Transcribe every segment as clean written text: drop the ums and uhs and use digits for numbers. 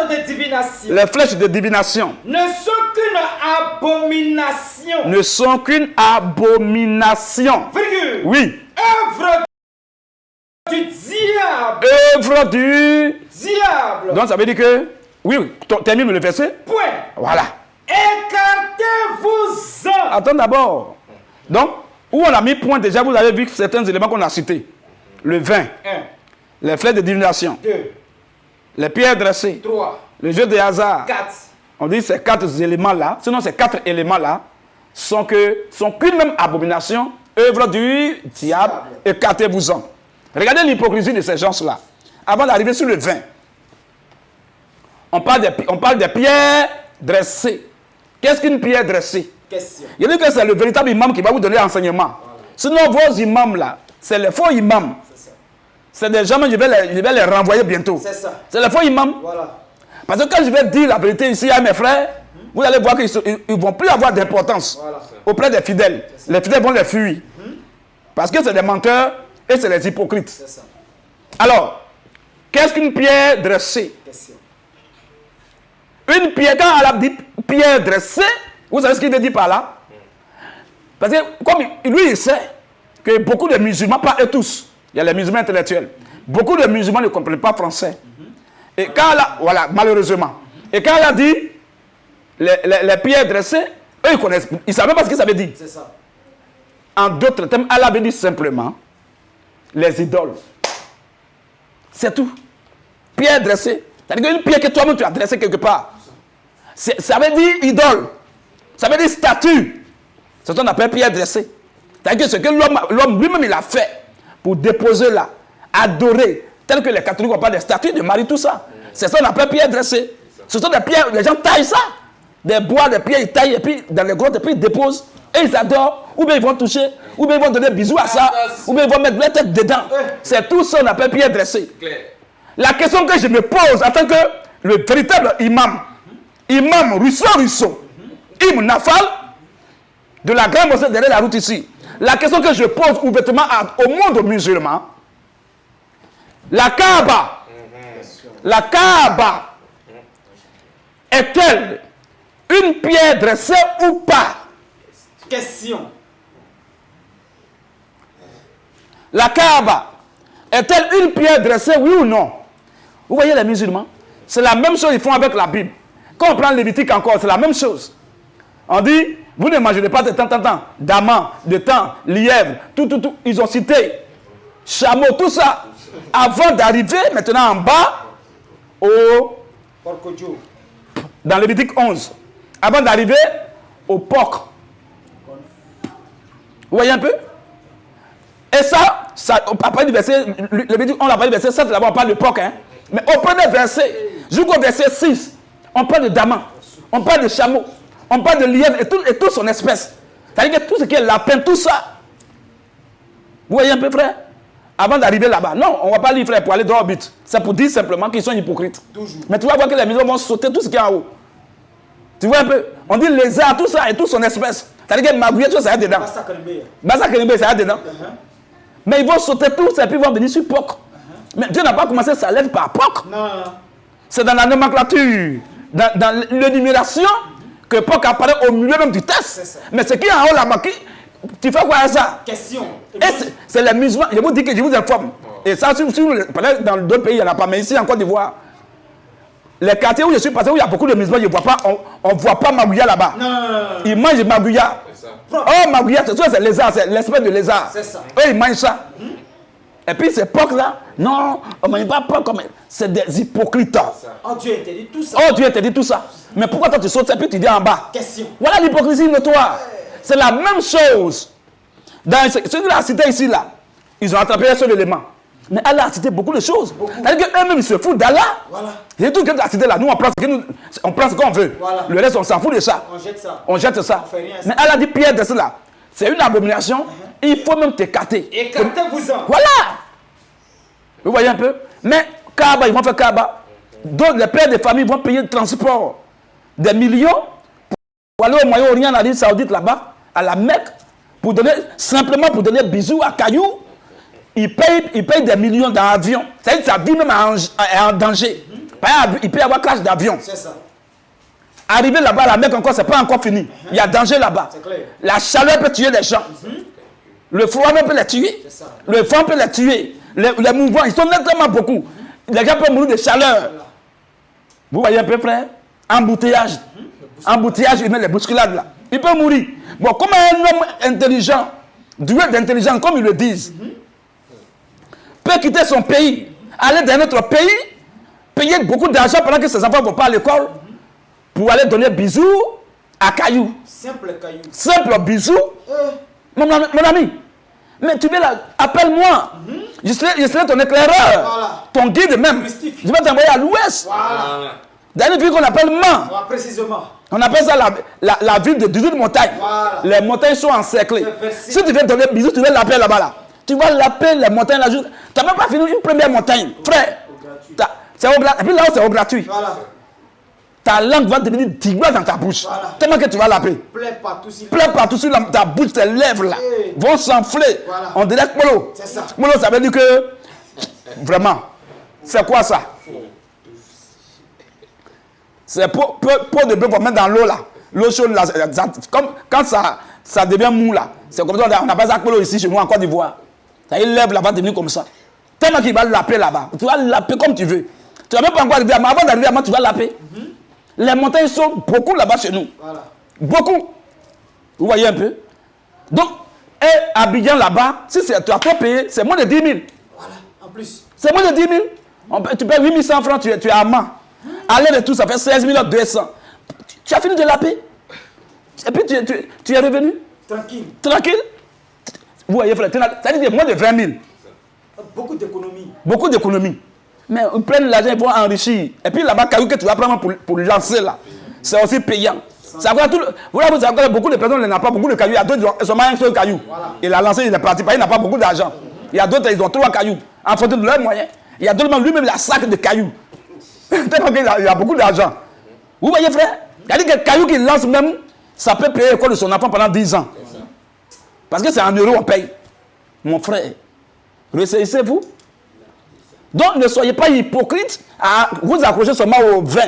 de divination. Les flèches de divination. Ne sont qu'une abomination. Ne sont qu'une abomination. Virgule. Oui. Œuvre du diable. Œuvre du Diable. Donc ça veut dire que... Oui, termine le verset. Point. Voilà. Écartez-vous-en. Attends d'abord. Donc, où on a mis point déjà, vous avez vu certains éléments qu'on a cités. Le vin. 1, Les flèches de divination. 2, Les pierres dressées. 3, Le jeu de hasard. 4. On dit ces 4 éléments-là, sinon ces 4 éléments-là, sont qu'une même abomination, œuvre du diable, écartez-vous-en. Regardez l'hypocrisie de ces gens-là. Avant d'arriver sur le vin, on parle des pierres dressées. Qu'est-ce qu'une pierre dressée? Question. Il dit que c'est le véritable imam qui va vous donner l'enseignement. Sinon, vos imams là, c'est les faux imams. C'est des gens, je vais les renvoyer bientôt. C'est ça. C'est les faux imams. Voilà. Parce que quand je vais dire la vérité ici à mes frères, vous allez voir qu'ils ne vont plus avoir d'importance auprès des fidèles. Les fidèles vont les fuir. Parce que c'est des menteurs et c'est des hypocrites. C'est ça. Alors, qu'est-ce qu'une pierre dressée? Question. Une pierre, quand elle a dit pierre dressée, vous savez ce qu'il veut dire par là? Parce que comme lui, il sait que beaucoup de musulmans, pas eux tous, il y a les musulmans intellectuels, beaucoup de musulmans ne comprennent pas français. Et quand elle a, voilà, malheureusement, et quand elle a dit les pierres dressées, eux ils connaissent, ils ne savent même pas ce que ça veut dire. C'est ça. En d'autres termes, elle avait dit simplement les idoles. C'est tout. Pierre dressée. C'est-à-dire qu'une pierre que toi-même tu as dressée quelque part. Ça veut dire idole. Ça veut dire statue. C'est ce qu'on appelle pierre dressée. C'est-à-dire que ce que l'homme lui-même il a fait pour déposer là, adorer, tel que les catholiques n'ont pas des statues de Marie, tout ça. C'est ça qu'on appelle pierre dressée. Ce sont des pierres, les gens taillent ça. Des bois, des pierres, ils taillent et puis dans les grottes, et puis ils déposent. Et ils adorent, ou bien ils vont toucher, ou bien ils vont donner des bisous à ça, ou bien ils vont mettre la tête dedans. C'est tout ça qu'on appelle pierre dressée. La question que je me pose en tant que le véritable imam, imam Rousseau, Ibn Nafal, de la grande mosquée derrière la route ici. La question que je pose ouvertement au monde musulman, la Kaaba est-elle une pierre dressée ou pas? Question. La Kaaba est-elle une pierre dressée, oui ou non? Vous voyez les musulmans? C'est la même chose qu'ils font avec la Bible. Quand on prend Lévitique encore, c'est la même chose. On dit, vous ne mangerez pas de temps, d'aman, de temps, lièvre, tout. Ils ont cité chameau, tout ça. Avant d'arriver maintenant en bas, dans Lévitique 11. Avant d'arriver au porc. Vous voyez un peu? Et ça on parle du verset, on a parlé du verset 7, là-bas on parle de porc. Hein? Mais au premier verset, jusqu'au verset 6, on parle de daman, on parle de chameau, on parle de lièvre et toute son espèce. C'est-à-dire que tout ce qui est lapin, tout ça. Vous voyez un peu, frère? Avant d'arriver là-bas. Non, on ne va pas lire, frère, pour aller droit au but. C'est pour dire simplement qu'ils sont hypocrites. Toujours. Mais tu vas voir que les musulmans vont sauter tout ce qui est en haut. Tu vois un peu? On dit lézard, tout ça et toute son espèce. C'est-à-dire que magouillet, tout ça, ça y est dedans. Bassa Kerimbe, ça y est dedans. Mais ils vont sauter tout ça et puis ils vont venir sur porc. Mais Dieu n'a pas commencé sa lettre par porc. C'est dans la nomenclature, dans l'énumération, que porc apparaît au milieu même du test. Mais ce qui est en haut là-bas, tu fais quoi à ça? Question. C'est les musulmans. Je vous dis que je vous informe. Et ça, si vous dans d'autres pays, il n'y en a pas. Mais ici, en Côte d'Ivoire, les quartiers où je suis passé, où il y a beaucoup de musulmans, on ne voit pas magouilla là-bas. Ils mangent magouilla. Oh, magouilla, c'est lézard, c'est l'espèce de lézard. C'est ça. Eux, ils mangent ça. Et puis ces porcs là, non, on ne mange pas porc comme. C'est des hypocrites. Oh, Dieu interdit tout ça. Oh, Dieu interdit tout ça. Mais pourquoi toi tu sautes et puis tu viens en bas? Question. Voilà l'hypocrisie notoire. C'est la même chose. Dans ce qu'il a cité ici là, ils ont attrapé un seul élément. Mais Allah a cité beaucoup de choses. C'est-à-dire qu'eux-mêmes ils se foutent d'Allah. Voilà. C'est tout ce qu'il a cité là. Nous on prend ce qu'on veut. Voilà. Le reste on s'en fout de ça. On jette ça. On jette ça. On fait rien, mais Allah dit pierre de cela. C'est une abomination. Il faut même t'écarter. Écartez-vous-en. Voilà. Vous voyez un peu? Mais Kaaba, ils vont faire Kaaba. Donc les pères de famille vont payer le transport des millions pour aller au Moyen-Orient, en Arabie Saoudite là-bas, à la Mecque, simplement pour donner bisous à Caillou. Ils payent des millions dans l'avion. C'est-à-dire que sa vie même est en danger. Par exemple, il peut y avoir crash d'avion. C'est ça. Arriver là-bas, la Mecque encore, c'est pas encore fini. Il y a danger là-bas. C'est clair. La chaleur peut tuer les gens. Le froid peut les tuer. C'est ça. Le vent peut les tuer. Les mouvements, ils sont tellement beaucoup. Les gens peuvent mourir de chaleur. Vous voyez un peu, frère? Embouteillage. Embouteillage humain, les bousculades là. Il peut mourir. Bon, comme un homme intelligent, doué d'intelligence, comme ils le disent, peut quitter son pays, aller dans un autre pays, payer beaucoup d'argent pendant que ses enfants ne vont pas à l'école, pour aller donner bisous à Caillou. Simple caillou. Simple bisous. Mon ami, mais tu veux là, appelle-moi. Je serai ton éclaireur. Voilà. Ton guide même. Mystique. Je vais t'envoyer à l'ouest. Voilà. Dans une ville qu'on appelle Man. Voilà, précisément. On appelle ça la ville de 18 montagnes. Voilà. Les montagnes sont encerclées. C'est versé. Si tu veux donner bisous, tu veux l'appeler là-bas. Là. Tu vas l'appeler les montagnes là. Tu n'as même pas fini une première montagne. Frère. C'est au gratuit. Et puis là, c'est au gratuit. Voilà. Ta langue va devenir digouette dans ta bouche. Voilà. Tellement que tu vas l'appeler. Plaît partout. S'il Plein partout sur ta bouche, tes lèvres là vont s'enfler. Voilà. On dirait Polo. C'est ça. Polo, ça veut dire que vraiment, c'est quoi ça? C'est pot de bœuf qu'on met dans l'eau là. L'eau chaude là, comme quand ça devient mou là. C'est comme ça, on appelle ça Polo ici chez nous en Côte d'Ivoire. Ça y est, lèvres là va devenir comme ça. Tellement qu'il va l'appeler là-bas. Tu vas l'appeler comme tu veux. Tu vas même pas encore arriver à moi. Avant d'arriver à moi, tu vas l'appeler. Les montagnes sont beaucoup là-bas chez nous. Voilà. Beaucoup. Vous voyez un peu? Donc, et Abidjan là-bas, si tu as trop payé, c'est moins de 10 000. Voilà. En plus. C'est moins de 10 000. Tu payes 8 100 francs, tu es à Amman. Aller de tout, ça fait 16 200. Tu as fini de la paix. Et puis tu es revenu. Tranquille. Tranquille. Vous voyez, frère, ça dit moins de 20 000. Beaucoup d'économies. Beaucoup d'économies. Mais ils prennent l'argent, ils vont enrichir. Et puis là-bas, caillou que tu vas prendre pour lancer là, c'est aussi payant. Ça va tout. Vous savez, beaucoup de personnes n'ont pas beaucoup de cailloux. Il y a d'autres, ils ont un seul caillou. Voilà. Il a lancé, il est parti. Il n'a pas beaucoup d'argent. Il y a d'autres, ils ont 3 cailloux. En fonction de leurs moyens. Il y a d'autres, lui-même, il a un sac de cailloux. Tellement qu'il a beaucoup d'argent. Vous voyez, frère? C'est-à-dire que le caillou qu'il lance même, ça peut payer l'école de son enfant pendant 10 ans. Parce que c'est en euros on paye. Mon frère, ressaisissez-vous. Donc ne soyez pas hypocrite à vous accrocher seulement au vin.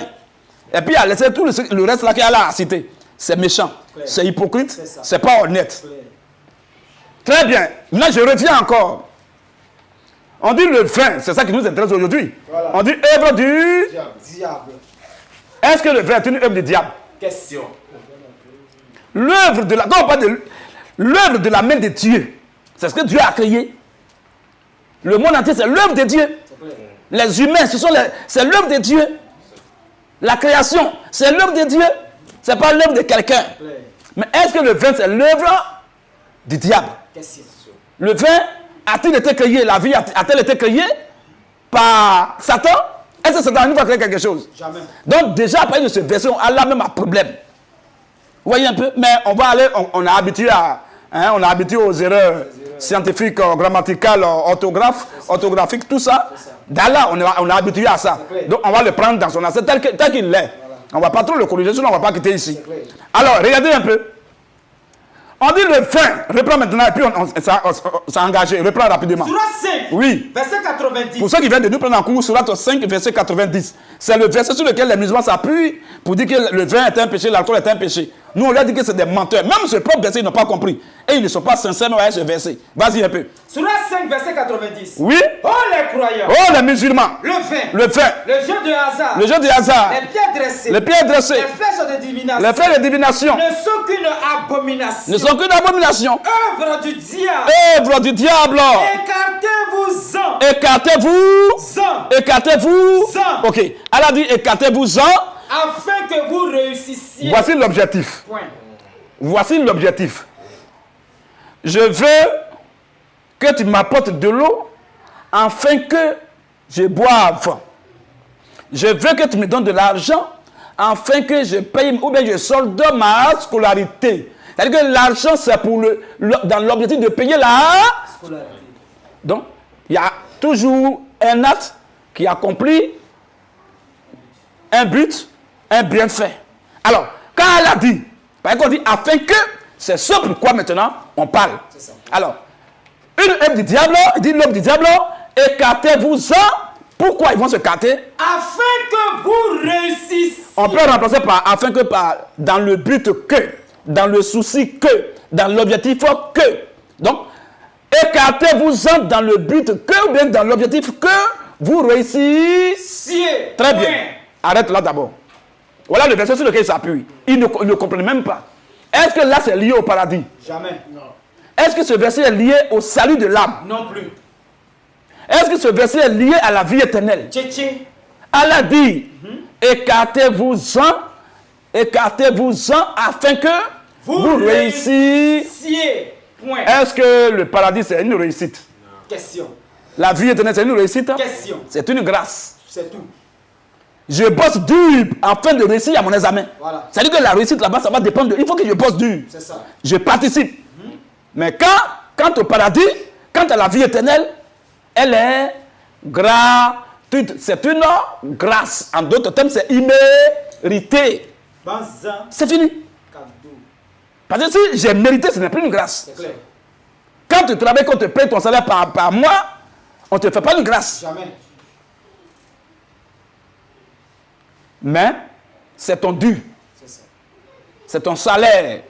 Et puis à laisser tout le reste là qu'il y a là à citer. C'est méchant, c'est hypocrite, c'est pas honnête. Très bien. Là je reviens encore. On dit le vin, c'est ça qui nous intéresse aujourd'hui. Voilà. On dit œuvre du diable. Est-ce que le vin est une œuvre du diable? Question. L'œuvre de la... Quand on parle de l'œuvre de la main de Dieu, c'est ce que Dieu a créé. Le monde entier, c'est l'œuvre de Dieu. Les humains, c'est l'œuvre de Dieu. La création, c'est l'œuvre de Dieu. Ce n'est pas l'œuvre de quelqu'un. Mais est-ce que le vin, c'est l'œuvre du diable? Le vin, a-t-il été créé? La vie a-t-elle été créée par Satan? Est-ce que Satan va créer quelque chose? Jamais. Donc déjà, après de ce verset, on a là même un problème. Vous voyez un peu? Mais on va aller, on a habitué on a habitué aux erreurs scientifiques, grammaticales, orthographiques, tout ça. Là, on a habitué à ça. Donc, on va le prendre dans son assiette tel qu'il l'est. On ne va pas trop le corriger, sinon on ne va pas quitter ici. Alors, regardez un peu. On dit le vin. Reprends maintenant, et puis on s'est engagé. Reprends rapidement. Surat 5, oui. verset 90. Pour ceux qui viennent de nous prendre en cours, Surat 5, verset 90. C'est le verset sur lequel les musulmans s'appuient pour dire que le vin est un péché, l'alcool est un péché. Nous, on leur dit que c'est des menteurs. Même ce propre verset, ils n'ont pas compris. Et ils ne sont pas sincères avec ce verset. Vas-y un peu. Surat 5, verset 90. Oui. Oh les croyants. Oh les musulmans. Le vin. Le vin. Le jeu de hasard. Le jeu de hasard. Les pieds dressés. Les pieds dressés. Les flèches de divination. Les flèches de divination. Ne sont qu'une abomination. Ne sont qu'une abomination. Œuvre du diable. Œuvre du diable. Écartez-vous-en. Écartez-vous. Écartez-vous. Ok. Elle a dit écartez-vous-en. Afin que vous réussissiez. Voici l'objectif. Point. Voici l'objectif. Je veux que tu m'apportes de l'eau afin que je boive. Je veux que tu me donnes de l'argent afin que je paye ou bien je solde ma scolarité. C'est-à-dire que l'argent, c'est pour dans l'objectif de payer la scolarité. Donc, il y a toujours un acte qui accomplit un but, un bienfait. Alors, quand elle a dit, par exemple, on dit afin que, c'est ce pourquoi maintenant on parle. Alors, une œuvre du diable, il dit l'œuvre du diable, écartez-vous-en, Pourquoi ils vont se écarter? Afin que vous réussissiez. On peut remplacer par afin que par dans le but que, dans le souci que, dans l'objectif que. Donc, écartez-vous-en dans le but que ou bien dans l'objectif que vous réussissiez. Très bien. Arrête là d'abord. Voilà le verset sur lequel il s'appuie. Il ne comprend même pas. Est-ce que là c'est lié au paradis? Jamais. Non. Est-ce que ce verset est lié au salut de l'âme? Non plus. Est-ce que ce verset est lié à la vie éternelle? Tchétché. Allah dit, écartez-vous-en afin que vous réussissiez. Point. Est-ce que le paradis c'est une réussite? Question. La vie éternelle c'est une réussite? Question. C'est une grâce. C'est tout. Je bosse dur afin de réussir à mon examen. Voilà. C'est-à-dire que la réussite là-bas, ça va dépendre de... Il faut que je bosse dur. C'est ça. Je participe. Mais quand au paradis, quant à la vie éternelle, elle est gratuite. C'est une grâce. En d'autres termes, c'est immérité. Banzan. C'est fini. Cadeau. Parce que si j'ai mérité, ce n'est plus une grâce. C'est clair. Quand tu travailles, qu'on te paye ton salaire par mois, on ne te fait pas une grâce. Jamais. Mais c'est ton dû. C'est ça. C'est ton salaire.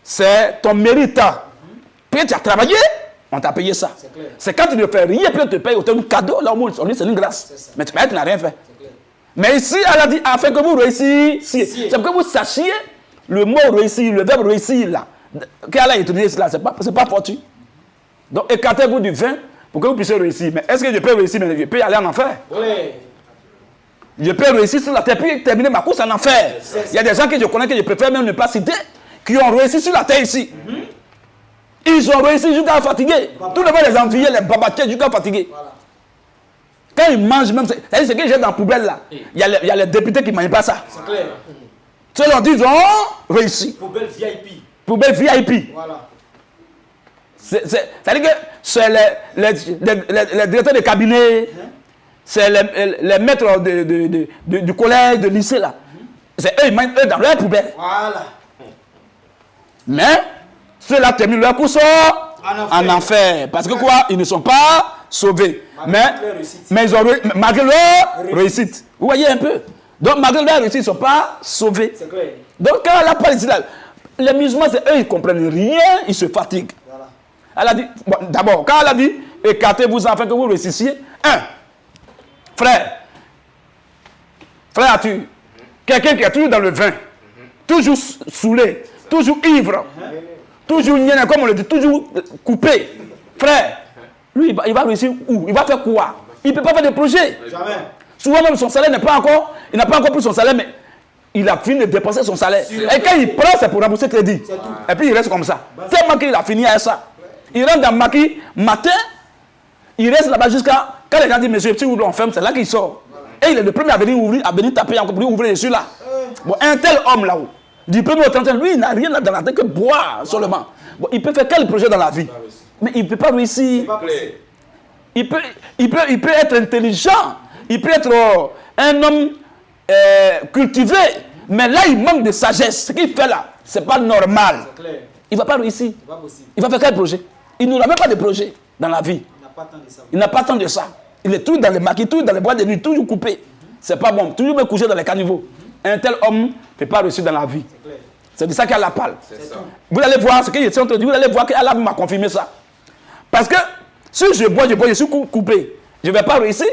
C'est ton mérite. Puis tu as travaillé, on t'a payé ça. C'est clair. C'est quand tu ne fais rien, puis on te paye autant un cadeau, là on dit c'est une grâce. Mais tu n'as rien fait. C'est clair. Mais ici, elle a dit, afin que vous réussissiez. Si. C'est pour que vous sachiez le mot réussir, le verbe réussir là. Qu'elle a utilisé cela, c'est pas fortuit. Donc écartez-vous du vin pour que vous puissiez réussir. Mais est-ce que je peux réussir? Mais je peux aller en enfer. Oui. Je peux réussir sur la terre, puis terminer ma course en enfer. Il y a des gens que je connais que je préfère même ne pas citer, qui ont réussi sur la terre ici. Ils ont réussi jusqu'à fatiguer. Tout le monde les enviait, les babatiers jusqu'à fatiguer. Voilà. Quand ils mangent même, c'est-à-dire ce que j'ai dans la poubelle là, il y a les députés qui ne mangent pas ça. C'est clair. Ceux-là disent, ils ont réussi. Poubelle VIP. Poubelle VIP. Voilà. C'est-à-dire que c'est les directeurs de cabinet, c'est les maîtres du collège, de lycée là. C'est eux, ils mangent eux dans leur poubelle. Voilà. Mais ceux-là terminent leur course en enfer. Parce que quoi? Ils ne sont pas sauvés. Mais ils ont malgré leur réussite. Vous voyez un peu? Donc malgré leur réussite, ils ne sont pas sauvés. C'est clair. Donc quand elle a parlé ici, les musulmans, c'est eux, ils ne comprennent rien, ils se fatiguent. Voilà. Elle a dit, bon, d'abord, quand elle a dit, écartez-vous afin que vous réussissiez, frère Arthur, quelqu'un qui est toujours dans le vin, toujours saoulé, toujours ivre, toujours nienne, comme on le dit, toujours coupé, frère, lui, il va réussir où? Il va faire quoi? Il ne peut pas faire de projet. Jamais. Souvent même son salaire n'est pas encore, il n'a pas encore pris son salaire, mais il a fini de dépenser son salaire. Et quand il prend, c'est pour rembourser le crédit. Et puis il reste comme ça. Tellement qu'il a fini avec ça. Il rentre dans le maquis matin, il reste là-bas jusqu'à... Quand les gens disent, monsieur, si on ferme, c'est là qu'il sort. Et il est le premier à venir ouvrir, à venir taper encore pour ouvrir dessus là. Bon, un tel homme là-haut, du premier au 31, lui, il n'a rien là dans la tête que boire seulement. Bon, il peut faire quel projet dans la vie? Mais il ne peut pas réussir. Il peut être intelligent. Il peut être un homme cultivé. Mais là, il manque de sagesse. Ce qu'il fait là, ce n'est pas normal. Il ne va pas réussir. Il va faire quel projet? Il n'aura même pas de projet dans la vie. Il n'a pas tant de ça. Il est toujours dans les maquis, toujours dans les bois de nuit, toujours coupé. C'est pas bon. Toujours me coucher dans les caniveaux. Un tel homme ne peut pas réussir dans la vie. C'est de ça qu'Allah parle. Vous allez voir ce que je suis en train de dire. Vous allez voir qu'Allah m'a confirmé ça. Parce que si je bois, je suis coupé. Je ne vais pas réussir.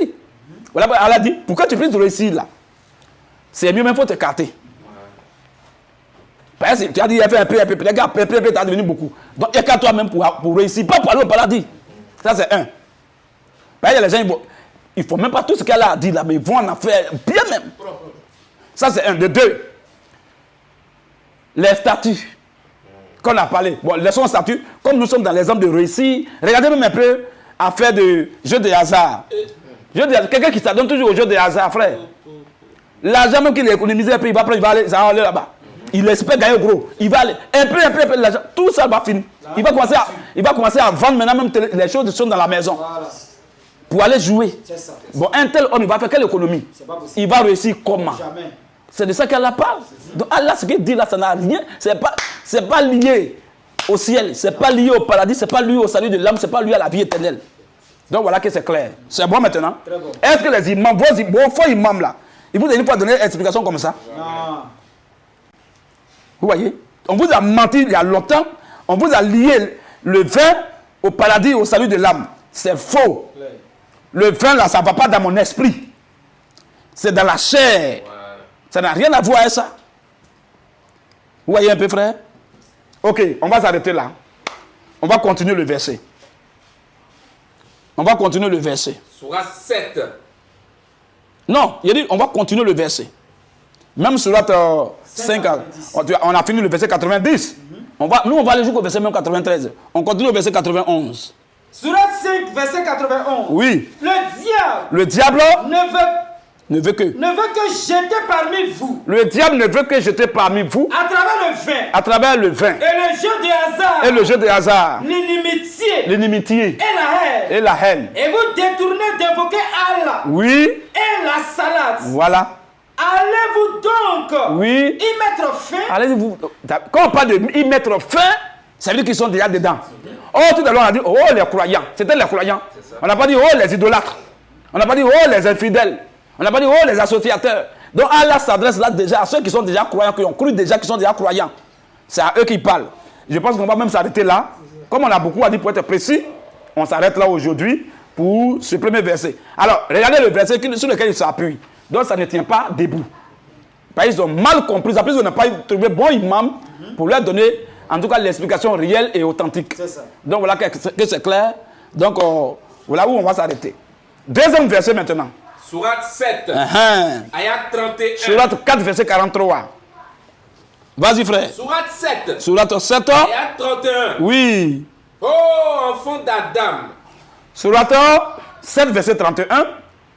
Voilà, Allah dit, pourquoi tu peux réussir là? C'est mieux, même il faut t'écarter. Parce que tu as dit, il a fait un peu, les gars, tu as devenu beaucoup. Donc écarte-toi même pour réussir, pas pour aller au paradis. Ça c'est un. Parce que les gens, ils ne font même pas tout ce qu'elle a dit là, mais ils vont en faire bien même. Ça c'est un. De deux, les statuts qu'on a parlé. Bon, laissons les statuts, comme nous sommes dans l'exemple de réussir, regardez même un peu à faire de jeux de hasard. Quelqu'un qui s'adonne toujours aux jeux de hasard, frère. L'argent même qu'il a économisé, puis il va aller là-bas. Il espère gagner gros. Il va aller un peu l'argent. Tout ça va finir. Il va commencer à vendre maintenant même les choses qui sont dans la maison. Voilà. Pour aller jouer. Ça. Bon, un tel homme, il va faire quelle économie? Il va réussir comment? Jamais. C'est de ça qu'elle parle. Donc Allah, ce qu'il dit là, ça n'a rien. C'est pas lié au ciel. C'est pas lié au paradis. C'est pas lié au salut de l'âme. C'est pas lié à la vie éternelle. Donc voilà que c'est clair. C'est bon maintenant? Très bon. Est-ce que les imams, vos faux imams là, ils vous ont une fois donné une explication comme ça? Non. Vous voyez? On vous a menti il y a longtemps. On vous a lié le vin au paradis, au salut de l'âme. C'est faux. Clair. Le vin là, ça ne va pas dans mon esprit. C'est dans la chair. Ça n'a rien à voir avec ça. Vous voyez un peu, frère? Ok, on va s'arrêter là. On va continuer le verset. On va continuer le verset. Sourate 7. Non, il dit, on va continuer le verset. Même sur la 5, on a fini le verset 90. Nous, on va aller jusqu'au verset même 93. On continue au verset 91. Sourate 5, verset 91. Oui. Le diable Le diable ne veut que jeter parmi vous, Le diable ne veut que jeter parmi vous, à travers le vin, à travers le vin, et le jeu de hasard, et le jeu de hasard, l'inimitié, l'inimitié et la haine. et la haine. Et vous détournez d'évoquer Allah Oui, et la salade. voilà. Allez-vous donc Oui. y mettre fin? Allez-vous. Quand on parle de y mettre fin, ça veut dire qu'ils sont déjà dedans. Oh, tout à l'heure, on a dit, oh, les croyants. C'était les croyants. On n'a pas dit, oh, les idolâtres. On n'a pas dit, oh, les infidèles. On n'a pas dit, oh, les associateurs. Donc, Allah s'adresse là déjà à ceux qui sont déjà croyants, qui ont cru déjà, qui sont déjà croyants. C'est à eux qu'il parle. Je pense qu'on va même s'arrêter là. Comme on a beaucoup à dire pour être précis, on s'arrête là aujourd'hui pour ce premier verset. Alors, regardez le verset sur lequel il s'appuie. Donc, ça ne tient pas debout. Parce qu'ils ont mal compris. En plus, on n'a pas trouvé bon imam pour leur donner, en tout cas, l'explication réelle et authentique. C'est ça. Donc, voilà que c'est clair. Donc, voilà où on va s'arrêter. Deuxième verset maintenant. Sourate 7. Ayat 31. Sourate 4, verset 43. Vas-y, frère. Sourate 7. Sourate 7. Ayat 31. Oui. Oh, enfant d'Adam. Sourate 7, verset 31.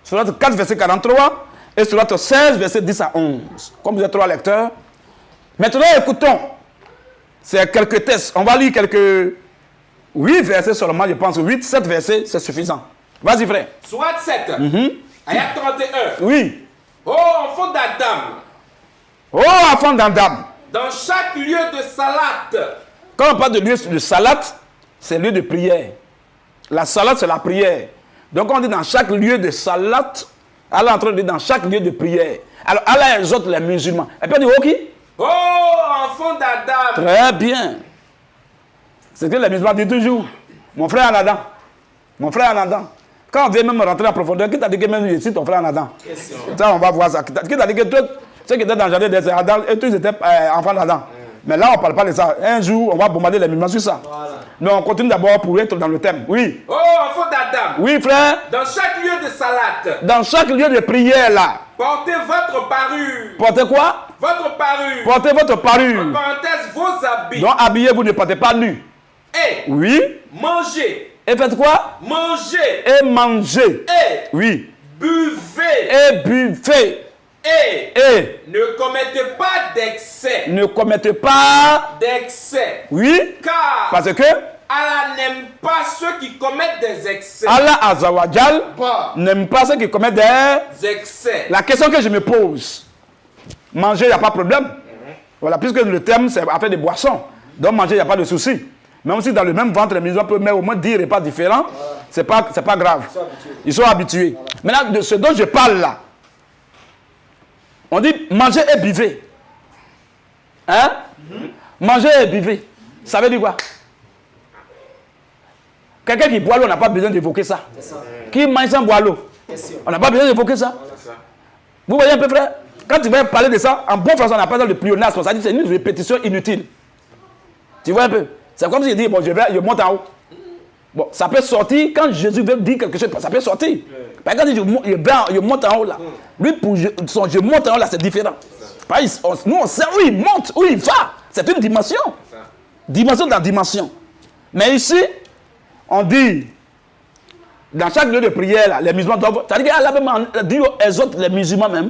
Sourate 4, verset 43. Et Sourate 16, verset 10 à 11. Comme vous êtes trois lecteurs. Maintenant, écoutons. C'est quelques textes. On va lire quelques 8 versets seulement, je pense. 8, 7 versets, c'est suffisant. Vas-y, frère. Sourate 7. Ayat 31. Oui. Oh, enfant d'Adam. Oh, enfant d'Adam. Dans chaque lieu de salat. Quand on parle de lieu de salat, c'est lieu de prière. La salat, c'est la prière. Donc, on dit dans chaque lieu de salat, Allah est en train de dire dans chaque lieu de prière. Alors, Allah exhorte les musulmans. Et puis, il dit, ok. Oh, enfant d'Adam. Très bien. C'est que les musulmans disent toujours, mon frère en Adam. Mon frère en Adam. Quand on vient même rentrer en profondeur, qui t'a dit que même ici, ton frère en Adam? Ça, on va voir ça. Qui t'a dit que toi, ceux qui étaient dans le jardin des Adam, et tous ils étaient enfants d'Adam. Mais là, on ne parle pas de ça. Un jour, on va bombarder les musulmans sur ça. Voilà. Mais on continue d'abord pour être dans le thème. Oui. Oh, enfant d'Adam. Oui, frère. Dans chaque lieu de salat. Dans chaque lieu de prière, là. Portez votre parure. Portez quoi? Votre parure. Portez votre parure. En parenthèse, vos habits. Donc, habillez-vous, ne portez pas nu. Et oui. Mangez. Et faites quoi? Mangez. Et mangez. Et oui. Buvez. Et buvez. Et ne commettez pas d'excès. Ne commettez pas d'excès. Oui. Car parce que Allah n'aime pas ceux qui commettent des excès. Allah Azawajal n'aime pas ceux qui commettent des excès. La question que je me pose, manger, il n'y a pas de problème. Voilà, puisque le thème, c'est affaire de boissons. Donc manger, il n'y a pas de souci. Même si dans le même ventre, les musulmans peuvent mettre au moins 10 repas différents, c'est pas grave. Ils sont habitués. Maintenant, de ce dont je parle là, on dit manger et buvez. Hein? Manger et buvez. Ça veut dire quoi? Quelqu'un qui boit l'eau, on n'a pas besoin d'évoquer ça. Qui mange sans boire l'eau, on n'a pas besoin d'évoquer ça. Vous voyez un peu, frère? Quand tu vas parler de ça, en bon français, on appelle ça le pléonasme. Ça dit que c'est une répétition inutile. Tu vois un peu? C'est comme s'il dit, bon, je monte en haut. Bon, ça peut sortir quand Jésus veut dire quelque chose, ça peut sortir. Par exemple, je monte en haut là. Lui, pour son je monte en haut là, c'est différent. Nous, on sait où il monte, où il va. C'est une dimension. Dimension dans la dimension. Mais ici, on dit, dans chaque lieu de prière, là, les musulmans doivent. C'est-à-dire qu'Allah même dit aux autres, les musulmans même,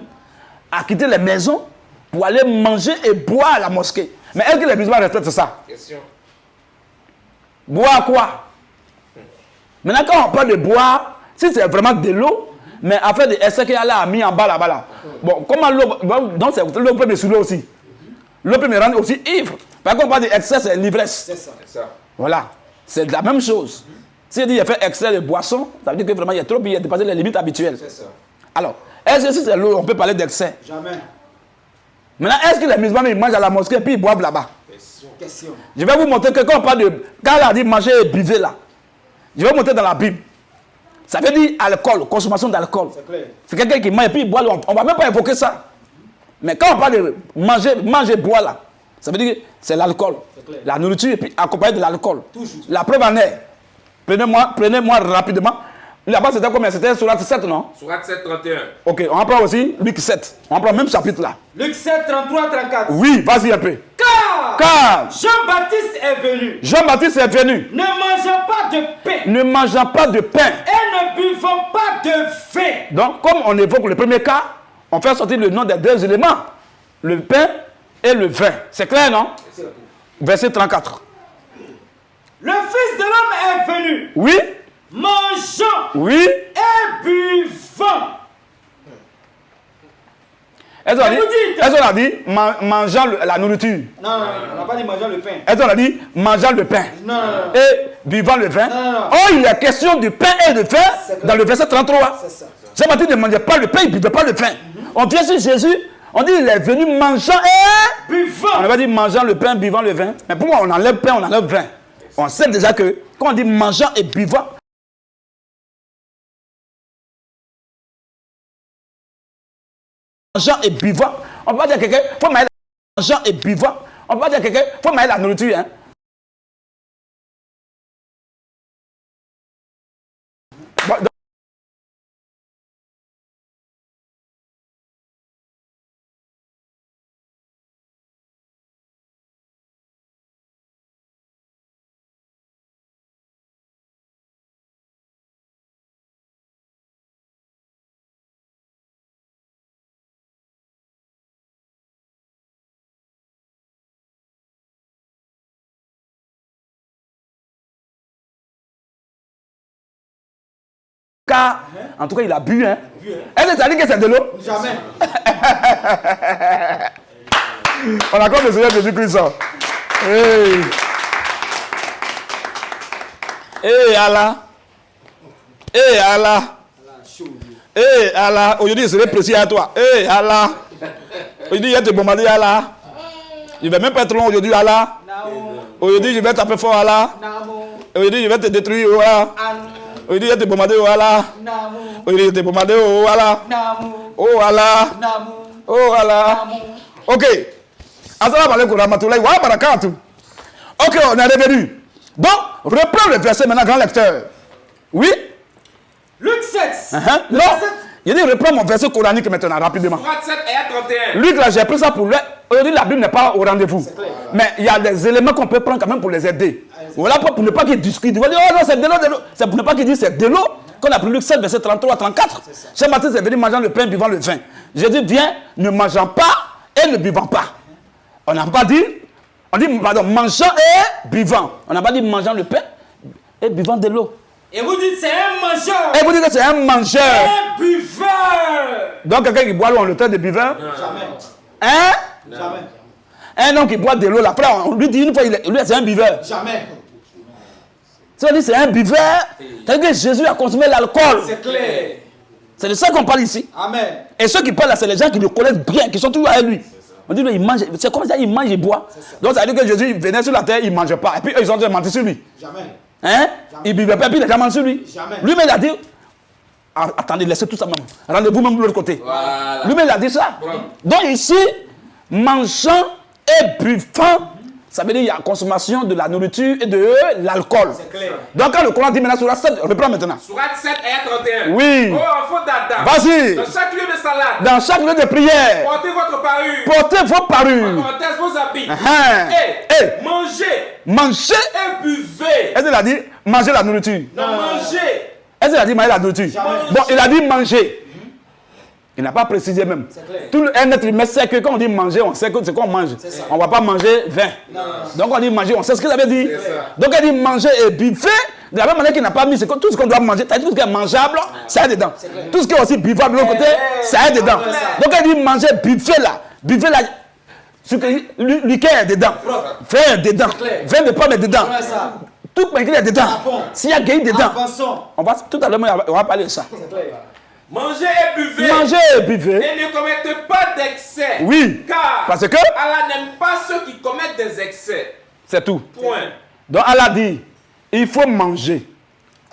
à quitter les maisons pour aller manger et boire à la mosquée. Mais est-ce que les musulmans respectent ça? Question. Boire quoi? Maintenant, quand on parle de boire, si c'est vraiment de l'eau, mais afin de essai qu'Allah a mis en bas là-bas là. Bon, comment l'eau. Donc, l'eau peut me saouler aussi. L'eau peut me rendre aussi ivre. Par contre, on parle d'excès, c'est l'ivresse. C'est ça. Voilà. C'est la même chose. S'il dit qu'il a fait excès de boisson, ça veut dire que vraiment il y a trop, il a dépassé les limites habituelles. C'est ça. Alors, est-ce que si c'est l'eau, on peut parler d'excès? Jamais. Maintenant, est-ce que les musulmans ils mangent à la mosquée et puis ils boivent là-bas? Question. Je vais vous montrer que quand on parle de... Quand il a dit manger et buvez là, je vais vous montrer dans la Bible. Ça veut dire alcool, consommation d'alcool. C'est clair. C'est quelqu'un qui mange et puis il boit, on ne va même pas évoquer ça. Mais quand on parle de manger, boire là, ça veut dire que c'est l'alcool. La nourriture et puis accompagné de l'alcool. La preuve en est. Prenez-moi rapidement. Là-bas, c'était combien? C'était Sourate 7, non? Sourate 7, 31. Ok, on prend aussi Luc 7. On prend le même chapitre là. Luc 7, 33, 34. Oui, vas-y un peu. Car Jean-Baptiste est venu, Jean-Baptiste est venu, ne mangeant pas de pain ne mangeant pas de pain. et ne buvant pas de vin. Donc, comme on évoque le premier cas, on fait sortir le nom des deux éléments. Le pain et le vin. C'est clair, non? Verset 34. Le Fils de l'homme est venu, Oui, mangeant oui. et buvant. Est-ce qu'on a dit, vous dites- est-ce qu'on a dit mangeant la nourriture? Non, on n'a pas dit mangeant le pain. Est-ce qu'on a dit mangeant le pain? Non. Et buvant le vin? Non. Oh, il est question du pain et du vin dans le verset 33. C'est ça. Jean-Baptiste ne mangeait pas le pain, il ne buvait pas le vin. On vient sur Jésus, on dit il est venu mangeant et... Buvant. On avait dit mangeant le pain, buvant le vin. Mais pourquoi on enlève pain, on enlève vin? On sait déjà que quand on dit mangeant et buvant, mangeant et buvant, on ne peut pas dire à quelqu'un, il faut manger mangeant et buvant. On ne peut pas dire à quelqu'un, il faut manger la nourriture. Hein? Bon, donc, car, en tout cas, il a bu. Hein? Est-ce que ça dit que c'est de l'eau? Jamais. On accorde le Seigneur Jésus-Christ. Hey. Hey Allah. Hey Allah. Hey Allah. Aujourd'hui, je serai précis à toi. Hey Allah. Aujourd'hui, je vais te bombarder Allah. Je ne vais même pas être long aujourd'hui Allah. Aujourd'hui, je vais taper fort Allah. Aujourd'hui, je vais te détruire Allah. Aujourd'hui, je vais te bombarder Allah. Aujourd'hui, je vais te bombarder Allah. Oh Allah. Oh Allah. Ok. Assalamu alaikum rahmatullahi wa barakatuh. Ok, on est revenu. Donc, reprends le verset maintenant, grand lecteur. Oui? Luc 7. Non. Il dit, reprends mon verset coranique maintenant, rapidement. Sourate 7 et 31. Luc, là, j'ai pris ça pour lui. Aujourd'hui, la Bible n'est pas au rendez-vous. Mais il y a des éléments qu'on peut prendre quand même pour les aider. Voilà, pour ne pas qu'ils discutent. Ils vont dire, oh non, c'est de l'eau, de l'eau. C'est pour ne pas qu'ils disent c'est de l'eau. Qu'on a pris Luc 7, verset 33 à 34. Jean-Baptiste est venu mangeant le pain, buvant le vin. Jésus vient ne mangeant pas et ne buvant pas. On n'a pas dit, on dit, pardon, mangeant et buvant. On n'a pas dit mangeant le pain et buvant de l'eau. Et vous dites c'est un mangeur. Et vous dites que c'est un mangeur. Un buveur. Donc quelqu'un qui boit l'eau, on le traite de buveur. Jamais. Hein? Jamais. Un homme qui boit de l'eau, là, après on lui dit une fois, lui c'est un buveur. Jamais. Si on dit c'est un buveur, c'est-à-dire que Jésus a consommé l'alcool. C'est clair. C'est de ça qu'on parle ici. Amen. Et ceux qui parlent là, c'est les gens qui le connaissent bien, qui sont toujours avec lui. On dit, il mange, c'est comme ça, il mange et boit. Donc ça veut dire que Jésus venait sur la terre, il ne mangeait pas. Et puis eux, ils ont menti sur lui. Jamais. Hein? Il ne buvait pas, et puis il a jamais menti sur lui. Jamais. Lui-même, il a dit, attendez, laissez tout ça même. Rendez-vous même de l'autre côté. Voilà. Lui-même, il a dit ça. Donc ici, mangeant et buvant, ça veut dire qu'il y a consommation de la nourriture et de l'alcool. C'est clair. Donc quand le Coran dit maintenant sur la 7, reprends maintenant. Sourate 7 et 31. Oui. Oh, enfant d'Adam. Vas-y. Dans chaque lieu de salade, Dans chaque lieu de prière, portez votre parure. portez vos parures. Portez vos habits. Et Mangez mangez. et buvez. Est-ce qu'il a dit manger la nourriture? Non, mangez. Est-ce qu'il a dit manger la nourriture? Bon, il a dit manger. Il n'a pas précisé même. Tout un être humain sait que quand on dit manger, on sait que c'est quoi on mange. On ne va pas manger vin. Donc on dit manger, on sait ce qu'il avait dit. Donc il dit manger et buvez. De la même manière qu'il n'a pas mis, c'est que tout ce qu'on doit manger, tout ce qui est mangeable, ça est dedans. Tout ce qui est aussi buvable de l'autre côté, ça est dedans. Donc il dit manger, buvez là. Buvez là. Ce que liqueur est dedans. Vin est dedans. Vin de pomme est dedans. Tout est dedans. Ah bon? S'il y a guéri dedans, Avançons. tout à l'heure, on va parler de ça. C'est clair. Mangez et buvez. Mangez et buvez. Et ne commettez pas d'excès. Oui. Car Parce que Allah n'aime pas ceux qui commettent des excès. c'est tout. Point. Donc Allah dit, il faut manger,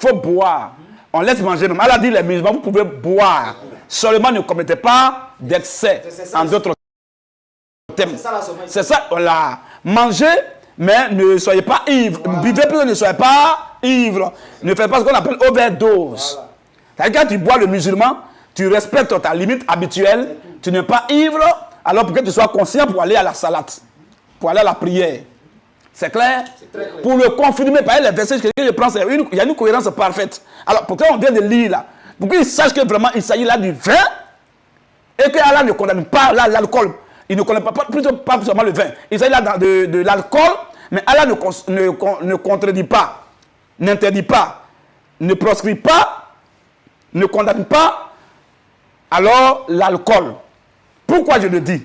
il faut boire. On laisse manger. Mais Allah dit, les musulmans, vous pouvez boire. Seulement ne commettez pas d'excès. C'est ça. En d'autres termes. C'est ça la sommation. C'est ça, voilà. Mangez, mais ne soyez pas ivres. Buvez plus, ne soyez pas ivres. Ne faites pas ce qu'on appelle overdose. Voilà. C'est-à-dire, quand tu bois le musulman, tu respectes ta limite habituelle. Tu n'es pas ivre, alors pour que tu sois conscient pour aller à la salate, pour aller à la prière. C'est clair? très clair. Pour le confirmer, par les versets que je prends, il y a une cohérence parfaite. Alors, pourquoi on vient de lire là? Pour qu'ils sachent que vraiment il s'agit là du vin et que Allah ne condamne pas l'alcool. Il ne condamne plutôt pas seulement le vin. Il s'agit là de l'alcool, mais Allah ne contredit pas, n'interdit pas, ne proscrit pas, ne condamne pas. Alors, l'alcool. Pourquoi je le dis?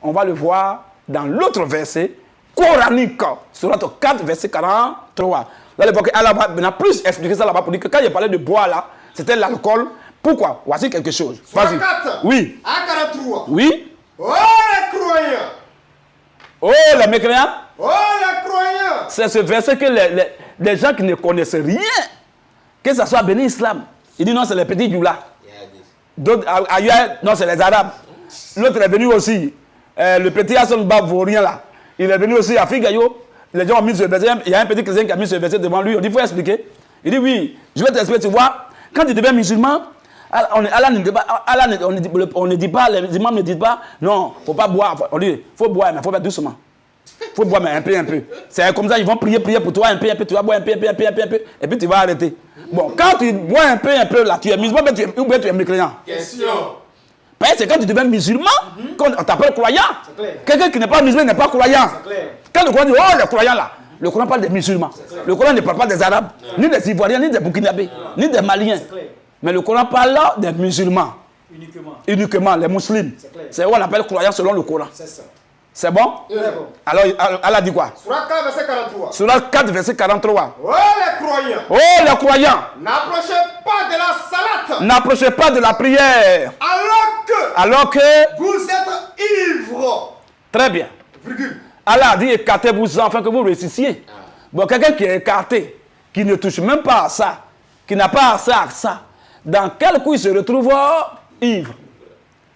On va le voir dans l'autre verset coranique, surat 4, verset 43. Vous allez voir qu'Allah va maintenant plus expliquer ça là-bas pour dire que quand il parlait de boire là, c'était l'alcool. Pourquoi? Voici quelque chose. Vas-y. Oui. À 43. Oui. Oh les croyants! Oh les mécréants. Oh les croyants! C'est ce verset que les gens qui ne connaissent rien, que ce soit béni islam, il dit non, c'est les petits djoula. D'autres ailleurs, non, c'est les arabes. L'autre est venu aussi. Le petit Hassan Bavorien là. Il est venu aussi à Figayo. Les gens ont mis ce verset. Il y a un petit chrétien qui a mis ce verset devant lui. On dit, il faut expliquer. Il dit, oui, je vais t'expliquer. Tu vois, quand tu deviens musulman, Allah ne dit pas, on ne dit pas, les imams ne disent pas, non, il ne faut pas boire. On dit, il faut boire, mais il faut faire doucement. Il faut boire, mais un peu, un peu. C'est comme ça, ils vont prier pour toi, un peu, tu vas boire un peu, et puis tu vas arrêter. Bon, quand tu bois un peu, là, tu es musulman, ou bien tu es mécréant. Question. Parce que c'est quand tu deviens musulman qu'on t'appelle croyant. Quelqu'un qui n'est pas musulman n'est pas croyant. Quand le Coran dit, oh, les croyants là, le Coran parle des musulmans. Le Coran ne parle pas des Arabes, ni des Ivoiriens, ni des Burkinabés, ni des Maliens. Mais le Coran parle des musulmans. Uniquement, les musulmans. C'est où on appelle croyant selon le Coran. C'est ça. C'est bon? Alors, Allah dit quoi? Surat 4, verset 43. Surat 4, verset 43. Oh les croyants! Oh, les croyants, N'approchez pas de la salate! n'approchez pas de la prière. Alors que, Vous êtes ivres! très bien. Virgule. Allah dit écartez-vous afin que vous réussissiez. Bon, quelqu'un qui est écarté, qui ne touche même pas à ça, qui n'a pas accès à ça, dans quel coup il se retrouve ivre?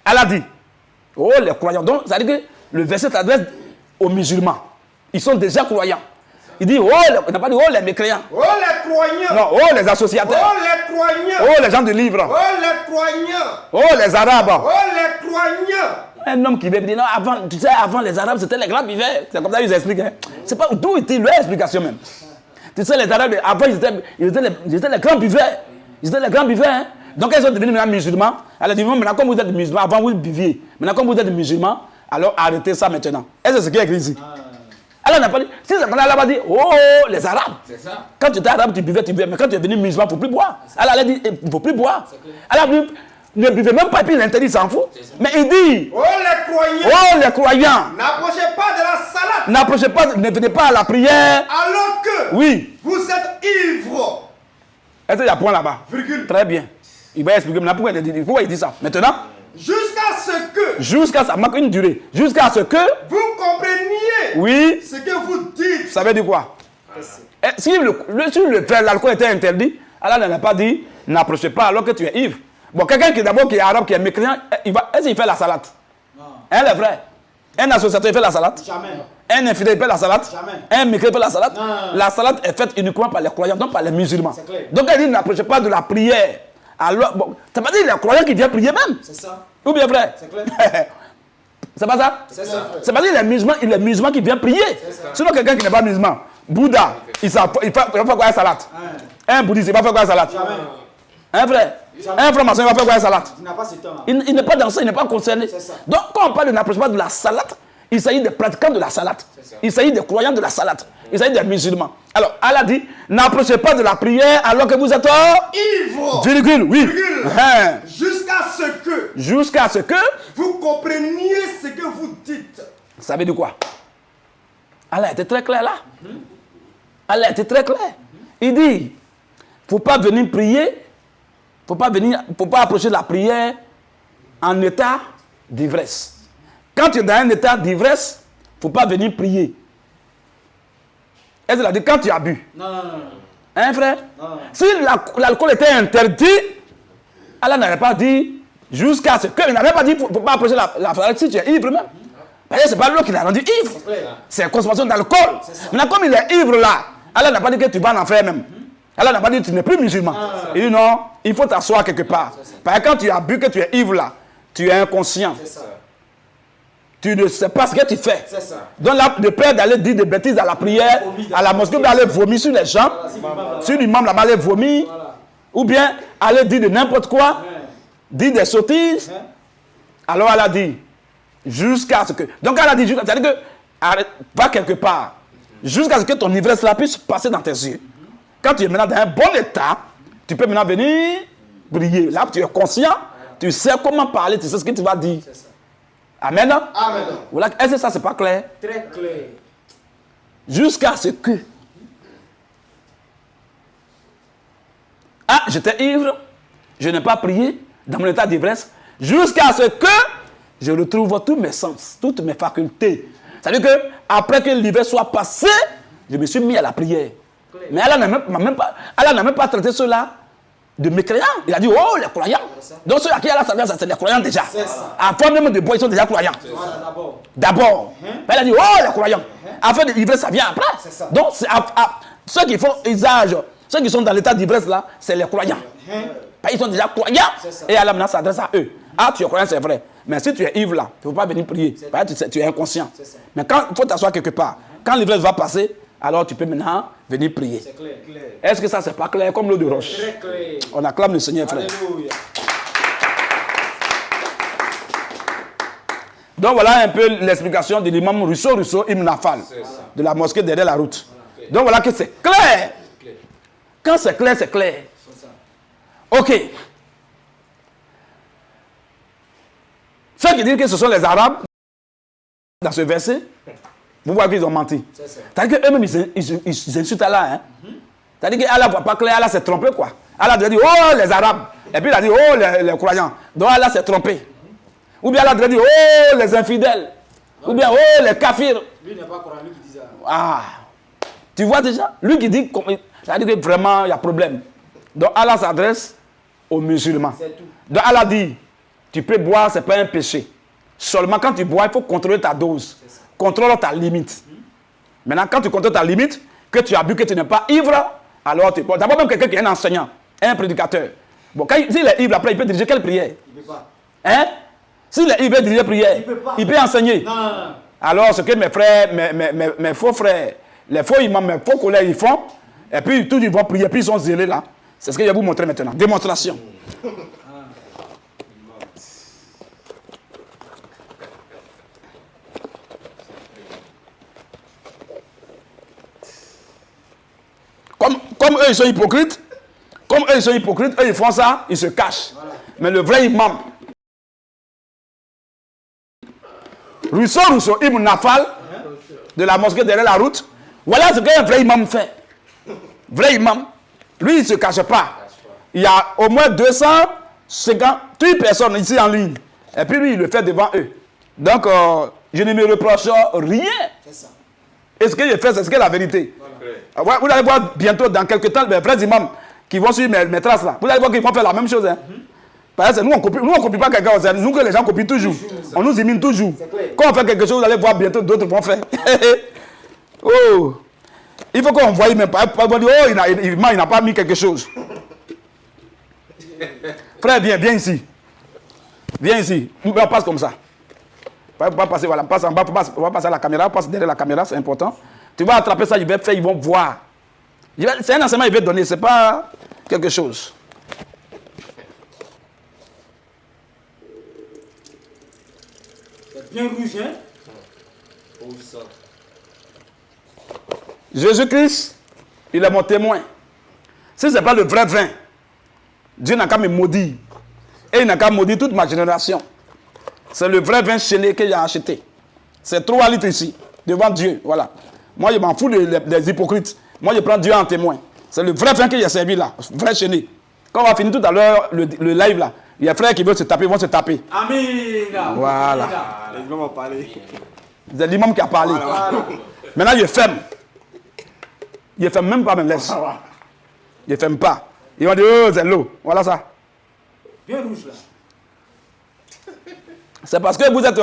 Allah dit, oh les croyants. Donc, ça veut dire que le verset s'adresse aux musulmans. Ils sont déjà croyants. Il dit, oh, il n'a pas dit, oh les mécréants. Oh les croyants! Non, oh les associateurs. Oh les croyants! Oh les gens du livre. Oh les croyants! Oh les arabes. Oh les croyants! Un homme qui veut dire, non, avant, tu sais, avant les arabes, c'était les grands vivants. C'est comme ça qu'ils expliquent. Hein. C'est pas d'où était leur explication même. Tu sais, les arabes, avant, ils étaient les grands vivants. Ils étaient les grands vivants. Hein. Donc, ils sont devenus maintenant musulmans. Elle a dit, maintenant, comme vous êtes musulmans, avant vous viviez. Maintenant, comme vous êtes musulmans, alors arrêtez ça maintenant. Est-ce que c'est ce qui est écrit ici? Allah n'a pas dit, si Allah va dire, oh, les arabes. C'est ça. Quand tu étais arabe, tu buvais. Mais quand tu es devenu musulman, il ne faut plus boire. Allah a dit, il ne faut plus boire. Allah a dit, ne buvez même pas, et puis il interdit, il s'en fout. Mais il dit, Oh les croyants! oh les croyants, N'approchez pas de la salate! n'approchez pas, ne venez pas à la prière. Alors que Oui. vous êtes ivres! Est-ce qu'il y a un point là-bas? Virgule. Très bien. Il va expliquer maintenant pourquoi il dit ça. Maintenant, Jusqu'à ce que jusqu'à ça marque une durée. Jusqu'à ce que, vous compreniez oui, ce que vous dites. ça veut dire quoi? Si l'alcool était interdit, Allah n'a pas dit n'approchez pas alors que tu es ivre. Bon, quelqu'un qui d'abord qui est arabe, qui est mécréant, est-ce qu'il fait la salade? Hein, les frères? Un associateur fait la salade? Jamais. Un infidèle fait la salade? Jamais. Un mécréant fait la salade? Non. La salade est faite uniquement par les croyants, donc par les musulmans. C'est clair. Donc elle dit n'approchez pas de la prière. Alors, bon, ça veut dire les croyants qui viennent prier même. C'est ça. Ou bien frère? C'est clair. C'est pas ça? C'est ça. C'est pas dire les musulmans qui viennent prier. Sinon, quelqu'un qui n'est pas musulman, Bouddha, il va faire quoi la salade? Un bouddhiste, il va faire quoi la salade? Jamais. Un frère? Un franc-maçon, il va faire quoi la salade? Tu n'as pas ce temps-là. Il n'est pas dans ça, il n'est pas concerné. C'est ça. Donc, quand on parle de n'approchement de la salade, il s'agit des pratiquants de la salade. Il s'agit des croyants de la salade. Il s'agit des musulmans. Alors, Allah dit, n'approchez pas de la prière alors que vous êtes Ivres! virgule, oui. Virgule. Hein. Jusqu'à ce que Jusqu'à ce que, vous compreniez ce que vous dites. ça veut dire quoi? Allah était très clair là. Allah était très clair. Il dit, il ne faut pas venir prier, faut pas approcher la prière en état d'ivresse. Quand tu es dans un état d'ivresse, il ne faut pas venir prier. Est-ce qu'il a dit quand tu as bu? Non, non, non. Hein, frère? Non, non. Si l'alcool était interdit, Allah n'avait pas dit jusqu'à ce que. Il n'avait pas dit pour ne pas approcher la frère si tu es ivre même. Parce que ce n'est pas l'eau qui l'a rendu ivre. C'est la consommation d'alcool. Maintenant, comme il est ivre là, Allah n'a pas dit que tu vas en enfer même. Allah n'a pas dit que tu n'es plus musulman. Il dit non, il faut t'asseoir quelque part. Parce que quand tu as bu, que tu es ivre là, tu es inconscient. Tu ne sais pas ce que tu fais. Donc là, le père d'aller dire des bêtises à la prière, à la mosquée, d'aller vomir sur les gens, sur l'imam là-bas, aller vomir, ou bien aller dire de n'importe quoi, dire des sottises. Alors elle a dit, jusqu'à ce que. Donc elle a dit, c'est-à-dire que, arrête, va quelque part, jusqu'à ce que ton ivresse là puisse passer dans tes yeux. Quand tu es maintenant dans un bon état, tu peux maintenant venir prier. Là, tu es conscient, tu sais comment parler, tu sais ce que tu vas dire. Amen. Amen. Voilà. Est-ce que ça, c'est pas clair? Très clair. Jusqu'à ce que. Ah, j'étais ivre, je n'ai pas prié dans mon état d'ivresse, jusqu'à ce que je retrouve tous mes sens, toutes mes facultés. C'est-à-dire que après que l'ivresse soit passée, je me suis mis à la prière. Mais Allah n'a même pas traité cela de mécréants. Il a dit, oh, les croyants. Donc ceux à qui Allah s'adresse, c'est les croyants déjà. Avant même de boire, ils sont déjà croyants. D'abord. Mais il a dit, oh, les croyants. Afin de l'ivresse, ça vient après. Donc ceux qui font usage, ceux qui sont dans l'état d'ivresse là, c'est les croyants. Ils sont déjà croyants. Et Allah maintenant s'adresse à eux. Ah, tu es croyant, c'est vrai. Mais si tu es ivre là, tu ne peux pas venir prier. Parce que tu es inconscient. Mais quand il faut t'asseoir quelque part, quand l'ivresse va passer, alors tu peux maintenant venir prier. C'est clair. Est-ce que ça, c'est pas clair comme l'eau de roche? Très clair. On acclame le Seigneur, frère. Alléluia. Donc voilà un peu l'explication de l'imam Rousseau Ibn Nafal, de la mosquée derrière la route. Donc voilà que c'est clair. Quand c'est clair, c'est clair. Ok. Ceux qui disent que ce sont les Arabes, dans ce verset, vous voyez qu'ils ont menti. C'est-à-dire qu'eux-mêmes, ils insultent Allah. Hein? C'est-à-dire qu'Allah ne voit pas clair, Allah s'est trompé, quoi. Allah doit dire, oh, les Arabes. Et puis il a dit, oh, les croyants. Donc Allah s'est trompé. Ou bien Allah doit dire, oh, les infidèles. Ou bien, oh, les kafirs. Lui n'est pas croyant, lui qui dit ça. Ah. Tu vois déjà? Lui qui dit, c'est-à-dire que vraiment, il y a problème. Donc Allah s'adresse aux musulmans. Donc Allah dit, tu peux boire, ce n'est pas un péché. Seulement quand tu bois, il faut contrôler ta dose. Contrôle ta limite. Maintenant, quand tu contrôles ta limite, que tu as bu, que tu n'es pas ivre, alors tu peux. D'abord, même quelqu'un qui est un enseignant, un prédicateur. Bon, s'il est ivre, après, il peut diriger quelle prière? Il ne peut pas. Hein? S'il est ivre, il peut diriger prière. Il peut enseigner. Non. Alors, ce que mes frères, mes faux frères, les faux imams, mes faux collègues, ils font, et puis tous ils vont prier, puis ils sont zélés là. C'est ce que je vais vous montrer maintenant. Démonstration. Comme eux, ils sont hypocrites, eux, ils font ça, ils se cachent. Voilà. Mais le vrai imam, Rousseau Ibn Nafal, de la mosquée derrière la route, voilà ce qu'un vrai imam fait. Vrai imam, lui, il ne se cache pas. Il y a au moins 258 personnes ici en ligne. Et puis lui, il le fait devant eux. Donc, je ne me reproche rien. C'est ça. Et ce que je fais, c'est ce que la vérité. Voilà. Vous allez voir bientôt, dans quelques temps, les vrais imams qui vont suivre mes traces là. Vous allez voir qu'ils vont faire la même chose. Hein. Parce que nous, on ne copie pas quelqu'un. C'est nous que les gens copient toujours. On nous imite toujours. Quand on fait quelque chose, vous allez voir bientôt, d'autres vont faire. Oh. Il faut qu'on voie même pas. On dire, oh, il n'a pas mis quelque chose. Frère, viens ici. Viens ici. On passe comme ça. On va passer, voilà, passe en bas, on va passer à la caméra, passe derrière la caméra, c'est important. Tu vas attraper ça, ils vont voir. C'est un enseignement qu'il va donner, ce n'est pas quelque chose. C'est bien rouge, hein? Jésus-Christ, il est mon témoin. Si ce n'est pas le vrai vin, Dieu n'a qu'à me maudire. Et il n'a qu'à maudire toute ma génération. C'est le vrai vin chéné que j'ai acheté. C'est 3 litres ici, devant Dieu. Voilà. Moi, je m'en fous des hypocrites. Moi, je prends Dieu en témoin. C'est le vrai frère que j'ai servi là, vrai chéné. Quand on va finir tout à l'heure le live là, il y a frères qui veulent se taper, ils vont se taper. Amina. Voilà. Les gens vont parler. C'est l'imam qui a parlé. Voilà. Maintenant, je ferme. Je ferme même pas, me laisse. Je ferme pas. Ils vont dire, oh, c'est l'eau. Voilà ça. Bien rouge là. C'est parce que vous êtes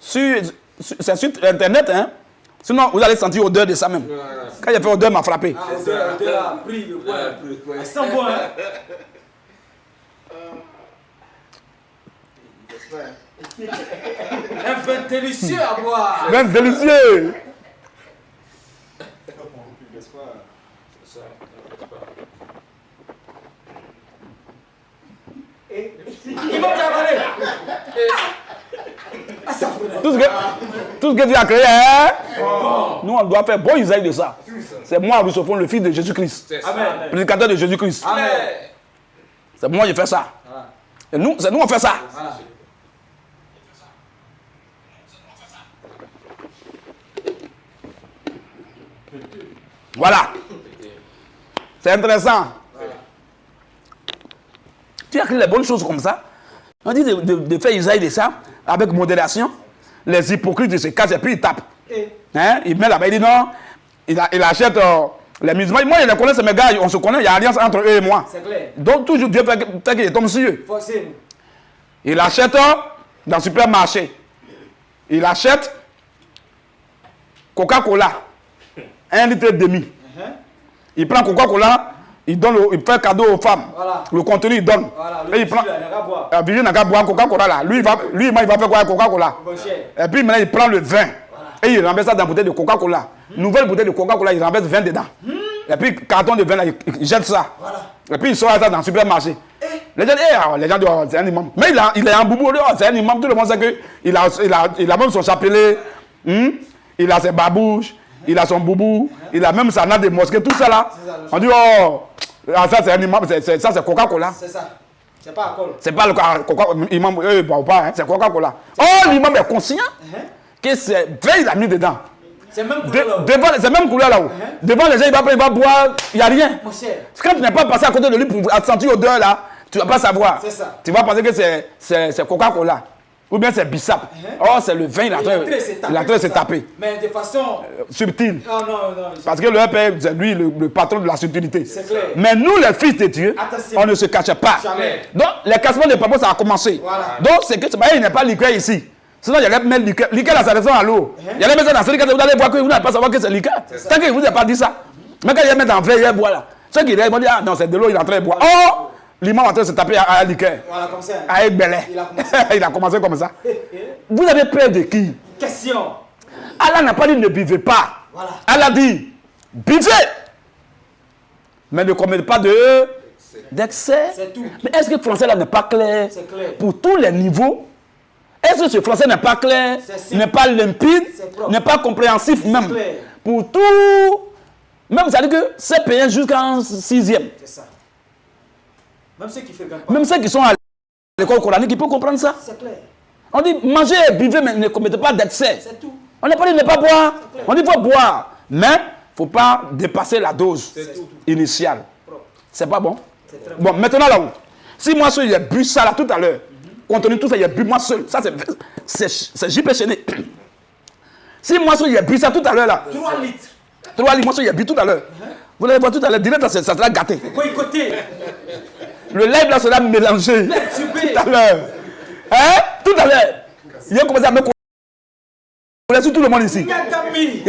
c'est sur Internet, hein. Sinon, vous allez sentir odeur de ça même. Quand il fait odeur, m'a frappé. Ah, odeur là, pris le point. Ça sent bon, hein. Un vin délicieux à boire. Vin délicieux. Il va cavaler. Tout ce que tu as créé, hein? Nous, on doit faire bon usage de ça. C'est moi, Rousseau, le fils de Jésus-Christ. Amen. Prédicateur de Jésus-Christ. Amen. C'est moi qui fais ça. Et nous, c'est nous on fait ça. Voilà. Voilà. C'est intéressant. Tu as créé les bonnes choses comme ça. On dit de faire usage de ça avec modération. Les hypocrites se cachent et puis ils tapent. Hein? Il met là-bas, il dit non. Il achète les musulmans. Moi, je les connais, c'est mes gars, on se connaît, il y a alliance entre eux et moi. C'est clair. Donc, toujours Dieu fait qu'il tombe sur eux. Forcez-nous. Il achète dans le supermarché. Il achète Coca-Cola. 1,5 litre. Il prend Coca-Cola, il fait cadeau aux femmes. Voilà. Le contenu, il donne. Voilà. Et il prend. Il n'a qu'à boire. Virgile n'a qu'à boire Coca-Cola là. Lui, il va faire quoi avec Coca-Cola? Bon cher. Et puis maintenant, il prend le vin. Et il renverse ça dans la bouteille de Coca-Cola. Nouvelle bouteille de Coca-Cola, il renverse 20 dedans. Et puis, carton de vin, là, il jette ça. Voilà. Et puis, il sort ça dans le supermarché. Les gens disent, oh, c'est un imam. Mais il est en boubou, oh, c'est un imam. Tout le monde sait qu'il a même son chapelet, il a ses babouches, il a son boubou, il a même sa natte de mosquée, tout ça là. On dit, oh, ça c'est un imam, ça c'est Coca-Cola. C'est ça. C'est pas alcool. C'est pas le imam, eux, ils boivent pas, hein, c'est Coca-Cola. Oh, l'imam est conscient que c'est vin, il a mis dedans. C'est même couleur. Devant, c'est même couleur là-haut. Devant les gens, il va boire, il n'y a rien. Mon cher. Quand tu n'es pas passé à côté de lui pour sentir l'odeur là, tu ne vas pas savoir. C'est ça. Tu vas penser que c'est Coca-Cola. Ou bien c'est Bissap. Oh, c'est le vin, il a train de se taper. Mais de façon subtile. Non, non, non. Parce que le père, c'est lui le patron de la subtilité. C'est clair. Mais nous, les fils de Dieu, Attention. on ne se cache pas. Jamais. Donc, les cassements de papa, ça a commencé. Voilà. Donc, c'est que il n'est pas liqueur ici. Sinon, il y allait mettre liqueur. Liqueur, là, ça descend à l'eau. Il y allait mettre ça dans ce liqueur, vous allez voir que vous n'allez pas savoir que c'est liqueur. Tant qu'il ne vous a pas dit ça. Mais quand il y a mettre en vrai, il y a boire là. Ceux qui vont dire, ah non, c'est de l'eau, il est en train de boire. Oh! L'imam est en train de se taper à la liqueur. Voilà, comme ça. Avec Belé. Il a commencé comme ça. Vous avez peur de qui? Question. Allah n'a pas dit ne buvez pas. Voilà. Allah dit buvez. Mais ne commettez pas d'excès. C'est tout. Mais est-ce que le français là n'est pas clair? C'est clair. Pour tous les niveaux? Est-ce que ce français n'est pas clair? C'est N'est pas limpide? C'est propre. N'est pas compréhensif même? clair. Pour tout. Même ça dit que c'est payé jusqu'en 6e. C'est ça. Même ceux qui fréquentent pas. Même ceux qui sont à l'école coranique, ils peuvent comprendre ça. C'est clair. On dit mangez et buvez, mais ne commettez pas d'excès. C'est tout. On n'a pas dit ne pas boire. On dit il faut boire. Mais il ne faut pas dépasser la dose initiale. C'est pas bon. C'est très Bon, maintenant là-haut. Si moi seul j'ai bu ça là tout à l'heure, compte tenu de tout ça, j'ai bu moi seul. Ça c'est JP Chéné. Si moi seul j'ai bu ça tout à l'heure là. 3 litres. 3 litres, moi seul j'ai bu tout à l'heure. Vous allez voir tout à l'heure, direct, ça sera gâté. Boycotter. Le live là sera mélangé. Tout à l'heure. Hein? Tout à l'heure. Il a commencé à me connaître sur tout le monde ici. Il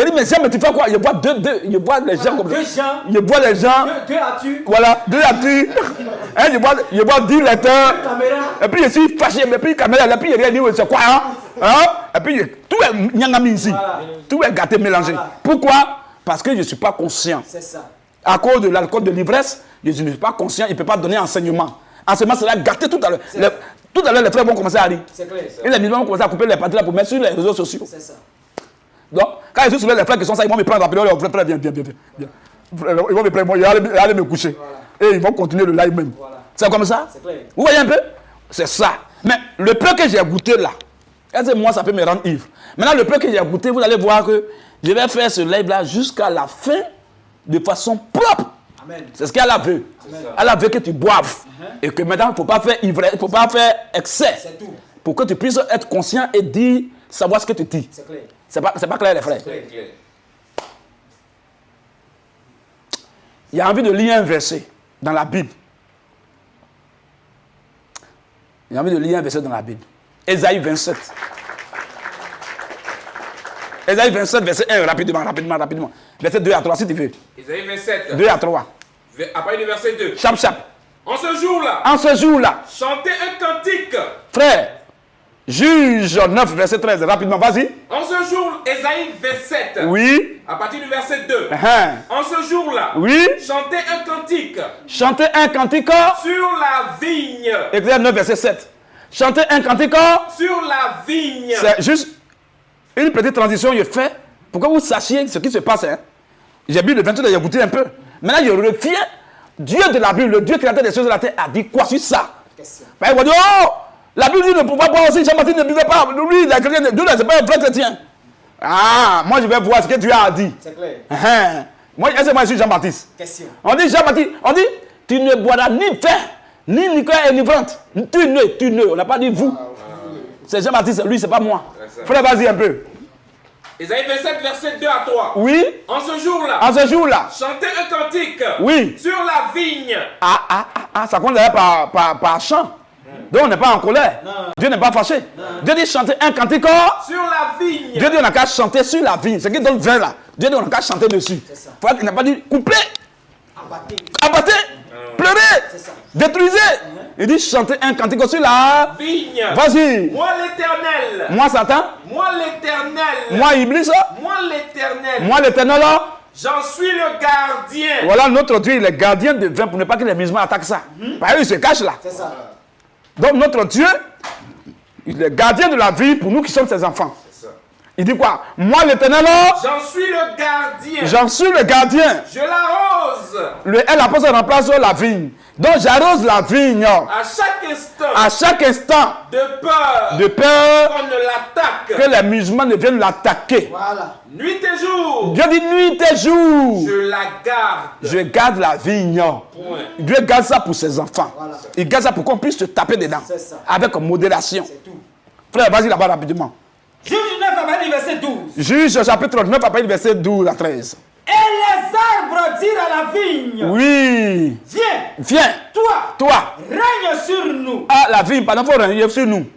a dit, mais Jean, mais tu fais quoi? Il voit il voit les gens comme ça. 2 gens. Il voit les gens. 2 as-tu. Voilà, 2 as-tu. Hein, il voit 10 lecteurs. Caméra. Et puis je suis fâché, mais puis caméra, et puis il dit, c'est quoi, hein? Et puis tout est nyangami ici. Voilà. Tout est gâté, mélangé. Voilà. Pourquoi? Parce que je ne suis pas conscient. C'est ça. À cause de l'alcool de l'ivresse, je ne suis pas conscient, il ne peut pas donner enseignement. Enseignement sera gâté tout à l'heure. Tout à l'heure, les frères vont commencer à rire. C'est clair. Et les musulmans vont commencer à couper les parties là pour mettre sur les réseaux sociaux. C'est ça. Donc, quand je suis sur les frères qui sont ça, ils vont me prendre rapidement. Frère, viens. Ils vont me prendre, ils vont aller me coucher. Voilà. Et ils vont continuer le live même. Voilà. C'est comme ça? C'est clair. Vous voyez un peu? C'est ça. Mais le peu que j'ai goûté là, est-ce que moi ça peut me rendre ivre? Maintenant, le peu que j'ai goûté, vous allez voir que Je vais faire ce live-là jusqu'à la fin de façon propre. Amen. C'est ce qu'elle veut. Elle veut que tu boives. Et que maintenant, il ne faut pas faire ivresse, il ne faut pas faire excès. C'est tout. Pour que tu puisses être conscient et dire, savoir ce que tu dis. C'est clair. C'est pas clair, les frères. C'est clair. Il y a envie de lire un verset dans la Bible. Il y a envie de lire un verset dans la Bible. Ésaïe 27. Ésaïe 27, verset 1, rapidement. Verset 2 à 3, si tu veux. Isaïe 27. 2 à 3. À partir du verset 2. Chap, chap. En ce jour-là, En ce jour-là, chantez un cantique. frère, Juge 9, verset 13, rapidement, vas-y. En ce jour, Ésaïe 27. Oui. À partir du verset 2. Uh-huh. En ce jour-là, Oui. chantez un cantique Chantez un cantique. sur la vigne. Exercice 9, verset 7. Chantez un cantique. Sur la vigne. C'est juste une petite transition que je fais pour que vous sachiez ce qui se passe. Hein. J'ai bu le 28, j'ai goûté un peu. Maintenant, je reviens. Dieu de la Bible, le Dieu créateur des choses de la terre, a dit quoi sur ça? Ben, il va dire, oh, la Bible dit ne peut pas boire aussi, Jean-Baptiste ne buvait pas. Lui, il est chrétien, Dieu n'est pas un vrai chrétien. Ah, moi je vais voir ce que Dieu a dit. C'est clair. Moi, est-ce que moi je suis Jean-Baptiste? Question. On dit Jean-Baptiste, on dit, tu ne boiras ni vin, ni liqueur enivrante. Tu ne, on n'a pas dit vous. C'est Jean-Baptiste, lui, c'est pas moi. Frère, vas-y un peu. Ésaïe 27, verset 2 à 3. Oui. En ce jour-là, En ce jour-là. chantez un cantique Oui. sur la vigne. Ça compte d'ailleurs par chant. Donc on n'est pas en colère. Non. Dieu n'est pas fâché. Dieu dit chanter un cantique. Sur la vigne. Dieu dit on n'a qu'à chanter sur la vigne. Ce qui donne vin là. Dieu dit on n'a qu'à chanter dessus. ça. Il n'a pas dit couper, Abattez. abattez, pleurez, C'est ça. détruisez. Il dit chanter un cantique sur la Vigne. Vas-y. Moi l'éternel. Moi Satan. Moi l'éternel. Moi Iblis. Moi l'éternel. Moi l'éternel. J'en suis le gardien. Voilà notre Dieu, il est gardien de vin pour ne pas que les musulmans attaquent ça. Parce qu'il se cache là. C'est ça. Donc notre Dieu, il est gardien de la vie pour nous qui sommes ses enfants. Il dit quoi? Moi l'éternel, J'en suis le gardien. j'en suis le gardien. Je l'arrose. Elle apporte en remplace la vigne. Donc j'arrose la vigne À chaque instant. à chaque instant De peur. de peur Qu'on ne l'attaque. que les musulmans ne viennent l'attaquer. Voilà. Nuit et jour. Dieu dit nuit et jour. Je la garde. Je garde la vigne. Point. Dieu garde ça pour ses enfants. Voilà. Il garde ça pour qu'on puisse se taper dedans. C'est ça. Avec modération. C'est tout. Frère, vas-y là-bas rapidement. Juge 9 à partir du verset 12. Juge chapitre 9, à partir du verset 12 à 13. Et les arbres dirent à la vigne. Oui. Viens, Viens, toi. règne sur nous. Ah, la vigne, pardon, il faut régner sur nous.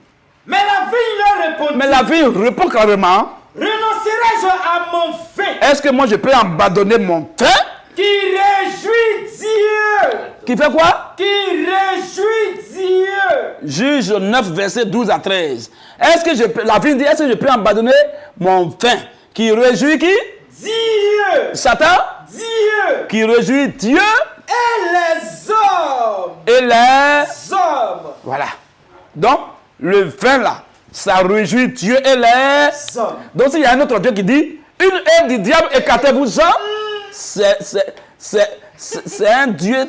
Mais la vigne leur répondit. Mais la vigne répond carrément. Renoncerai-je à mon fait Est-ce que moi je peux abandonner mon fait? qui réjouit Dieu? Qui fait quoi? Qui réjouit Dieu? Juge 9, verset 12 à 13. Est-ce que je peux, la vigne dit, est-ce que je peux abandonner mon fin? Qui réjouit qui? Dieu. Satan? Dieu. Qui réjouit Dieu Et les hommes. et les... Hommes. Voilà. Donc, le vin là, ça réjouit Dieu et les... Hommes. Donc, s'il y a un autre Dieu qui dit, une haine du diable, écartez-vous-en, c'est un Dieu,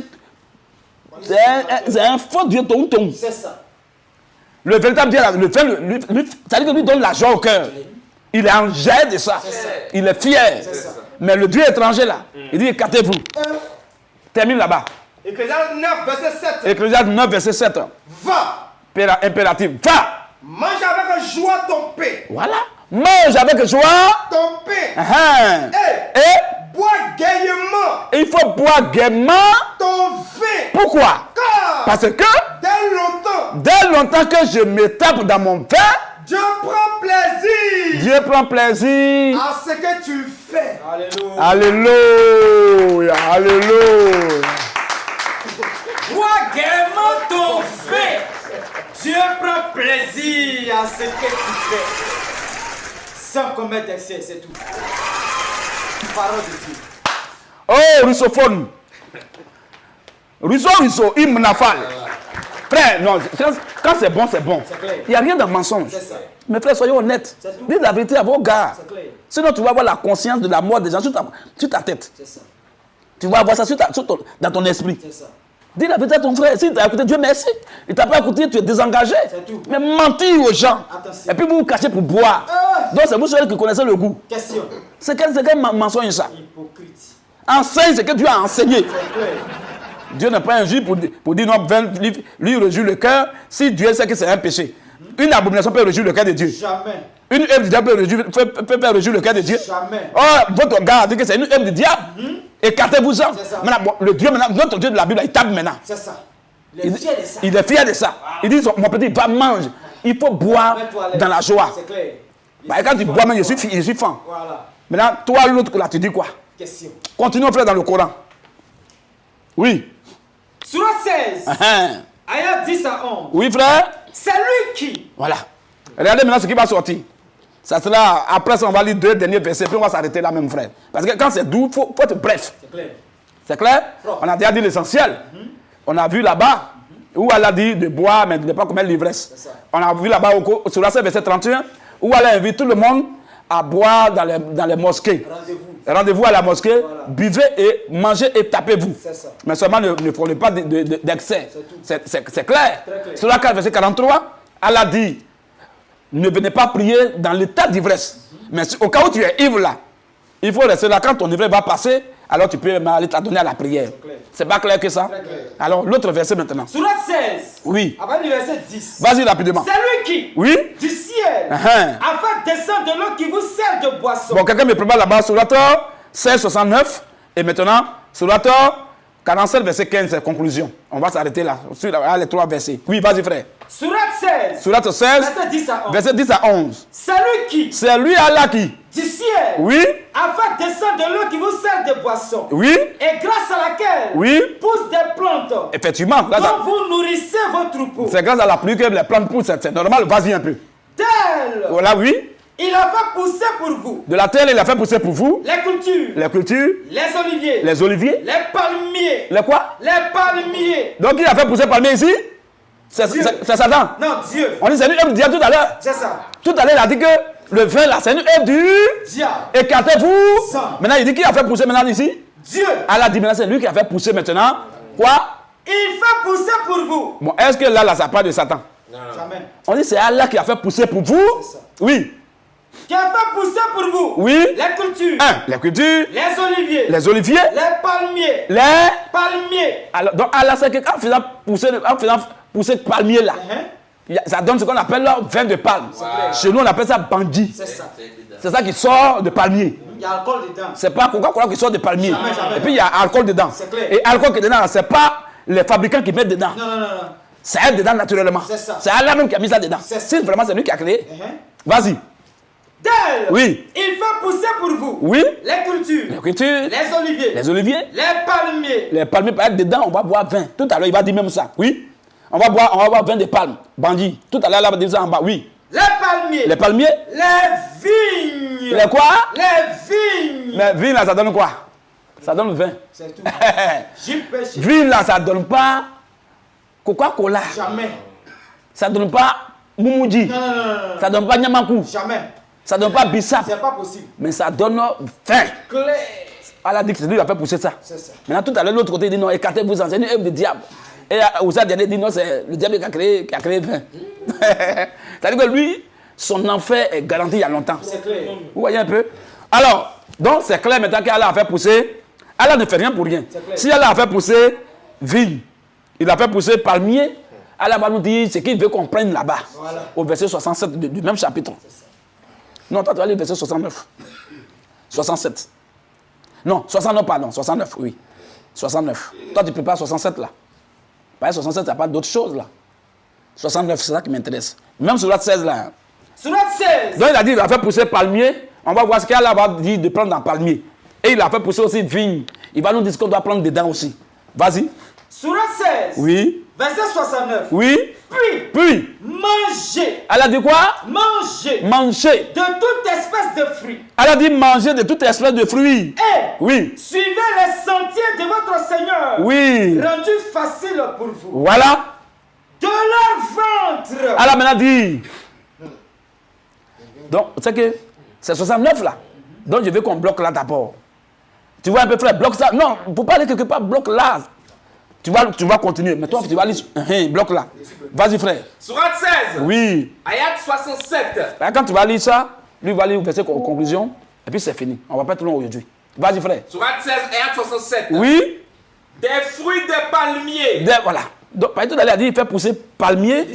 c'est un faux Dieu tonton. C'est ça. Le véritable Dieu, le vin, ça veut dire que lui donne la joie au cœur. Il est en jet de ça. Il est fier. ça. Mais le Dieu étranger là, il dit, écartez-vous. Termine là-bas. Ecclésiaste 9, verset 7. Ecclésiaste 9, verset 7. Va, Impératif. Va. mange avec joie ton pain. Voilà. Mange avec joie. Ton pain. Et Bois gaiement il faut boire gaiement. ton vin. Pourquoi? Car Parce que dès longtemps, dès longtemps que je me tape dans mon vin, Dieu prend plaisir Dieu prend plaisir. à ce que tu fais. Alléluia. Alléluia. Alléluia. Bois gaiement ton fait. Dieu prend plaisir à ce que tu fais. Sans commettre d'excès, c'est tout. Parole de Dieu. Oh, russophone. Russo, hymne nafal. Frère, non, quand c'est bon, c'est bon. C'est clair. Il n'y a rien de mensonge. C'est ça. Mais frère, soyez honnêtes. C'est tout. Dites la vérité à vos gars. C'est clair. Sinon, tu vas avoir la conscience de la mort des gens sur ta tête. C'est ça. Tu vas avoir ça dans ton esprit. C'est ça. Dis la vérité à ton frère. Si tu as écouté, Dieu merci. Il ne t'a pas écouté, tu es désengagé. C'est tout. Mais mentir aux gens. Attention. Et puis vous vous cachez pour boire. Donc c'est vous ceux qui connaissez le goût. Question. C'est quel mensonge ça? Hypocrite. Enseigne ce que tu as enseigné. C'est clair. Dieu n'est pas un juge pour dire non, lui réjouir le cœur si Dieu sait que c'est un péché. Une abomination peut réjouir le cœur de Dieu. Jamais. Une œuvre du diable peut faire réjouir le cœur de Dieu. Jamais. Oh, votre gars a dit que c'est une œuvre du diable. Écartez-vous-en. Maintenant, le Dieu, notre Dieu de la Bible, il tape maintenant. C'est ça. Il est fier de ça. Il est fier de ça. Il dit, mon petit, va manger. Il faut boire dans la joie. C'est clair. Bah, quand tu bois, je suis fan. Voilà. Maintenant, toi, l'autre, là, tu dis quoi? Question. Continuons, frère, dans le Coran. Oui. Surah 16. Ayat 10 à 11. Oui, frère. C'est lui qui. Voilà. Regardez maintenant ce qui va sortir. Ça sera, après ça, on va lire 2 derniers versets, puis on va s'arrêter là même, frère. Parce que quand c'est doux, il faut être bref. C'est clair. C'est clair? On a déjà dit l'essentiel. On a vu là-bas, où elle a dit de boire, mais de ne pas commettre l'ivresse. On a vu là-bas, sur la verset 31, où elle invite tout le monde à boire dans les mosquées. Rendez-vous à la mosquée, buvez et mangez et tapez-vous. Mais seulement ne prenez pas d'excès. C'est clair. Sur la verset 43, elle a dit, ne venez pas prier dans l'état d'ivresse. Mais au cas où tu es ivre là, il faut rester là. Quand ton ivresse va passer, alors tu peux aller t'adonner à la prière. C'est pas clair que ça? Alors l'autre verset maintenant. Surah 16. Oui. Après le verset 10. Vas-y rapidement. C'est lui qui, oui, du ciel, a fait descendre de l'eau qui vous sert de boisson. Bon, quelqu'un me prépare là-bas sur la 16, 69. Et maintenant, sur la 47, verset 15, c'est conclusion. On va s'arrêter là, sur les 3 versets. Oui, vas-y frère. Surah 16. Surah 16, verset 10 à 11. Verset 10 à 11. C'est lui qui, c'est lui Allah qui, du ciel, oui, a fait descendre de l'eau qui vous sert de boisson. Oui. Et grâce à laquelle, oui, poussent des plantes. Effectivement. Dont vous nourrissez vos troupeaux. C'est grâce à la pluie que les plantes poussent. C'est normal, vas-y un peu. Tel. Voilà, oui. Il a fait pousser pour vous. De la terre, il a fait pousser pour vous. Les cultures. Les cultures. Les oliviers. Les oliviers. Les palmiers. Les quoi? Les palmiers. Donc il a fait pousser palmier ici? C'est Satan? Non, Dieu. On dit c'est une œuvre du diable tout à l'heure. C'est ça. Tout à l'heure, il a dit que le vin là, c'est une œuvre du diable. Écartez-vous. Ça. Maintenant, il dit qui a fait pousser maintenant ici? Dieu. Allah dit maintenant, c'est lui qui a fait pousser maintenant. Quoi? Il fait pousser pour vous. Bon, est-ce que là, ça part de Satan? Non. Jamais. On dit c'est Allah qui a fait pousser pour vous? C'est ça. Oui. Qui a fait pousser pour vous. Oui. Les cultures. Les cultures. Les oliviers. Les oliviers. Les palmiers. Les palmiers. Alors, donc Allah sait qu'en faisant pousser le palmier là, ça donne ce qu'on appelle le vin de palme. Chez nous, on appelle ça bandit. C'est ça. C'est ça qui sort de palmier. Il y a alcool dedans. C'est pas Coca-Cola qui sort de palmier. Jamais. Et puis il y a alcool dedans. C'est clair. Et alcool qui est dedans, c'est pas les fabricants qui mettent dedans. Non. Ça aide dedans naturellement. C'est ça. C'est Allah même qui a mis ça dedans. C'est ça. Si vraiment c'est lui qui a créé. Vas-y. Tel. Oui. Il fait pousser pour vous. Oui. Les cultures. Les cultures. Les oliviers. Les oliviers. Les palmiers. Les palmiers, par être dedans, on va boire vin. Tout à l'heure, il va dire même ça. Oui. On va boire vin de palme. Bandit. Tout à l'heure, il va dire ça en bas. Oui. Les palmiers. Les palmiers. Les vignes. Les quoi? Les vignes. Mais vin là, ça donne quoi? Ça donne vin. C'est tout. J'y pêche. Vin là, ça donne pas Coca-Cola. Jamais. Ça donne pas Moumoudi. Non. Ça donne pas Nyamakou. Jamais. Ça donne pas Bissap. C'est pas possible. Mais ça donne vin. Clair. Allah dit que c'est lui qui a fait pousser ça. C'est ça. Maintenant, tout à l'heure, l'autre côté dit non, écartez-vous, c'est une œuvre du diable. Et Ouza dernier dit non, c'est le diable qui a créé vin. C'est-à-dire que lui, son enfer est garanti il y a longtemps. C'est clair. Vous voyez un peu? Alors, donc c'est clair maintenant qu'Allah a fait pousser. Allah ne fait rien pour rien. Si Allah a fait pousser vigne, il a fait pousser palmier, Allah va nous dire ce qu'il veut qu'on prenne là-bas. Voilà. Au verset 67 du même chapitre. Non, toi tu vas lire verset 69. 67. Non, 69, pardon. 69, oui. 69. Toi tu prépares 67 là. Pas 67, il n'y a pas d'autre chose là. 69, c'est ça qui m'intéresse. Même sur la 16 là. Sur la 16. Donc il a dit, il a fait pousser palmier. On va voir ce qu'Allah va dire de prendre dans palmier. Et il a fait pousser aussi vigne. Il va nous dire ce qu'on doit prendre dedans aussi. Vas-y. Sur la 16. Oui. Verset 69. Oui. Puis. Mangez. Elle a dit quoi? Mangez. Manger. De toute espèce de fruits. Elle a dit manger de toute espèce de fruits. Et. Oui. Suivez les sentiers de votre Seigneur. Oui. Rendu facile pour vous. Voilà. De leur ventre. Elle a maintenant dit. Donc, c'est que c'est 69 là. Donc, je veux qu'on bloque là d'abord. Tu vois un peu, frère, bloque ça. Non, il ne faut pas aller quelque part, bloque là. Tu vas continuer. Mais toi, tu vas aller. Bloque là. Vas-y, frère. Sourate 16. Oui. Ayat 67. Quand tu vas lire ça, Lui, il va lire verset conclusion, et puis c'est fini. On va pas être long aujourd'hui. Vas-y, frère. Sourate 16 et Acte 67. Oui. Des fruits de palmier. Voilà. Donc, par exemple, il a dit, il fait pousser palmier.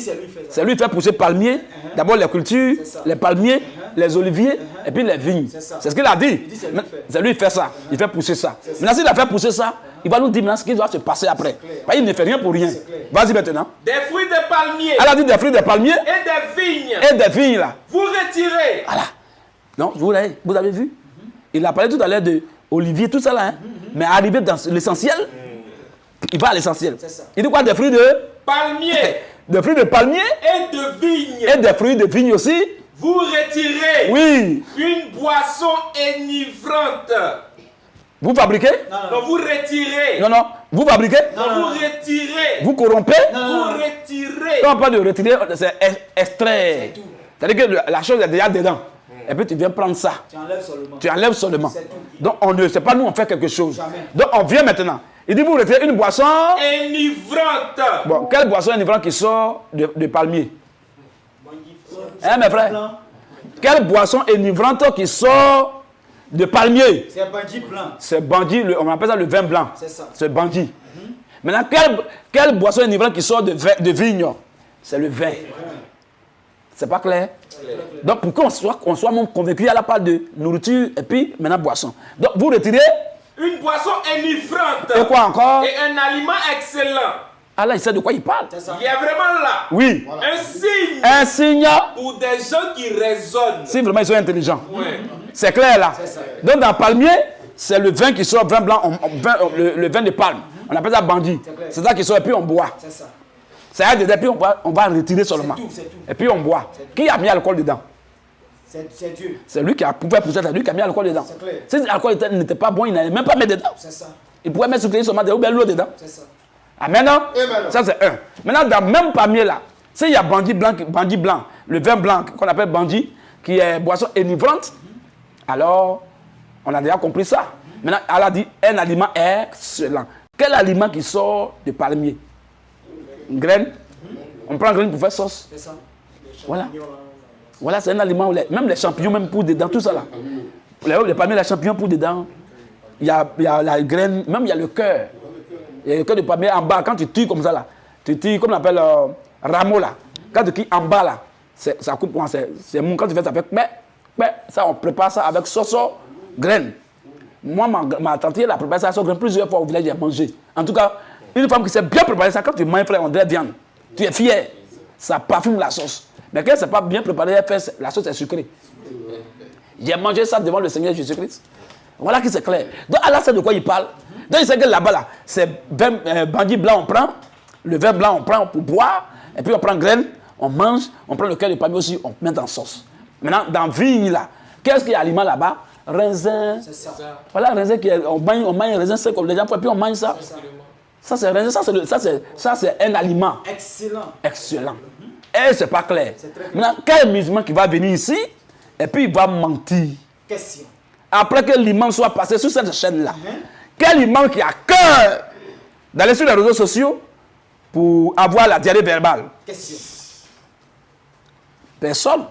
C'est lui qui fait pousser palmier. D'abord les cultures, les palmiers, les oliviers, et puis les vignes. C'est ce qu'il a dit. C'est lui qui fait ça. Il fait pousser ça. Maintenant, s'il a fait pousser ça, il va nous dire maintenant ce qui doit se passer après. Parce qu'il ne fait rien pour rien. Vas-y maintenant. Des fruits de palmier. Elle a dit des fruits de palmier. Et des vignes. Et des vignes là. Vous retirez. Voilà. Non, vous avez vu? Il a parlé tout à l'heure de olivier, tout ça là. Hein? Mais arrivé dans l'essentiel, il va à l'essentiel. Il dit quoi? Des fruits de palmier. Des fruits de palmier. Et de vigne. Et des fruits de vigne aussi. Vous retirez. Oui. Une boisson enivrante. Vous fabriquez? Non, vous retirez. Non. Vous fabriquez? Non, vous retirez. Vous corrompez? Vous retirez. Quand on parle de retirer, c'est extraire. C'est-à-dire que la chose est déjà dedans. Et puis tu viens prendre ça. Tu enlèves seulement. Donc on ne sait pas, nous on fait quelque chose. Jamais. Donc on vient maintenant. Il dit vous retirez une boisson enivrante. Bon, quelle boisson enivrante qui sort de palmier? Hein mes frères? Quelle boisson enivrante qui sort de palmier? C'est bandit blanc. C'est bandit, on appelle ça le vin blanc. C'est ça. C'est bandit. Maintenant, quelle boisson enivrante qui sort de vigne? C'est le vin. C'est pas clair? Donc, pour qu'on soit même convaincu, à la part de nourriture et puis maintenant boisson. Donc, vous retirez une boisson enivrante. Et quoi encore? Et un aliment excellent. Ah là, il sait de quoi il parle. Il est vraiment là. Oui. Voilà. Un signe. Un signe. Pour des gens qui raisonnent. Si vraiment ils sont intelligents. Ouais. C'est clair là. Donc, dans palmier, c'est le vin qui sort, vin blanc, le vin de palme. On appelle ça bandit. C'est ça qui sort et puis on boit. C'est ça. Ça aide, et puis on va retirer seulement. C'est tout. Et puis on boit. Qui a mis l'alcool dedans? C'est Dieu. C'est lui qui a pouvait pousser, c'est lui qui a mis l'alcool dedans. Si l'alcool n'était pas bon, il n'allait même pas mettre dedans. C'est ça. Il pouvait mettre seulement de l'eau dedans. C'est ça. Amen. Ça c'est un. Maintenant, dans le même palmier là, s'il y a bandit blanc, le vin blanc qu'on appelle bandit, qui est boisson enivrante, alors on a déjà compris ça. Maintenant, elle a dit un aliment excellent. Quel aliment qui sort de palmier? Une graine. On prend une graine pour faire sauce. C'est ça. Voilà. Voilà, c'est un aliment où même les champignons, même pour dedans, tout ça là. Les palmiers, les champignons pour dedans. Il y a la graine, même il y a le cœur. Il y a le cœur de palmier en bas. Quand tu tires comme ça là, tu tires comme on appelle rameau là. Quand tu tires en bas là, ça coupe, c'est mou. Quand tu fais ça avec, ça on prépare ça avec sauce, graine. Moi, ma tante, elle a préparé ça sauce graine plusieurs fois au village, j'ai mangé. En tout cas, une femme qui sait bien préparer ça, quand tu manges, frère, on dirait viande. Tu es fier. Ça parfume la sauce. Mais quand ce n'est pas bien préparé, la sauce est sucrée. J'ai mangé ça devant le Seigneur Jésus-Christ. Voilà qui c'est clair. Donc Allah sait de quoi il parle. Donc il sait que là-bas, là, c'est bandit blanc, on prend. Le vin blanc, on prend pour boire. Et puis on prend graine, on mange. On prend le cœur de palmier aussi, on met en sauce. Maintenant, dans vigne, là, qu'est-ce qu'il y a aliment là-bas? Raisin. C'est ça. Voilà, raisin, on mange raisin sec comme les gens, et puis on mange ça. Ça, c'est raisin, ça, c'est un aliment. Excellent. Et c'est pas clair. Maintenant, quel musulman qui va venir ici, et puis il va mentir. Question. Après que l'imam soit passé sur cette chaîne-là, quel imam qui a cœur d'aller sur les réseaux sociaux pour avoir la diarrhée verbale? Question. Personne.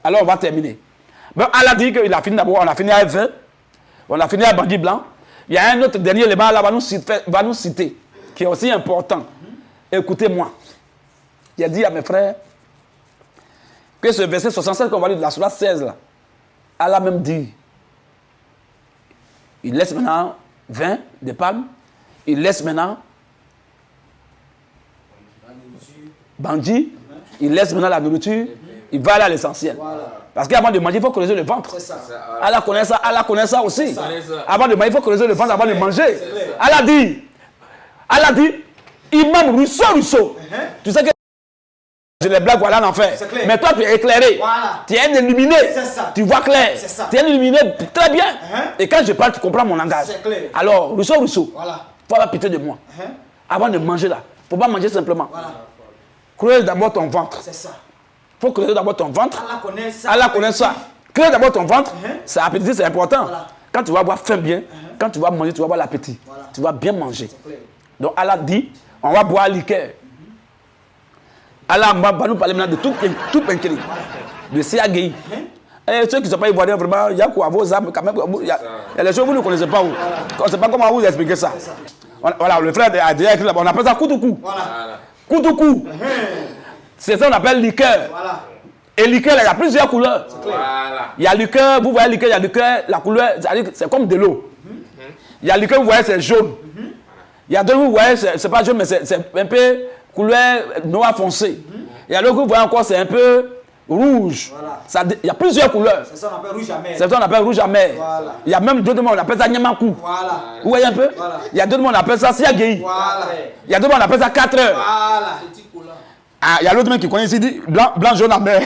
Alors on va terminer. Ben, Allah dit qu'il a fini d'abord, on a fini avec 20, on a fini avec bandit blanc. Il y a un autre dernier élément là, va nous citer, qui est aussi important. Écoutez-moi. Il a dit à mes frères que ce verset 67 qu'on va lire de la sourate 16 là, Allah même dit, il laisse maintenant 20 de palmes, il laisse maintenant bandit, il laisse maintenant la nourriture, il va aller à l'essentiel. Voilà. Parce qu'avant de manger, il faut creuser le ventre. Allah connaît ça aussi. Avant de manger, il faut creuser le ventre avant de manger. Allah dit, Imam Rousseau. Tu sais que je les blague, voilà l'enfer. Mais toi, tu es éclairé. Voilà. Tu es un illuminé. Tu vois clair. Tu es un illuminé très bien. Et quand je parle, tu comprends mon langage. Alors, Rousseau, voilà. Faut avoir pitié de moi. Avant de manger là, il ne faut pas manger simplement. Voilà. Creuse d'abord ton ventre. C'est ça. Il faut creuser d'abord ton ventre. Allah connaît ça. Creuse d'abord ton ventre. C'est appétit, c'est important. Voilà. Quand tu vas avoir faim bien, quand tu vas manger, tu vas avoir l'appétit. Voilà. Tu vas bien manger. Donc Allah dit, on va boire liqueur. Allah va nous parler maintenant de tout Penkiri, de Siagei. Et ceux qui ne sont pas ivoiriens, vraiment, il y a quoi à vos âmes quand même. Il y a des choses que vous ne connaissez pas. On ne sait pas comment vous expliquer ça. Voilà, le frère a déjà écrit là-bas. On appelle ça koutoukou. Koutoukou. C'est ça qu'on appelle liqueur. Et liqueur, il y a plusieurs couleurs. Il y a liqueur, vous voyez liqueur, il y a liqueur, la couleur, c'est comme de l'eau. Il y a liqueur, vous voyez, c'est jaune. Il y a d'autres, vous voyez, c'est pas jaune, mais c'est un peu couleur noir foncé. Il y a d'autres, vous voyez encore, c'est un peu rouge. Il y a plusieurs couleurs. C'est ça qu'on appelle rouge à mer. C'est ça qu'on appelle rouge à mer. Il y a même d'autres mots, on appelle ça nyamakou. Vous voyez un peu? Il y a d'autres mots, on appelle ça siagei. Il y a d'autres mots, on appelle ça 4 heures. Ah, il y a l'autre mec qui connaît ici, dit blanc, jaune à mer.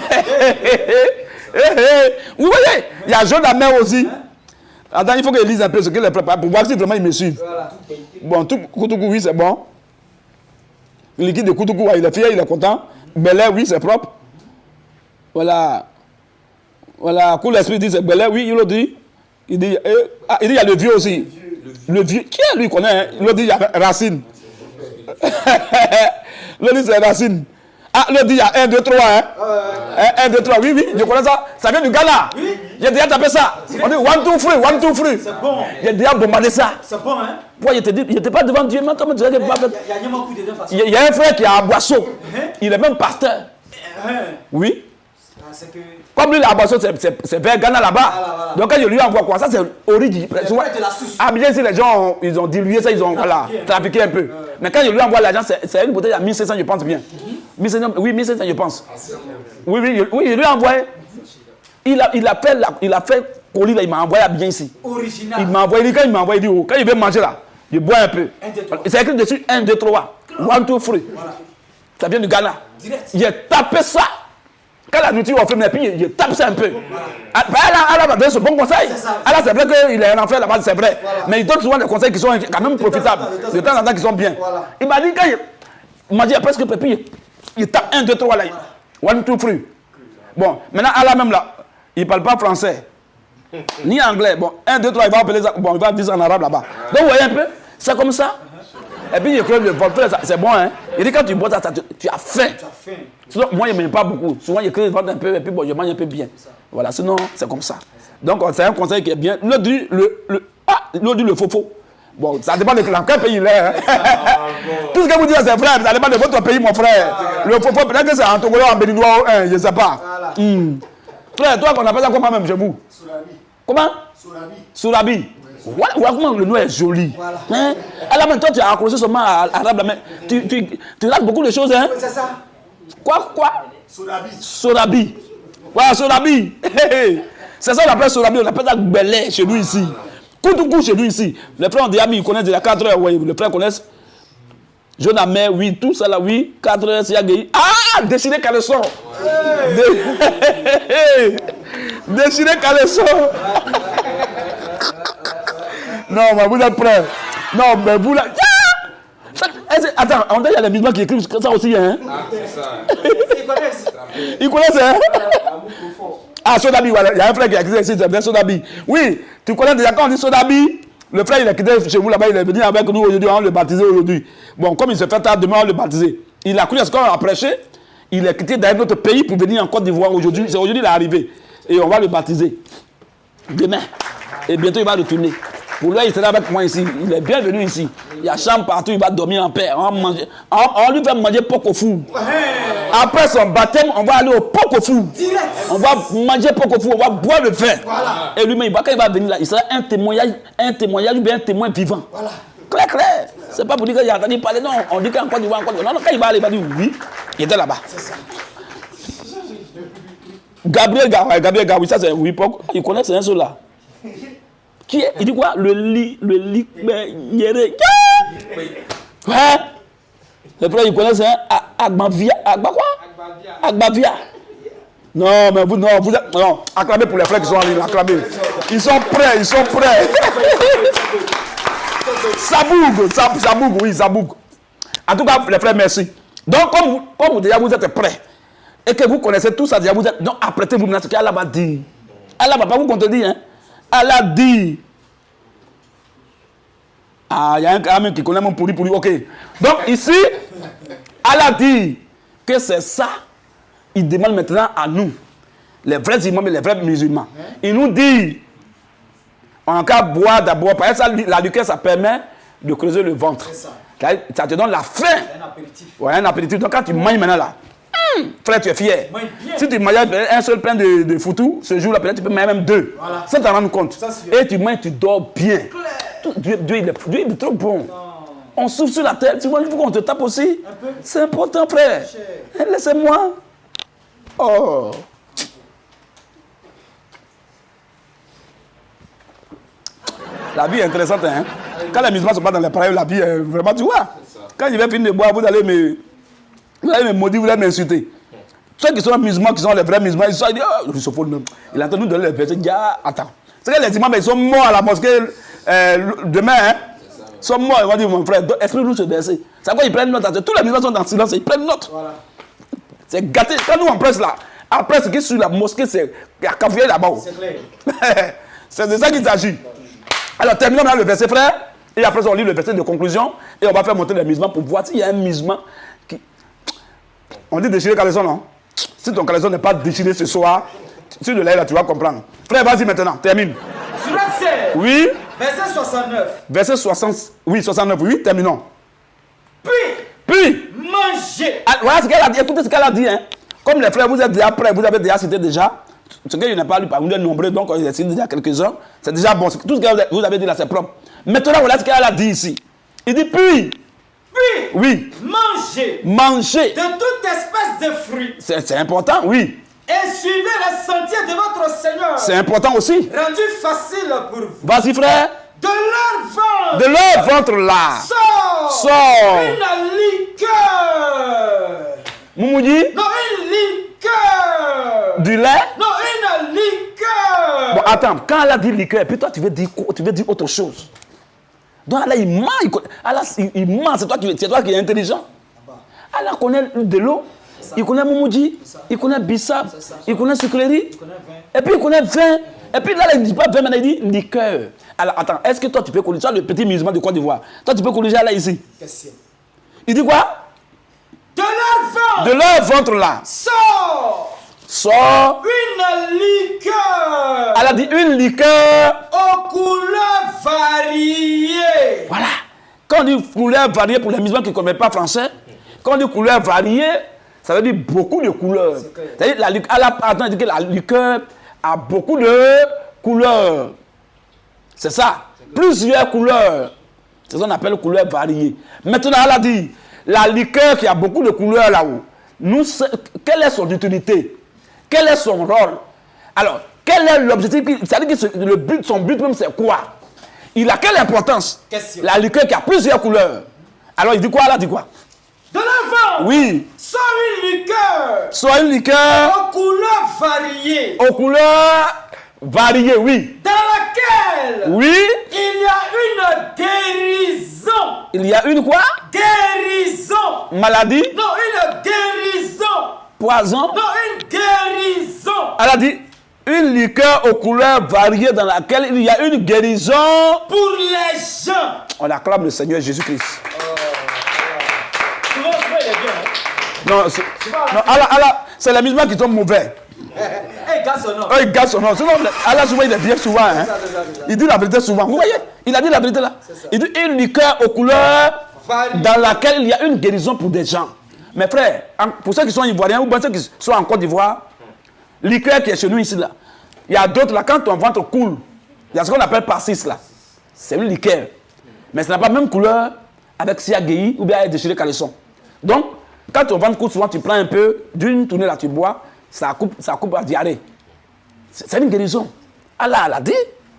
Vous voyez, il y a jaune à mer aussi. Attends, il faut qu'il lise un peu ce qu'il est préparé pour voir si vraiment il me suit. Bon, tout koutoukou, oui, c'est bon. Le liquide de koutoukou, il est fier, il est content. Belé, oui, c'est propre. Voilà. Voilà, quand l'esprit dit c'est belé, oui, il le dit. Il dit, il y a le vieux aussi. Le vieux, qui est lui, il connaît, hein? Il le dit, il y a Racine. Le dit, c'est Racine. Ah, le dit, il y a 1, 2, 3, hein? 1, 2, 3, oui, je connais ça. Ça vient du Ghana. Oui. J'ai déjà tapé ça. On dit 1, 2, 3, 1, 2, 3. C'est bon. J'ai déjà bombardé ça. C'est bon, hein? Pourquoi il n'était pas devant Dieu, maintenant, tu dirais que il y a un frère qui est à Boisseau. Il est même pasteur. Oui. Comme lui, la Boisseau, c'est vers Ghana là-bas. Donc, quand je lui envoie quoi, ça c'est original. Ah, bien sûr, les gens, ils ont dilué ça, ils ont trafiqué un peu. Mais quand je lui envoie l'argent, c'est une bouteille à 1500, je pense bien. 1500, oui, 1500, je pense. Oui, je lui ai envoyé. Il a fait colis, là, il m'a envoyé bien ici. Original. Il m'a envoyé, quand il m'a envoyé, il dit, oh, quand il veut manger là, je bois un peu. C'est écrit dessus 1, 2, 3. 1, 2, 3. Ça vient du Ghana. J'ai tapé ça. Quand la nourriture est faite, puis je tape ça un peu. Elle a donné ce bon conseil. Elle c'est vrai qu'il est un enfer là-bas, c'est vrai. Mais il donne souvent des conseils qui sont quand même profitables. De temps en temps, qui sont bien. Il m'a dit, quand il m'a dit, presque puis il tape 1, 2, 3 là. 1, 2, 3. Bon, maintenant, elle même là, il ne parle pas français, ni anglais. Bon, 1, 2, 3, il va appeler ça. Bon, il va dire ça en arabe là-bas. Donc, vous voyez un peu, c'est comme ça. Et puis, le voltaire, c'est bon, hein. Il dit, quand tu bois ça, tu as faim. Sinon, moi, je ne mange pas beaucoup. Souvent, il écrit un peu, et puis bon, je mange un peu bien. Voilà, sinon, c'est comme ça. Donc, c'est un conseil qui est bien. L'autre dit le faux. Bon, ça dépend de quel pays il est. Hein. Tout ce que vous dites, c'est frère, ça dépend de votre pays, mon frère. Le faux, peut-être que c'est en togolais, en béninois, je ne sais pas. Frère, toi, qu'on appelle ça comment même chez vous? Comment? Sourabi. Voilà comment le nom est joli. Voilà. Hein? Alors maintenant, tu as accroché seulement à l'arabe, mais tu rates beaucoup de choses. Hein? C'est ça. Quoi? Sorabi. Voilà, Sorabi. C'est ça qu'on appelle Sorabi, on appelle ça Belé chez nous ici. Koutoukou chez nous ici. Les frères ont dit, ils connaissent déjà 4 heures. Oui, les frères connaissent. Jaune à mer, oui, tout ça là, oui. 4 heures, c'est Yagui. Ah, déchiré caleçon. Déchiré caleçon. Non, mais vous êtes prêts. Non, mais vous là. Attends, on dirait qu'il y a des musulmans qui écrivent ça aussi, hein? Ah, c'est ça. Ils connaissent, hein? Ah, Sodabi, voilà. Il y a un frère qui a écrit ici, c'est bien Sodabi. Oui, tu connais déjà quand on dit Sodabi, le frère, il a quitté chez vous là-bas, il est venu avec nous aujourd'hui, on le baptisé aujourd'hui. Bon, comme il se fait tard, demain, on le baptisé. Il a connu ce qu'on a prêché, il est quitté dans notre pays pour venir en Côte d'Ivoire aujourd'hui. C'est aujourd'hui qu'il est arrivé. Et on va le baptiser. Demain. Et bientôt, il va retourner. Pour lui, il sera avec moi ici. Il est bienvenu ici. Il y a chambre partout, il va dormir en paix. On lui fait manger pokofou. Après son baptême, on va aller au pokofou. On va manger pokofou, on va boire le vin. Voilà. Et lui-même, quand il va venir là, il sera un témoignage ou bien un témoin vivant. Voilà. Clair. C'est pas pour dire qu'il a entendu parler, non. On dit qu'en Côte d'Ivoire, non, quand il va aller, il va dire oui. Il était là-bas. C'est ça. Gabriel Gawi, ça c'est oui, il connaît c'est un seul là. Qui est? Il dit quoi? Le lit, yéré. Ouais. Le frère, il connaît c'est un Agbavia. Agbavia. Non, mais vous êtes. Non, acclamez pour les frères qui sont en ligne, acclamez. Ils sont prêts. Saboug, oui, Saboug. En tout cas, les frères, merci. Donc, comme déjà vous êtes prêts, et que vous connaissez tout ça, déjà vous êtes. Donc, apprêtez-vous maintenant ce qu'Allah va dire. Allah va pas vous contredire, hein. Allah dit. Ah, il y a un gars qui connaît mon pourri. Ok. Donc, ici, Allah dit que c'est ça. Il demande maintenant à nous les vrais imams et les vrais musulmans. Il nous dit, en cas boire d'abord, par exemple, la liqueur, ça permet de creuser le ventre. Ça te donne la faim. Un apéritif. Ouais, un appétit. Donc quand tu manges maintenant là, frère, tu es fier. Mange bien. Si tu manges un seul pain de foutou, ce jour-là, peut-être tu peux manger même 2. Voilà. Sans t'en rendre compte. Ça, c'est bien. Et tu manges, tu dors bien. Dieu, il est trop bon. Non. On souffle sur la tête. Tu vois, il faut qu'on te tape aussi. Un peu. C'est important, frère. Laissez-moi. Oh. La vie est intéressante, hein. Quand les musulmans ne sont pas dans les pareils, la vie est vraiment, tu vois. Quand je vais finir de boire, vous allez me maudire, vous allez m'insulter. Ceux qui sont musulmans, qui sont les vrais musulmans, ils sont dit, oh, il est en train de nous donner les versets. Il dit, ah, attends. C'est que les imams, ils sont morts à la mosquée demain, hein. Ils sont morts, ils vont dire, mon frère, explique-nous ce verset. C'est quoi ils prennent note. Tous les musulmans sont dans le silence, ils prennent note. Voilà. C'est gâté. Quand nous, en presse là, après, ce qui est sur la mosquée, c'est la cafouille là-bas. C'est clair. C'est de ça qu'il s'agit. Alors, terminons maintenant le verset, frère. Et après, on lit le verset de conclusion. Et on va faire monter les musulmans pour voir s'il y a un musulman qui... On dit déchirer caleçon, non? Si ton caleçon n'est pas déchiré ce soir, si de là, tu vas comprendre. Frère, vas-y maintenant, termine. Surat 16. Oui. Verset 69. Verset 60. Oui, 69. Oui, terminons. Puis, mangez. Ah, voilà ce qu'elle a dit. Écoutez ce qu'elle a dit. Hein. Comme les frères, vous êtes déjà prêts, vous avez déjà cité déjà. Ce que je n'ai pas lu parmi les nombreux, donc il y a déjà quelques-uns. C'est déjà bon. Tout ce que vous avez dit là, c'est propre. Maintenant, voilà ce qu'elle a dit ici. Il dit puis. Oui. Mangez. Mangez. De toute espèce de fruits. C'est important, oui. Et suivez le sentier de votre Seigneur. C'est important aussi. Rendu facile pour vous. Vas-y, frère. De leur ventre. De leur ventre là. Sort. Une liqueur. Moumoudi. Non, une liqueur. Du lait. Non, une liqueur. Bon, attends. Quand elle a dit liqueur, puis toi, tu veux dire autre chose. Donc là, il ment. Il ment. C'est toi qui es intelligent. Allah connaît de l'eau. Il connaît Moumoudi. Il connaît Bissap. Il connaît Sucrerie. Et puis il connaît vin. Et puis là, il ne dit pas vin, mais il dit liqueur. Alors attends, est-ce que toi, tu peux corriger ça, le petit musulman de Côte d'Ivoire? Toi, tu peux corriger là ici. Question. Il dit quoi? De leur ventre. De leur ventre là. Sort. Une liqueur. Elle a dit une liqueur. Aux couleurs variées. Voilà. Quand on dit couleurs variées pour les musulmans qui ne connaissent pas français, quand on dit couleurs variées, ça veut dire beaucoup de couleurs. C'est-à-dire elle dit que la liqueur a beaucoup de couleurs. C'est ça. Plusieurs couleurs. C'est ce qu'on appelle couleurs variées. Maintenant, elle a dit, la liqueur qui a beaucoup de couleurs là-haut, quelle est son utilité? Quel est son rôle? Alors, quel est l'objectif? C'est-à-dire que son but même, c'est quoi? Il a quelle importance? Question. La liqueur qui a plusieurs couleurs. Alors, il dit quoi? Elle a dit quoi? De leur ventre. Oui. Soit une liqueur. Soit une liqueur. Aux couleurs variées. Aux couleurs variées, oui. Dans laquelle. Oui. Il y a une guérison. Il y a une quoi? Guérison. Maladie. Non, une guérison. Poison. Non, une guérison. Elle a dit une liqueur aux couleurs variées dans laquelle il y a une guérison. Pour les gens. On acclame le Seigneur Jésus-Christ. Souvent, il est bien. Non, Allah, c'est les musulmans qui sont mauvais. Eh, garde son nom. Il garde son nom. Sinon, Allah, souvent, il est bien souvent. Hein. Il dit la vérité souvent. Vous voyez? Il a dit la vérité là. Il dit une liqueur aux couleurs dans laquelle il y a une guérison pour des gens. Mes frères, pour ceux qui sont ivoiriens ou bien ceux qui sont en Côte d'Ivoire, liqueur qui est chez nous ici là. Il y a d'autres là, quand ton ventre coule, il y a ce qu'on appelle pastis là. C'est une liqueur. Mais ce n'a pas la même couleur avec siagueï ou bien avec déchiré caleçon. Donc, quand ton ventre coule, souvent tu prends un peu, d'une tournée là tu bois, ça coupe la diarrhée. C'est une guérison. Allah l'a dit.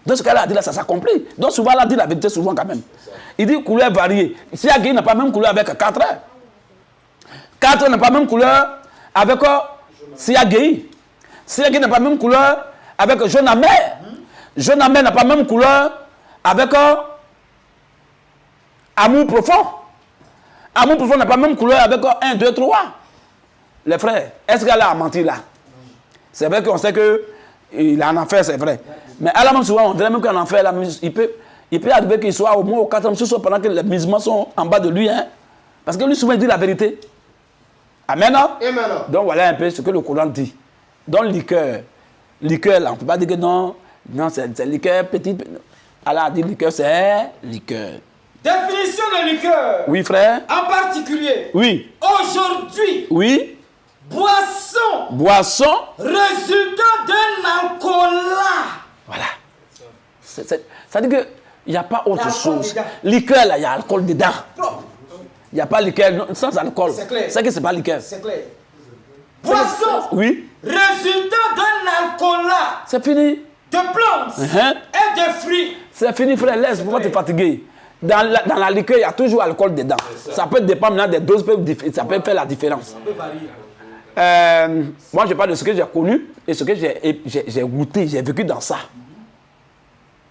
Dans ce cas-là, a dit là, ça s'accomplit. Donc souvent, Allah dit la vérité souvent quand même. Il dit couleur variée. Siagueï n'a pas la même couleur avec 4 heures. 4 heures n'a pas la même couleur avec siagueï. Siagueï n'a pas la même couleur avec jaune amer. Jaune amer n'a pas la même couleur avec amour profond. Amour profond n'a pas la même couleur avec 1, 2, 3. Les frères, est-ce qu'Allah a menti là? C'est vrai qu'on sait qu'il est en enfer, c'est vrai. Mais Allah même souvent, on dirait même qu'en enfer, là, il peut arriver qu'il soit au moins au 4e sous pendant que les musulmans sont en bas de lui. Hein? Parce que lui souvent il dit la vérité. Amen. Amen. Donc voilà un peu ce que le Coran dit. Donc, liqueur. Liqueur, là, on ne peut pas dire que non. Non, c'est liqueur petite. Allah a dit liqueur, c'est liqueur. Définition de liqueur. Oui, frère. En particulier. Oui. Aujourd'hui. Oui. Boisson. Boisson. Résultat d'un alcoolat. Voilà. Ça veut dire qu'il n'y a pas autre chose. dedans. Liqueur, là, il y a alcool dedans. Propre. Il n'y a pas liqueur sans alcool. C'est clair. C'est que c'est pas liqueur. C'est clair. Boisson. Oui. Résultat d'un alcoolat. C'est fini. De plantes et de fruits. C'est fini, frère. Laisse, pour pas te fatiguer. Dans la liqueur, il y a toujours alcool dedans. Ça peut dépendre maintenant des doses, ça peut faire la différence. Ça peut varier. Moi, je parle de ce que j'ai connu et ce que j'ai goûté, j'ai vécu dans ça.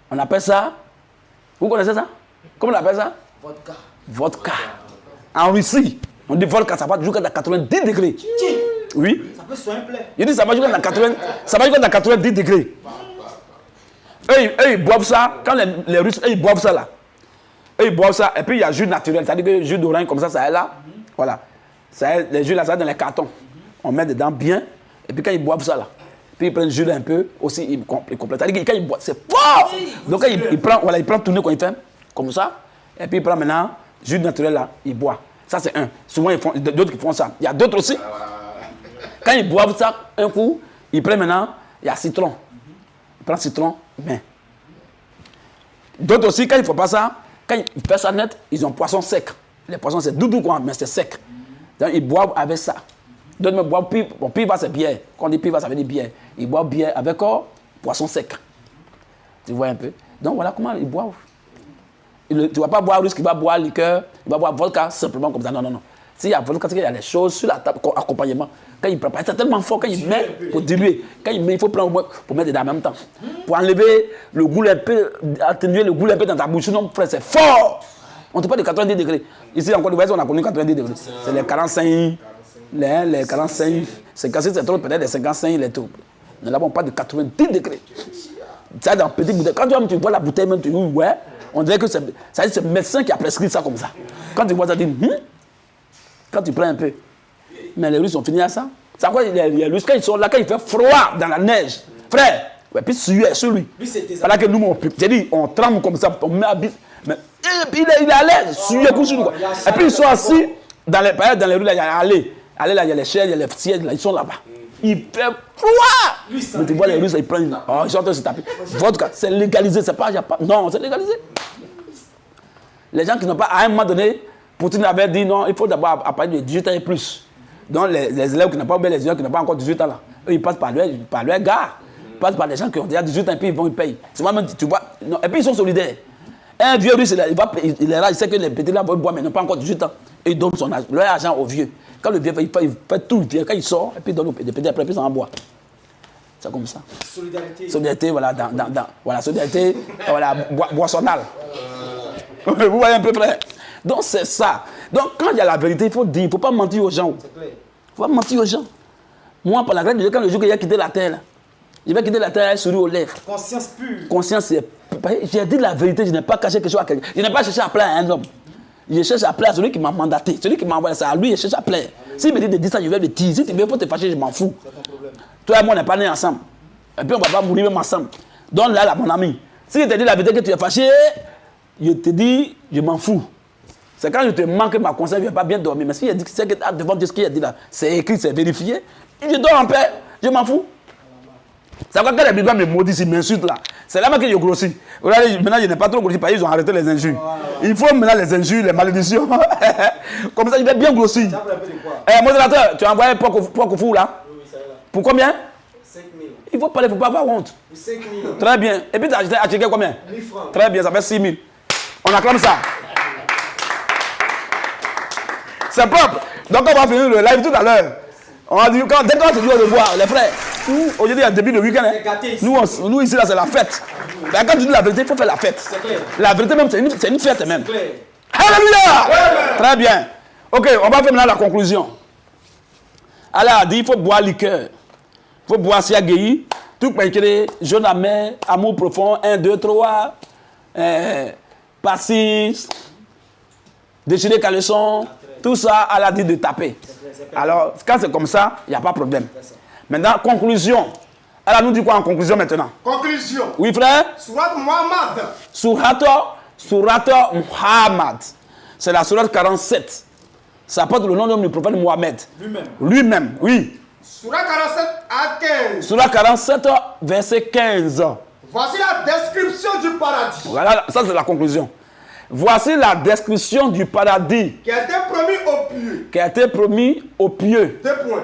On appelle ça. Vous connaissez ça? Comment on appelle ça? Vodka. Vodka. En Russie, on dit vodka, ça va jusqu'à 90 degrés. Oui. Ça peut soigner plein. Il dit ça va jusqu'à 90 degrés. Eux, ils boivent ça, quand les Russes, ils boivent ça là. Eux, ils boivent ça, et puis il y a jus naturel, c'est-à-dire que jus d'orange comme ça est là. Voilà. Les jus là, ça est dans les cartons. On met dedans bien, et puis quand ils boivent ça là, puis ils prennent le jus là un peu, aussi ils complètent. C'est-à-dire que quand ils boivent, c'est fort! Donc quand il prend tout le quand il fait comme ça, et puis il prend maintenant jus naturel là, il boit. Ça c'est un. Souvent, d'autres qui font ça. Il y a d'autres aussi. Quand ils boivent ça, un coup, ils prennent maintenant, il y a citron. Ils prennent citron, mais. D'autres aussi, quand ils ne font pas ça, quand ils font ça net, ils ont poisson sec. Les poissons, c'est doudou quoi, mais c'est sec. Donc ils boivent avec ça. D'autres me boivent piva, c'est bière. Quand on dit piva, ça veut dire bière. Ils boivent bière avec poisson sec. Tu vois un peu. Donc voilà comment ils boivent. Tu ne vas pas boire russe qui va boire liqueur, il va boire vodka simplement comme ça. Non, non, non. S'il y a vodka, il y a des choses sur la table, accompagnement. Quand il prépare, c'est tellement fort, quand il met, pour diluer. Quand il met, il faut prendre au moins pour mettre dedans en même temps. Pour enlever le goût un peu, atténuer le goût un peu dans ta bouche. Sinon, frère, c'est fort. On te parle de 90 degrés. Ici, en Côte d'Ivoire, on a connu 90 degrés. C'est les 45, les 45, 56, c'est trop, peut-être les 55, les tout. Mais là, on parle de 90 degrés. Ça, dans petit bouteille. Quand tu vois la bouteille, même, tu dis, ouais, on dirait que c'est le médecin qui a prescrit ça comme ça. Quand tu vois ça, tu dis, quand tu prends un peu. Mais les Russes ont fini à ça. C'est quoi les Russes, quand ils sont là, quand il fait froid dans la neige, frère, ouais, puis suer sur lui. Voilà que nous, j'ai dit, on tremble comme ça, on met à bise. Mais il est à l'aise, suer comme sur lui. Et puis ils sont assis dans les rues, là, il y a allées. Allez là, il y a les chaises, il y a les sièges, là, ils sont là-bas. Il fait froid. Mais tu vois les Russes, ils prennent. Oh, ils sont en train de se taper. Vodka, c'est légalisé, c'est pas. Non, c'est légalisé. Les gens qui n'ont pas, à un moment donné, Poutine avait dit non, il faut d'abord à partir de 18 ans et plus. Donc les élèves qui n'ont pas, les élèves qui n'ont pas encore 18 ans là, eux ils passent par leur gars. Ils passent par des gens qui ont déjà 18 ans et puis ils payent. C'est moi-même, tu vois. Non. Et puis ils sont solidaires. Un vieux russe, il est là, il sait que les petits là vont boire, mais ils n'ont pas encore 18 ans. Et ils donnent leur argent au vieux. Quand le vieux il fait tout, quand il sort, et puis il donne les petits après, puis ils en boivent. C'est comme ça. Solidarité. Solidarité, voilà, voilà, solidarité, voilà, boissonnale. Vous voyez un peu près. Donc c'est ça. Donc quand il y a la vérité, il faut dire, il ne faut pas mentir aux gens. C'est clair. Il ne faut pas mentir aux gens. Moi, par la grâce de Dieu, quand le jour qu'il a quitté la terre, là, il va quitter la terre, il sourit aux lèvres. Conscience pure. Conscience, c'est. J'ai dit la vérité, je n'ai pas caché quelque chose à quelqu'un. Je n'ai pas cherché à plaire à un homme. Je cherche à plaire à celui qui m'a mandaté. Celui qui m'a envoyé ça, à lui, je cherche à plaire. S'il me dit de dire ça, je vais le dire. Si tu veux, il faut te fâcher, je m'en fous. Toi et moi, on n'est pas nés ensemble. Et puis, on ne va pas mourir même ensemble. Donc là, mon ami, si je te dis la vérité que tu es fâché, je te dis, je m'en fous. C'est quand je te manque ma conscience, je ne vais pas bien dormir. Mais si je dis que c'est devant Dieu ce qu'il a dit là, c'est écrit, c'est vérifié, je dors en paix, je m'en fous. C'est quand les Bibles me maudissent, ils m'insultent là. C'est là que je grossis. Regardez, maintenant, je n'ai pas trop grossi parce qu'ils ont arrêté les injures. Il faut maintenant les injures, les malédictions. Comme ça, je vais bien grossir. Modérateur, tu as envoyé pour Koufou là? Oui, c'est là. Pour combien? 5 000. Il faut parler, il ne faut pas avoir honte. 5 000. Très bien. Et puis, tu as acheté combien? 1000 francs. Très bien, ça fait 6 000. On acclame ça. C'est propre. Donc, on va finir le live tout à l'heure. On va dire, dès qu'on se dit au revoir, les frères, aujourd'hui, il y a un début de week-end. Nous, ici, là, c'est la fête. Mais quand tu dis la vérité, il faut faire la fête. C'est clair. La vérité, même, c'est une fête même. C'est clair. Alléluia! Ouais. Très bien. Ok, on va faire maintenant la conclusion. Allah a dit, il faut boire liqueur. Il faut boire siagayi. Tout péché, jaune amer, amour profond, 1, 2, 3, passis, déchirer caleçon. Tout ça, Allah a dit de taper. Alors, quand c'est comme ça, il n'y a pas de problème. Maintenant, conclusion. Elle nous dit quoi en conclusion maintenant? Conclusion. Oui, frère? Surat Muhammad. Surat Muhammad. C'est la surat 47. Ça porte le nom du prophète Mohammed. Lui-même, oui. Surat 47 à 15. Surat 47, verset 15. Voici la description du paradis. Voilà, ça c'est la conclusion. Voici la description du paradis qui a été promis aux pieux. Qui a été promis aux pieux. 2 points.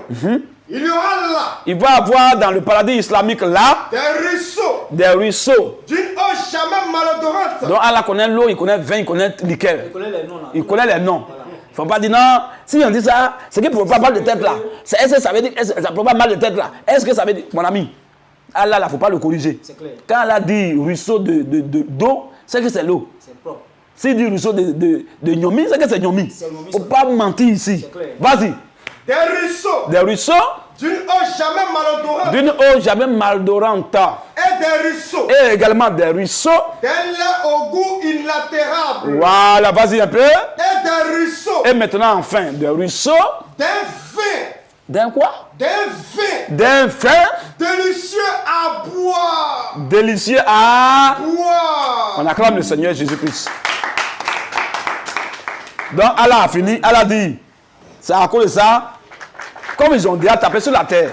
Il y aura là. Il va avoir dans le paradis islamique là des ruisseaux. D'une eau jamais malodorante. Donc Allah connaît l'eau, il connaît le vin, il connaît lequel. Il connaît les noms là. Il connaît les noms. Voilà. Il ne faut pas dire non. Si on dit ça, c'est qu'il ne faut pas mal de tête là. Est-ce que ça veut dire que ça ne peut pas mal de tête là? Est-ce que ça veut dire, mon ami, Allah là, il ne faut pas le corriger. C'est clair. Quand Allah dit ruisseau d'eau, c'est que c'est l'eau. C'est propre. S'il dit ruisseau de Nyomi, c'est que c'est Nyomi. Il ne faut pas mentir ici. Vas-y. Des ruisseaux. Des ruisseaux. D'une eau jamais malodorante. D'une eau jamais malodorante. Et des ruisseaux. Et également des ruisseaux. D'un lait au goût inaltérable. Voilà, vas-y un peu. Et des ruisseaux. Et maintenant enfin, des ruisseaux. D'un vin. D'un quoi? D'un vin. D'un vin. Délicieux à boire. Délicieux à boire. On acclame le Seigneur Jésus-Christ. Donc Allah a fini, Allah a dit, c'est à cause de ça, comme ils ont déjà tapé sur la terre,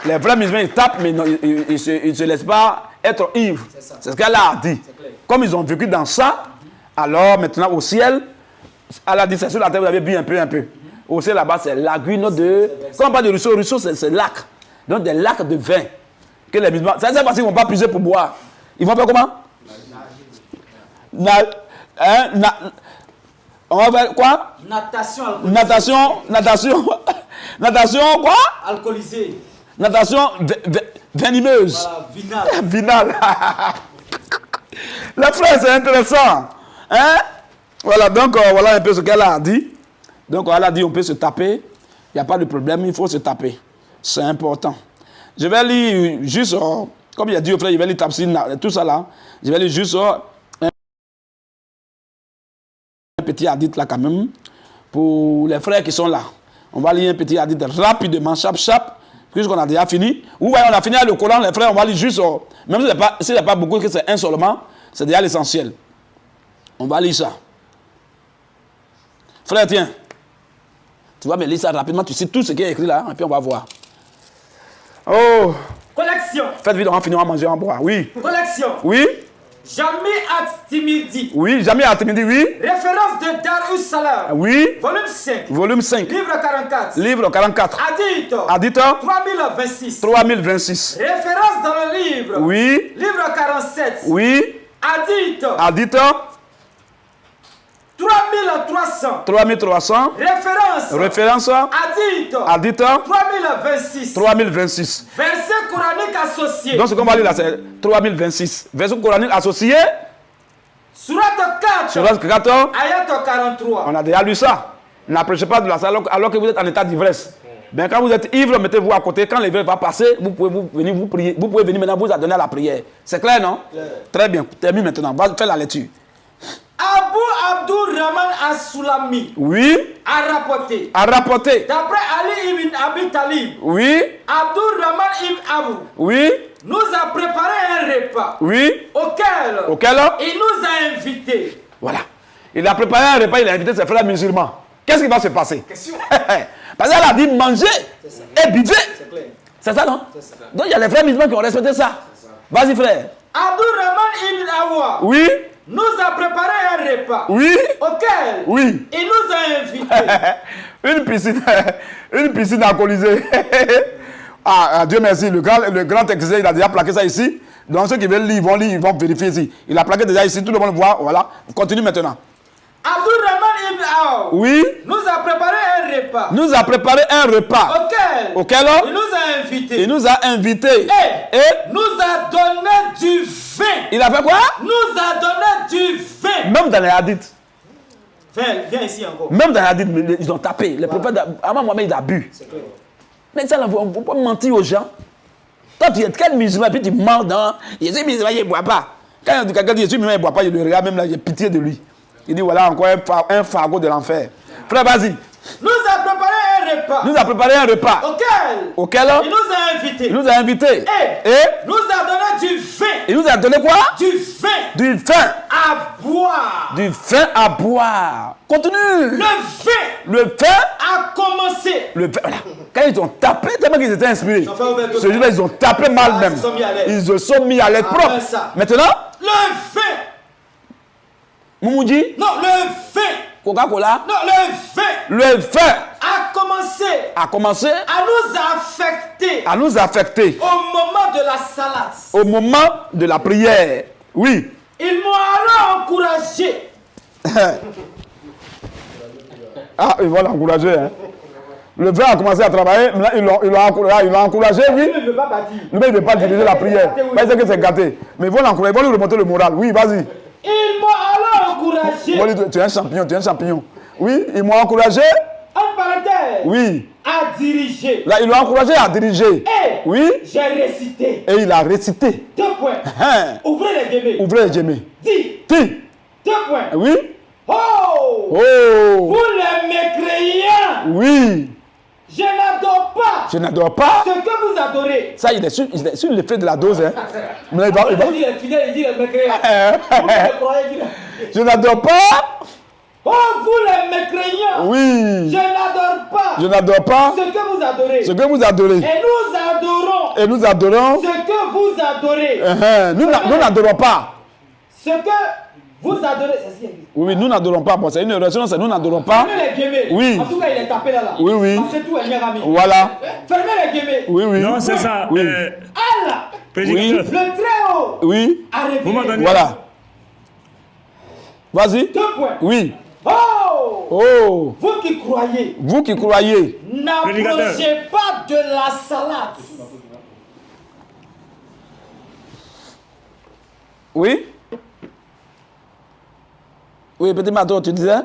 les vrais musulmans ils tapent, mais ils ne se laissent pas être ivres. C'est ce qu'Allah a dit. Comme ils ont vécu dans ça, alors maintenant au ciel, Allah a dit, c'est sur la terre, vous avez bu un peu. Au ciel là-bas, c'est lagune de... Quand on parle de ruisseau, ruisseau c'est lac. Donc des lacs de vin. Que les musulmans, c'est parce qu'ils ne vont pas puiser pour boire. Ils vont faire comment? On va faire quoi? Natation alcoolisée. Natation quoi? Alcoolisée. Natation venimeuse. Voilà, vinale. La frère, c'est intéressant. Hein? Voilà, donc voilà un peu ce qu'elle a dit. Donc elle a dit on peut se taper. Il n'y a pas de problème, il faut se taper. C'est important. Je vais lire juste, comme il a dit au frère, je vais lire tout ça là. Je vais lire juste un petit hadith là quand même. Pour les frères qui sont là. On va lire un petit hadith rapidement, chap, puisqu'on a déjà fini. Ou on a fini avec le Coran, les frères, on va lire juste, même s'il n'y a pas beaucoup, que c'est un seulement, c'est déjà l'essentiel. On va lire ça. Frère, tiens. Tu vas me lire ça rapidement, tu sais tout ce qui est écrit là, et puis on va voir. Oh! Collection. Faites vite, on va finir à manger, en boire. Oui. Collection. Oui. Jamais At-Timidi. Oui, jamais At-Timidi, oui. Référence de Dar us-Salam. Oui. Volume 5. Volume 5. Livre 44. Livre 44. Hadith. 3026. 3026. Référence dans le livre. Oui. Livre 47. Oui. Hadith. 3300. 3300. Référence. Hadith. 3026. 3026. Verset coranique associé. Donc ce qu'on va lire là, c'est 3026. Verset coranique associé. Surat 4. Surat 4. Ayat 43. On a déjà lu ça. N'approchez pas de la salle alors que vous êtes en état d'ivresse. Ben, quand vous êtes ivre, mettez-vous à côté. Quand l'ivresse va passer, vous pouvez venir vous prier. Vous pouvez venir maintenant vous adonner à la prière. C'est clair, non? Très bien. Termine maintenant. Va faire la lecture. Abu Abdurrahman as-Sulami. Oui. A rapporté. D'après Ali ibn Abi Talib. Oui. Abdurrahman ibn Abu. Oui. Nous a préparé un repas. Oui. Auquel il nous a invités. Voilà. Il a préparé un repas, il a invité ses frères musulmans. Qu'est-ce qui va se passer? Parce qu'elle a dit manger et buvez. C'est ça, non? Ça. Donc il y a les frères musulmans qui ont respecté ça. Vas-y, frère. Abdurrahman ibn Awa. Oui. Nous a préparé un repas. Oui. Auquel il nous a invités. une piscine alcoolisée. Dieu merci, le grand exercice, il a déjà plaqué ça ici. Donc ceux qui veulent lire, ils vont vérifier ici. Il a plaqué déjà ici, tout le monde voit. Voilà. Continue maintenant. Abdurrahman ibn Aw. Oui. Nous a préparé un repas. Auquel il nous a invités. Et nous a donné du vin. Il a fait quoi? Nous a donné du vin. Même dans les hadiths. Viens ici encore. Même dans les hadiths, ils ont tapé. Les prophètes, avant Mohamed, il a bu. Mais ça, on ne peut pas mentir aux gens. Toi, tu es quel musulman, et puis tu mens dans. Je suis musulman, il ne boit pas. Quand quelqu'un dit je suis musulman, il ne boit pas, je le regarde même là, j'ai pitié de lui. Il dit voilà encore un fardeau de l'enfer. Frère, vas-y. Nous a préparé un repas. Auquel il nous a invités. Il nous a invités. Et nous a donné du vin. Il nous a donné quoi? Du vin. Du vin. À boire. Du vin à boire. Continue. Le vin a commencé. Le vin, voilà. Quand ils ont tapé, tellement qu'ils étaient inspirés. Ce jour-là, ils ont tapé mal même. Ils se sont mis à l'aise propre. Maintenant, le vin. Moumoudi? Non, le vin. Coca-Cola? Non, le vin. Le vin a commencé à nous affecter. Au moment de la salade. Au moment de la prière. Oui. Ils m'ont alors encouragé. Ah, ils vont l'encourager. Hein. Le vin a commencé à travailler. Maintenant, ils l'ont encouragé, oui. Il ne veut pas bâtir. Lui, il ne veut pas diriger la prière. Pas que c'est gâté. Mais ils vont l'encourager. Ils vont lui remonter le moral. Oui, vas-y. Ils m'ont alors encouragé. Moi, tu es un champion, Oui, ils m'ont encouragé. En parenthèse. Oui. À diriger. Là, ils l'ont encouragé à diriger. Et oui. J'ai récité. Et il a récité. 2 points. Ouvrez les guillemets. Ouvrez les guillemets. Dis. 2 points. Oui. Oh. Vous les mécréants. Oui. Je n'adore pas. Je n'adore pas. Ce que vous adorez. Ça, il est sur l'effet de la dose. Hein. Mais il dit les mécréants. Je n'adore pas. Oh, vous les mécréants. Oui. Je n'adore pas. Je n'adore pas. Ce que vous adorez. Ce que vous adorez. Et nous adorons. Et nous adorons. Ce que vous adorez. Nous n'adorons pas. Ce que vous adorez. Oui, nous n'adorons pas. Bon, c'est une erreur. Sinon, c'est nous n'adorons pas. Fermez les guillemets. Oui. En tout cas, il est tapé là. Oui, oui. C'est tout, ami. Voilà. Fermez les guillemets. Oui, oui. Non, c'est ça. Oui. Allah. Oui. Le très haut. Oui. A révélé. Vous m'entendez? Voilà. Vas-y. 2 points. Oui. Oh. Oh. Vous qui croyez. Vous qui croyez. N'approchez pas de la salade. Oui. Oui, petit Mato, tu disais?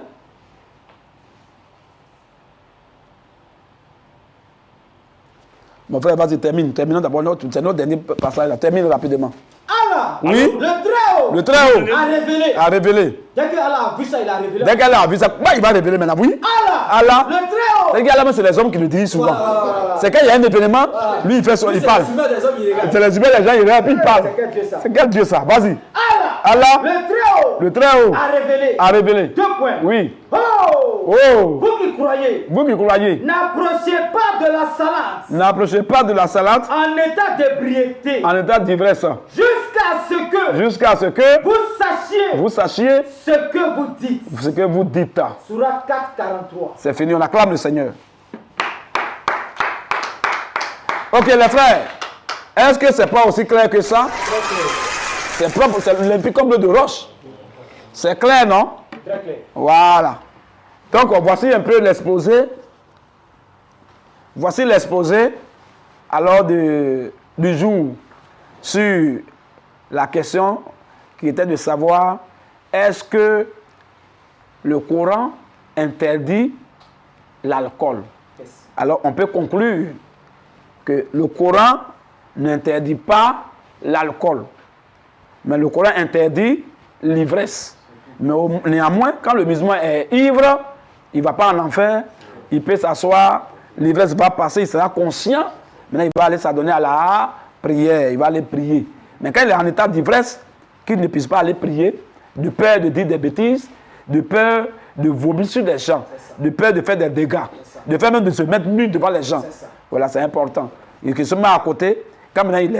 Mon frère, vas-y, termine. Terminons d'abord. C'est notre dernier passage. Là. Termine rapidement. Allah, oui. Le très haut a révélé. A révélé. Dès qu'Allah a vu ça, il a révélé. Dès qu'Allah a vu ça, bah, il va révéler maintenant. Oui. Allah. Le très haut. C'est les hommes qui le disent souvent. C'est quand il y a un événement, lui il fait son, il parle. C'est les humains des gens, il regarde, puis il parle. C'est quel Dieu ça? Vas-y. Allah. Le très haut. A révélé. 2 points. Oui. Oh. Vous qui croyez. Vous qui croyez. N'approchez pas de la salade. N'approchez pas de la salade. En état d'ébriété. En état d'ivresse. Jusqu'à ce que vous sachiez ce que vous dites. Ce que vous dites. Sourate 4, 43. C'est fini, on acclame le Seigneur. Ok les frères, est-ce que c'est pas aussi clair que ça? C'est propre, c'est limpide comme l'eau de roche. C'est clair, non? Très clair. Voilà. Donc voici un peu l'exposé. Voici l'exposé alors du jour sur la question qui était de savoir est-ce que le Coran interdit l'alcool. Yes. Alors on peut conclure que le Coran n'interdit pas l'alcool, mais le Coran interdit l'ivresse. Mais néanmoins, quand le musulman est ivre, il ne va pas en enfer, il peut s'asseoir, l'ivresse va passer, il sera conscient, maintenant il va aller s'adonner à la prière, il va aller prier. Mais quand il est en état d'ivresse, qu'il ne puisse pas aller prier, de peur de dire des bêtises, de peur de vomir sur des gens, de peur de faire des dégâts, de peur même de se mettre nu devant les gens. Voilà, c'est important. Et qu'il se met à côté, quand maintenant il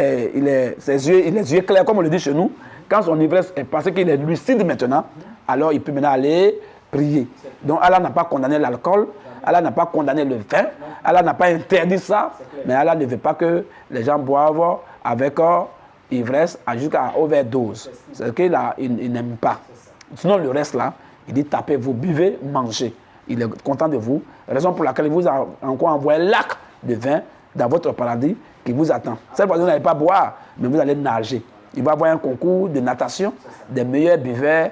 est ses yeux, il a les yeux clairs, comme on le dit chez nous, quand son ivresse est passée, qu'il est lucide maintenant, alors il peut maintenant aller prier. Donc Allah n'a pas condamné l'alcool, Allah n'a pas condamné le vin, Allah n'a pas interdit ça, mais Allah ne veut pas que les gens boivent avec ivresse jusqu'à overdose. C'est ce qu'il n'aime pas. Sinon le reste là, il dit tapez, vous buvez, mangez. Il est content de vous. Raison pour laquelle il vous a encore envoyé un lac de vin dans votre paradis qui vous attend. Cette fois, vous n'allez pas boire, mais vous allez nager. Il va y avoir un concours de natation des meilleurs buveurs,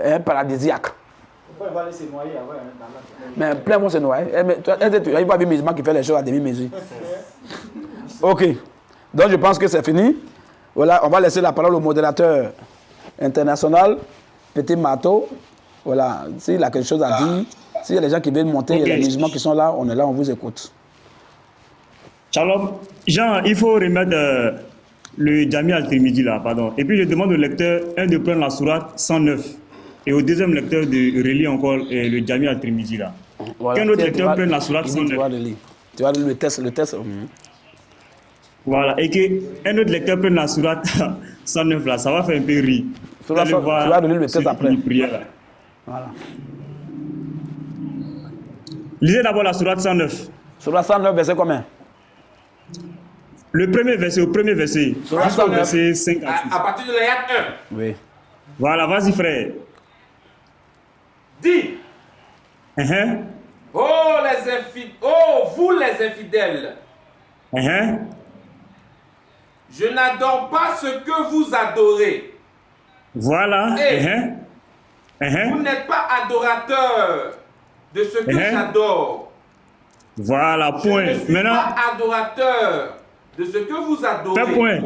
un paradisiaque. Pourquoi il va aller se noyer avant? Mais plein vont se noyer. Il va y musulman qui fait les choses à demi-mesure. Ok. Donc je pense que c'est fini. Voilà, on va laisser la parole au modérateur international, Petit Mato. Voilà, s'il a quelque chose à dire, S'il y a des gens qui veulent monter, il y a Ok. des musulmans qui sont là, on est là, on vous écoute. Shalom. Jean, il faut remettre le Jami al-Tirmidhi là, pardon. Et puis je demande au lecteur, un de prendre la sourate 109. Et au deuxième lecteur de relire encore le Jami al-Tirmidhi là. Voilà. Qu'un autre Tu lecteur vas- prenne la sourate il dit, Tu vas 109. le lire. Tu vas le test, le test. Voilà. Et qu'un autre lecteur prenne la sourate 109 là, ça va faire un peu rire. Vous allez Tu voir vas relire le test ceux qui après. priaient, là. Voilà. Lisez d'abord la sourate 109. Sur la 109, verset combien? Le premier verset, au premier verset. Sourate Jusqu'au 109. verset 5 à 6. À partir de l'ayat 1. Oui. Voilà, vas-y frère. Dis, Hein, oh, oh, vous les infidèles, hein. je n'adore pas ce que vous adorez. Voilà. Eh. Vous Hein. n'êtes pas adorateur de ce que j'adore. Voilà, Je point. ne suis Maintenant, pas adorateur de ce que vous adorez. fais point.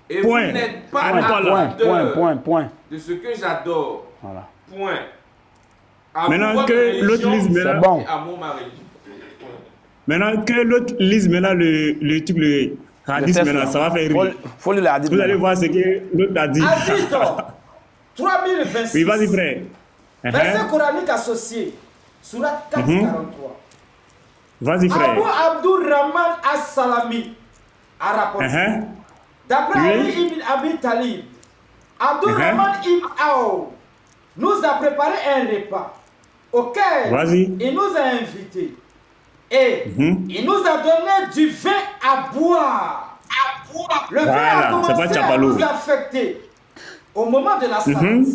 Et Point. vous n'êtes pas Point, adorateur Point. de ce que j'adore. Voilà. Point. À Maintenant vous, votre que l'autre religion, lise C'est maintenant, bon. et à moi, ma religion. Point. maintenant que l'autre lise maintenant le truc, le Le hadith test, maintenant, là. ça va faire rire. Faut lire le hadith. Vous allez maintenant. voir ce que l'autre a dit. Hadith 3026. Oui, vas-y frère. Verset coranique associé. Surat 443. Vas-y Abu frère. Abdurrahman As-Salami a rapporté. D'après Oui. Ali ibn Abi Talib, Abdurrahman ibn Aoun nous a préparé un repas auquel Vas-y. il nous a invités. Et Mhm. il nous a donné du vin à boire. Le vin Voilà, a c'est pas commencé à Tchapalo. nous affecter au moment de la sainte. Mhm.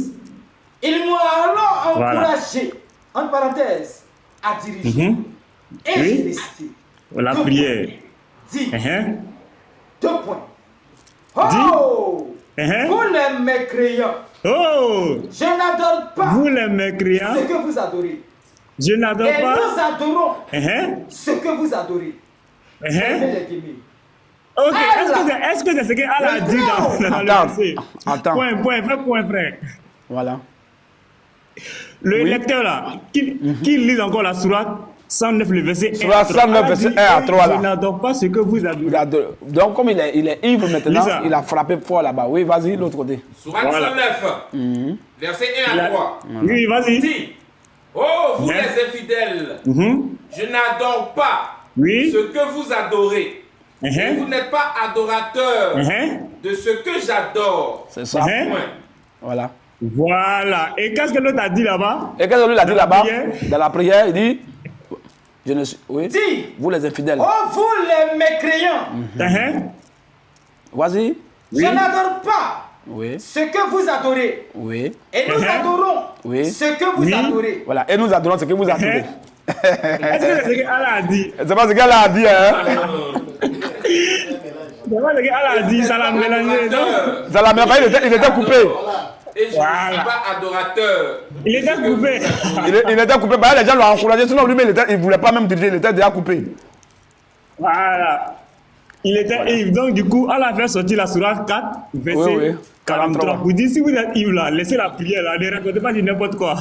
Il m'a alors Voilà. encouragé, en parenthèse, à diriger. Mhm. Et Oui. j'ai récité. La Deux prière. points. Dit, Hein? 2 points. Oh! Hein? Vous les mécréants, Oh! je n'adore pas Vous les mécréants, ce que vous adorez. je n'adore Et pas. nous adorons Hein? ce que vous adorez. Hein? Fermez les guillemets. Ok, Allah. est-ce que c'est ce qu'Allah a dit dans le Attends, verset? attends. Point, fais point, frère. Voilà. Le Oui. lecteur là, qui lit encore la sourate 109, le verset 1 Sourate 109, verset 1 à 3, là. Je n'adore pas ce que vous Il adorez. a donc, comme il est ivre maintenant, Lisa. il a frappé fort là-bas. Oui, vas-y, l'autre côté. Sourate Voilà. 109, verset 1 à 3. Oui, vas-y. Dit, oh, vous Hein? les infidèles, Mhm. je n'adore pas Oui. ce que vous adorez. Et vous Hein? n'êtes pas adorateur Hein? de ce que j'adore. C'est ça. Hein? Point. Voilà. Voilà. Et qu'est-ce que l'autre a dit là-bas? Et qu'est-ce que lui a dit Dans la là-bas? prière? Dans la prière, il dit je ne suis. Oui. Dis, Vous les infidèles. oh vous les mécréants, Hein? Vas-y. je n'adore pas Oui. ce que vous adorez. Oui. Et nous adorons Oui. ce que vous Oui. adorez. Voilà. Et nous adorons ce que vous adorez. Est-ce que c'est ce qu'Allah a dit? C'est pas ce qu'elle a dit, hein? C'est pas ce qu'Allah a dit, ça l'a mélangé, non? Adorateur. Ça l'a même pas, il était coupé. Et je ne Voilà. suis pas adorateur. Il était coupé. Il était coupé. Bah, les gens l'ont encouragé. Sinon, lui-même, il ne voulait pas même diriger. Il était déjà coupé. Voilà. Il était ivre. Donc, du coup, Allah a fait sortir la sourate 4, verset Oui, oui. 43. 43. Vous dites, si vous êtes ivre là, laissez la prière là, ne racontez pas du n'importe quoi.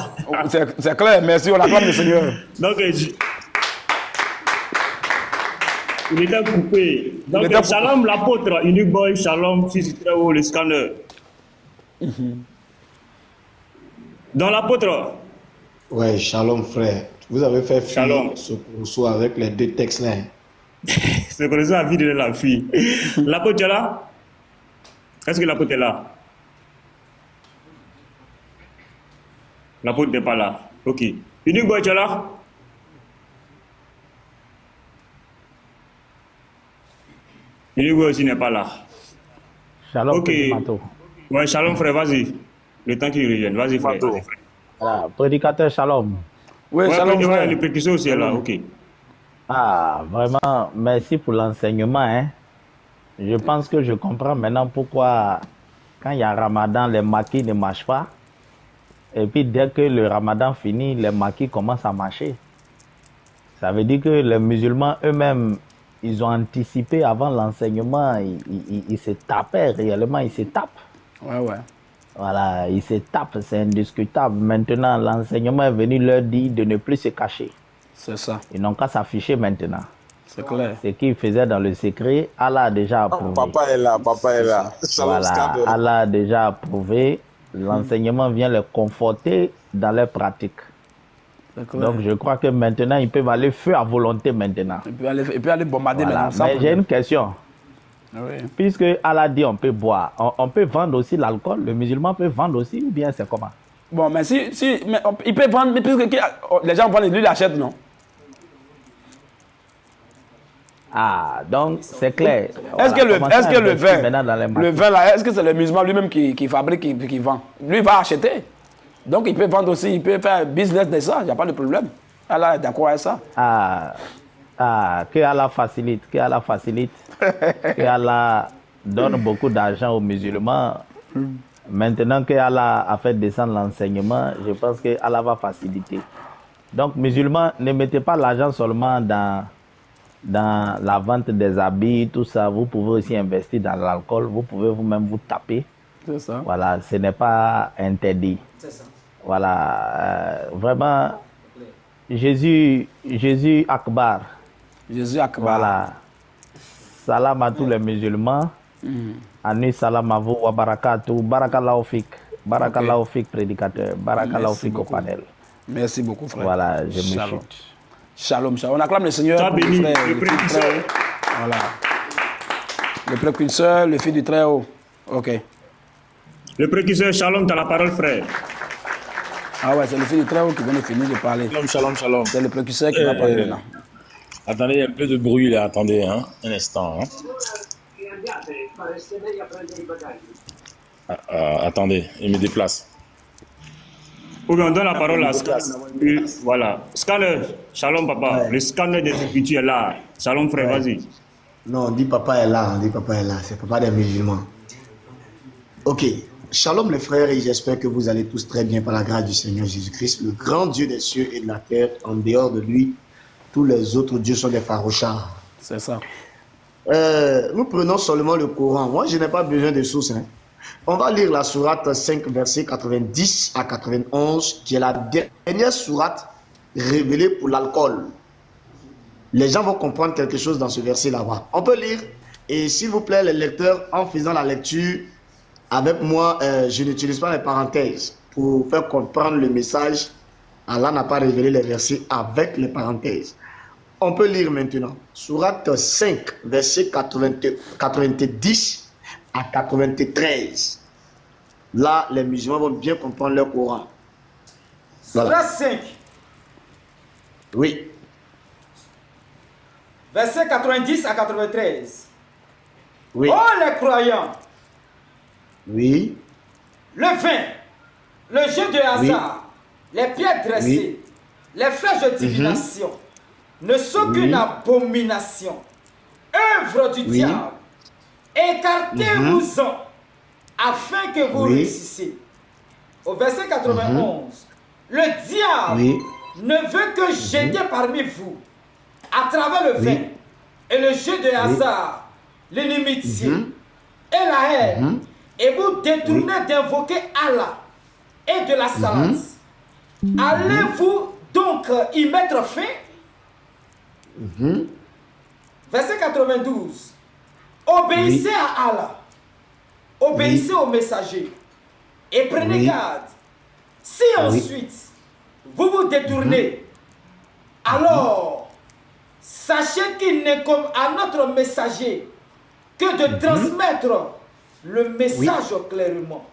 C'est clair. Merci. On acclame le Seigneur. Donc, il était coupé. Donc, Il était coupé. Shalom l'apôtre, Unique Boy, Shalom, fils du très haut, le scanner. Dans l'apôtre, Ouais, shalom frère. Vous avez fait Shalom. fuir ce Rousseau avec les deux textes là. c'est pour ça la vie de la fille. L'apôtre est là? Est-ce que l'apôtre est là? L'apôtre n'est pas là. Ok. Unique Boy, tu es là? Unique Boy aussi n'est pas là. Shalom, Ok. Petit Manteau. Ouais, shalom frère, vas-y. Le temps qu'il revienne, vas-y frère. Voilà, prédicateur Shalom. Oui, Ouais, shalom, ouais, frère. le pétition aussi est là, ok. Ah, vraiment, merci pour l'enseignement. Hein. Je pense que je comprends maintenant pourquoi, quand il y a Ramadan, les maquis ne marchent pas. Et puis, dès que le Ramadan finit, les maquis commencent à marcher. Ça veut dire que les musulmans eux-mêmes, ils ont anticipé avant l'enseignement, ils se tapaient réellement, ils se tapent. Ouais, ouais. Voilà, ils se tapent, c'est indiscutable. Maintenant, l'enseignement est venu leur dire de ne plus se cacher. C'est ça. Ils n'ont qu'à s'afficher maintenant. C'est clair. Ce qu'ils faisaient dans le secret, Allah a déjà approuvé. Papa est là, papa est là. Voilà, Allah a déjà approuvé. L'enseignement vient les conforter dans leurs pratiques. Donc je crois que maintenant, ils peuvent aller feu à volonté maintenant. Il peut aller bombarder Voilà. maintenant. Mais j'ai une question. Oui. Puisque Allah dit on peut boire, on peut vendre aussi l'alcool. Le musulman peut vendre aussi ou bien c'est comment? Bon, mais mais il peut vendre, mais puisque les gens vendent, lui l'achètent, non? Ah, donc c'est clair. Est-ce que le le vin là, est-ce que c'est le musulman lui-même qui fabrique, qui vend? Lui va acheter. Donc il peut vendre aussi, il peut faire business de ça, il n'y a pas de problème. Allah est d'accord avec ça. Que Allah facilite, que Allah facilite, que Allah donne beaucoup d'argent aux musulmans. Maintenant que Allah a fait descendre l'enseignement, je pense que Allah va faciliter. Donc musulmans, ne mettez pas l'argent seulement dans la vente des habits, tout ça. Vous pouvez aussi investir dans l'alcool, vous pouvez vous-même vous taper. C'est ça. Voilà, ce n'est pas interdit. C'est ça. Voilà, vraiment, Jésus Akbar. Jésus Akbar. Voilà. Salam à tous les musulmans. Ani salam à vous wa barakatuh. Barakallahu fik. Barakallahu fik, prédicateur. Barakallahu fik au panel. Merci beaucoup, frère. Voilà, je me Shalom. chute. Shalom, shalom. On acclame le Seigneur. Sois Pour béni, frère, le précurseur. Voilà. Le précurseur, le fils du Très-Haut. Ok. Le précurseur, Shalom, tu as la parole, frère. Ah ouais, c'est le fils du Très-Haut qui vient de finir de parler. Shalom. C'est le précurseur qui va parler maintenant. Attendez, il y a un peu de bruit là, attendez, hein, un instant. Attendez, il me déplace. Ou bien on donne la parole à Scanner. Voilà. Scanner, Shalom, papa. Ouais. Le scanner des écritures est là. Shalom, frère, vas-y. Non, on dit papa est là, c'est papa des musulmans. Ok, shalom les frères et j'espère que vous allez tous très bien par la grâce du Seigneur Jésus-Christ, le grand Dieu des cieux et de la terre. En dehors de lui, tous les autres dieux sont des pharochards. C'est ça. Nous prenons seulement le Coran. Moi, je n'ai pas besoin de sources. Hein. On va lire la sourate 5, versets 90 à 91, qui est la dernière sourate révélée pour l'alcool. Les gens vont comprendre quelque chose dans ce verset là-bas. On peut lire, et s'il vous plaît, les lecteurs, en faisant la lecture, avec moi, je n'utilise pas les parenthèses pour faire comprendre le message. Allah n'a pas révélé les versets avec les parenthèses. On peut lire maintenant. Sourate 5, versets 90 à 93. Là, les musulmans vont bien comprendre leur Coran. Voilà. Sourate 5, Oui, versets 90 à 93. oui, Oh les croyants, oui, le vin, le jeu de hasard, les pierres dressées, les flèches de divination ne sont qu'une abomination, œuvre du diable. Écartez-vous-en afin que vous réussissiez. Au verset 91, le diable ne veut que jeter parmi vous, à travers le vin et le jeu de hasard, l'inimitié et la haine, et vous détournez d'invoquer Allah et de la salade. Allez-vous donc y mettre fin? Verset 92. Obéissez à Allah, obéissez au messager et prenez garde. Si ensuite vous vous détournez, alors sachez qu'il n'est comme à notre messager que de transmettre le message clairement.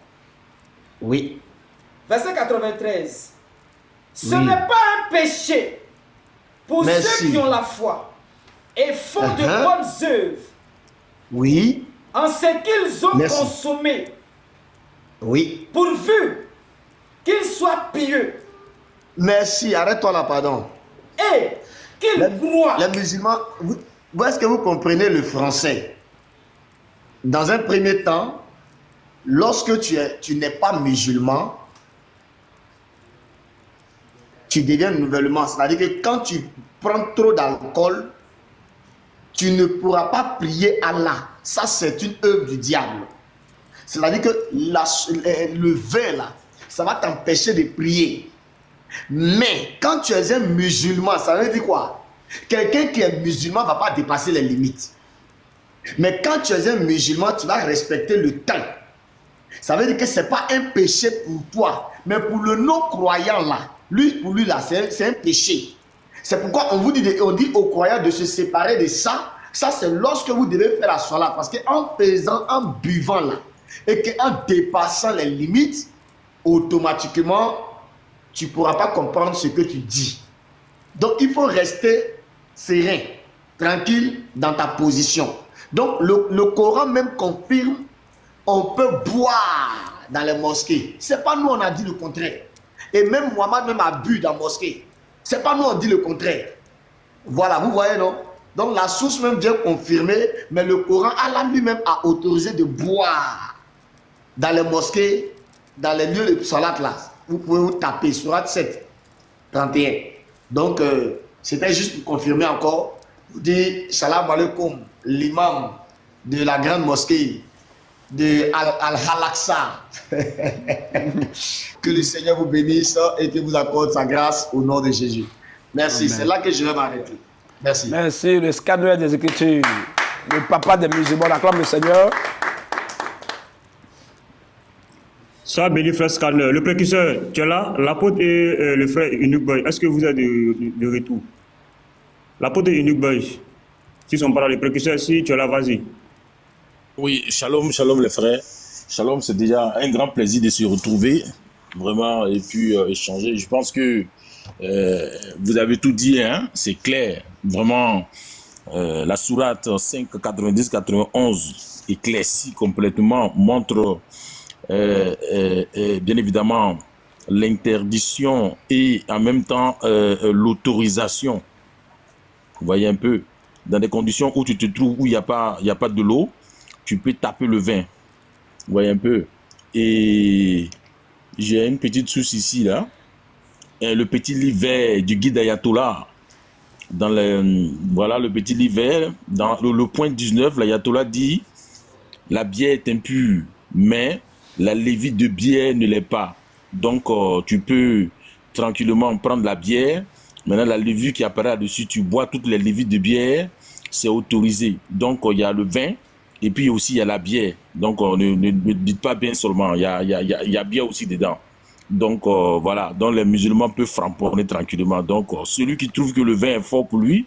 oui, Verset 93. Ce n'est pas un péché pour ceux qui ont la foi et font de bonnes œuvres. Oui, En ce qu'ils ont consommé, oui. pourvu qu'ils soient pieux Merci, arrête-toi là, pardon. et qu'ils croient. Les musulmans, est-ce que vous comprenez le français? Dans un premier temps, lorsque tu n'es pas musulman, tu deviens nouvellement. C'est-à-dire que quand tu prends trop d'alcool, tu ne pourras pas prier Allah. Ça, c'est une œuvre du diable. C'est-à-dire que le vin, là, ça va t'empêcher de prier. Mais quand tu es un musulman, ça veut dire quoi? Quelqu'un qui est musulman ne va pas dépasser les limites. Mais quand tu es un musulman, tu vas respecter le temps. Ça veut dire que ce n'est pas un péché pour toi. Mais pour le non-croyant là, pour lui là, c'est un péché. C'est pourquoi on dit aux croyants de se séparer de ça. Ça, c'est lorsque vous devez faire la salat. Parce en buvant là, et qu'en dépassant les limites, automatiquement, tu ne pourras pas comprendre ce que tu dis. Donc, il faut rester serein, tranquille dans ta position. Donc, le Coran même confirme, on peut boire dans les mosquées. Ce n'est pas nous, on a dit le contraire. Et même Mohamed même a bu dans la mosquée. Ce n'est pas nous, on dit le contraire. Voilà, vous voyez, non? Donc, la source même vient confirmer, mais le Coran, Allah lui-même a autorisé de boire dans les mosquées, dans les lieux de salat là. Vous pouvez vous taper, surat 7, 31. Donc, c'était juste pour confirmer encore. Vous dites, salam alaikum, l'imam de la grande mosquée de Al-Halaksa. Que le Seigneur vous bénisse et que vous accorde sa grâce au nom de Jésus. Merci, c'est là que je vais m'arrêter. Merci. Merci, le scanner des Écritures, le papa des musulmans, acclame le Seigneur. Sois béni, frère Scanner. Le précurseur, tu es là? L'apôtre et le frère Unique Boy, est-ce que vous êtes de retour? L'apôtre et Unique Boy, s'ils sont pas là, les précurseurs, si tu es là, vas-y. Oui, shalom, shalom les frères. Shalom, c'est déjà un grand plaisir de se retrouver, vraiment, et puis échanger. Je pense que vous avez tout dit, hein, c'est clair. Vraiment, la sourate 5, 90, 91 éclaircie complètement, montre bien évidemment l'interdiction et en même temps l'autorisation. Vous voyez un peu, dans des conditions où tu te trouves où il n'y a pas de l'eau, tu peux taper le vin. Vous voyez un peu. Et j'ai une petite source ici là, le petit livre vert du guide Ayatollah. Voilà le petit livre vert, dans le point 19, l'Ayatollah dit la bière est impure, mais la lévite de bière ne l'est pas. Donc, tu peux tranquillement prendre la bière. Maintenant, la lévite qui apparaît là-dessus, tu bois toutes les lévites de bière, c'est autorisé. Donc, il y a le vin et puis aussi il y a la bière. Donc, ne dites pas bien seulement, il y a bière aussi dedans. Donc, voilà. Donc, les musulmans peuvent framponner tranquillement. Donc, celui qui trouve que le vin est fort pour lui,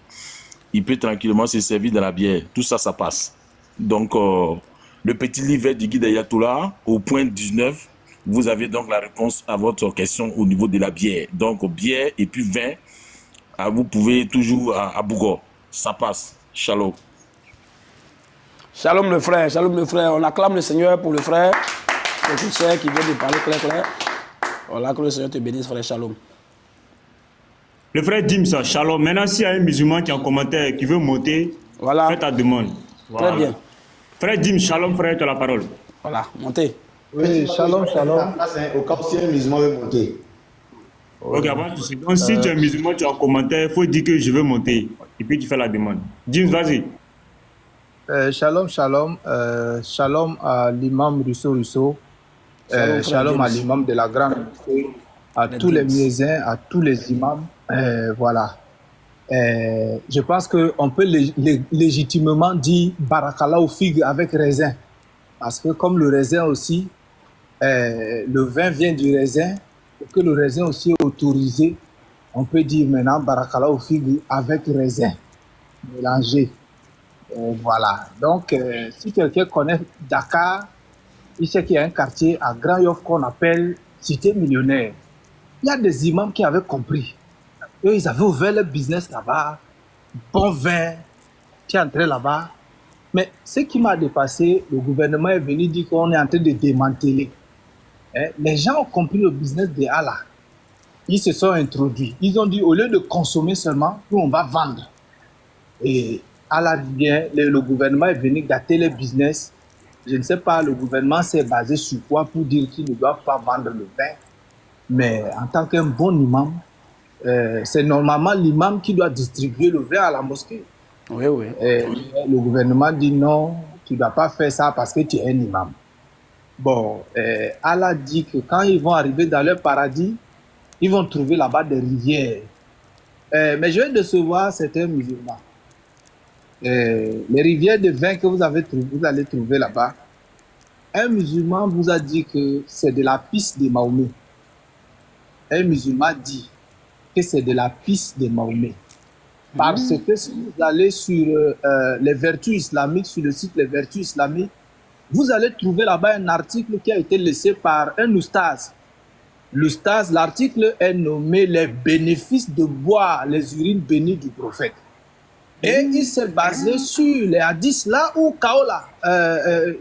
il peut tranquillement se servir de la bière. Tout ça, ça passe. Donc, le petit livre du guide Ayatollah, au point 19, vous avez donc la réponse à votre question au niveau de la bière. Donc, bière et puis vin, vous pouvez toujours à Bougo. Ça passe. Shalom. Shalom le frère, shalom le frère. On acclame le Seigneur pour le frère, le frère qui vient de parler clair. Voilà, que le Seigneur te bénisse, frère. Shalom. Le frère Dim, ça, shalom. Maintenant, s'il y a un musulman qui est en commentaire, qui veut monter, voilà. Fais ta demande. Voilà. Très bien. Frère Dim, shalom, frère, tu as la parole. Voilà, montez. Oui, shalom, shalom. Là, c'est au cas où si un musulman veut monter. Ok, avant tout, donc si tu es musulman, tu es en commentaire, il faut dire que je veux monter. Et puis tu fais la demande. Dim, vas-y. Shalom, shalom. Shalom à l'imam Rousseau. Shalom à l'imam de la grande mosquée, à tous les muezzins, à tous les imams. Voilà. Je pense qu'on peut légitimement dire Barakallah au figue avec raisin. Parce que comme le raisin aussi, le vin vient du raisin, et que le raisin aussi est autorisé, on peut dire maintenant Barakallah au figue avec raisin, mélangé. Voilà. Donc, si quelqu'un connaît Dakar, il sait qu'il y a un quartier à Grand Yoff qu'on appelle Cité Millionnaire. Il y a des imams qui avaient compris. Eux, ils avaient ouvert le business là-bas, bon vin, qui est entré là-bas. Mais ce qui m'a dépassé, le gouvernement est venu dire qu'on est en train de démanteler. Les gens ont compris le business de Allah. Ils se sont introduits. Ils ont dit, au lieu de consommer seulement, nous, on va vendre. Et Allah vient, le gouvernement est venu gâter le business. Je ne sais pas, le gouvernement s'est basé sur quoi pour dire qu'ils ne doivent pas vendre le vin. Mais en tant qu'un bon imam, c'est normalement l'imam qui doit distribuer le vin à la mosquée. Oui, oui. Le gouvernement dit non, tu ne dois pas faire ça parce que tu es un imam. Bon, Allah dit que quand ils vont arriver dans leur paradis, ils vont trouver là-bas des rivières. Mais je vais décevoir certains musulmans. Les rivières de vin que vous allez trouver là-bas, un musulman vous a dit que c'est de la pisse de Mahomet. Un musulman dit que c'est de la pisse de Mahomet. Parce que si vous allez sur les vertus islamiques, sur le site Les Vertus islamiques, vous allez trouver là-bas un article qui a été laissé par un oustaz. L'oustaz, l'article est nommé « Les bénéfices de boire les urines bénies du prophète ». Et il s'est basé sur les hadiths là où Kaola,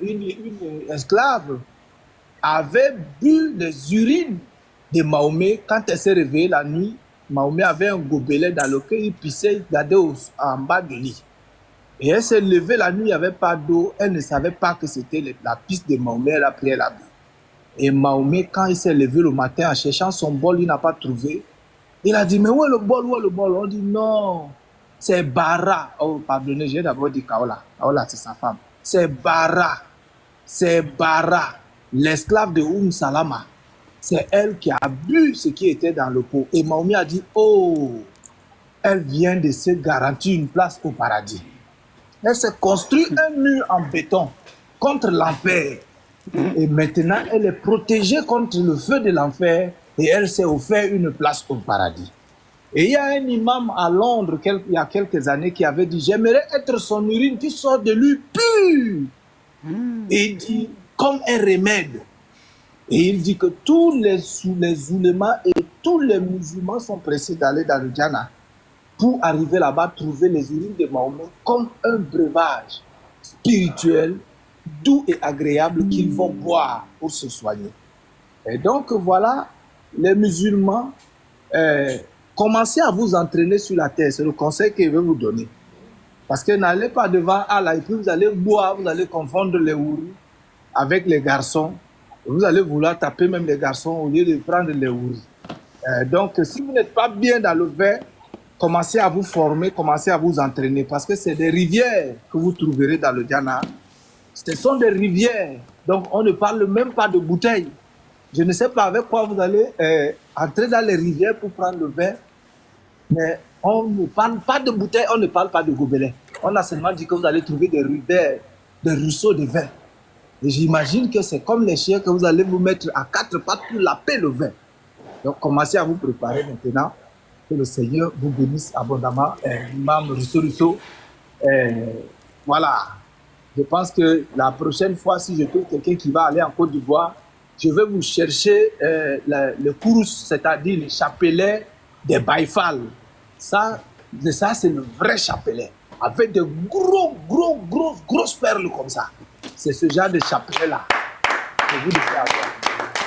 une esclave, avait bu les urines de Mahomet quand elle s'est réveillée la nuit. Mahomet avait un gobelet dans lequel il pissait, il gardait en bas du lit. Et elle s'est levée la nuit, il n'y avait pas d'eau, elle ne savait pas que c'était la pisse de Mahomet, elle a pris la bu. Et Mahomet, quand il s'est levé le matin en cherchant son bol, il n'a pas trouvé. Il a dit, mais où est le bol, où est le bol? On dit, non, c'est Bara. Oh, pardonnez, j'ai d'abord dit Kaola. Kaola, c'est sa femme. C'est Bara, l'esclave de Salama. C'est elle qui a bu ce qui était dans le pot. Et Mahomet a dit, oh, elle vient de se garantir une place au paradis. Elle s'est construit un mur en béton contre l'enfer. Et maintenant, elle est protégée contre le feu de l'enfer et elle s'est offert une place au paradis. Et il y a un imam à Londres, il y a quelques années, qui avait dit, j'aimerais être son urine qui sort de lui pure. Et il dit, comme un remède. Et il dit que tous les oulémas et tous les musulmans sont pressés d'aller dans le Jannah pour arriver là-bas, trouver les urines de Mahomet comme un breuvage spirituel, doux et agréable qu'ils vont boire pour se soigner. Et donc voilà, les musulmans, commencez à vous entraîner sur la terre, c'est le conseil que je vais vous donner. Parce que n'allez pas devant Allah et puis vous allez boire, vous allez confondre les houris avec les garçons. Vous allez vouloir taper même les garçons au lieu de prendre les houris. Donc si vous n'êtes pas bien dans le vin, commencez à vous former, commencez à vous entraîner. Parce que c'est des rivières que vous trouverez dans le Jannah. Ce sont des rivières, donc on ne parle même pas de bouteilles. Je ne sais pas avec quoi vous allez entrer dans les rivières pour prendre le vin, mais on ne parle pas de bouteilles, on ne parle pas de gobelets. On a seulement dit que vous allez trouver des rivières, des ruisseaux de vin. Et j'imagine que c'est comme les chiens que vous allez vous mettre à quatre pattes pour laper le vin. Donc commencez à vous préparer maintenant. Que le Seigneur vous bénisse abondamment. Imam Rousseau, voilà. Je pense que la prochaine fois, si je trouve quelqu'un qui va aller en Côte d'Ivoire, je vais vous chercher le course, c'est-à-dire le chapelet des Baïfal. Ça c'est le vrai chapelet, avec de grosses perles comme ça. C'est ce genre de chapelet-là que vous devez avoir.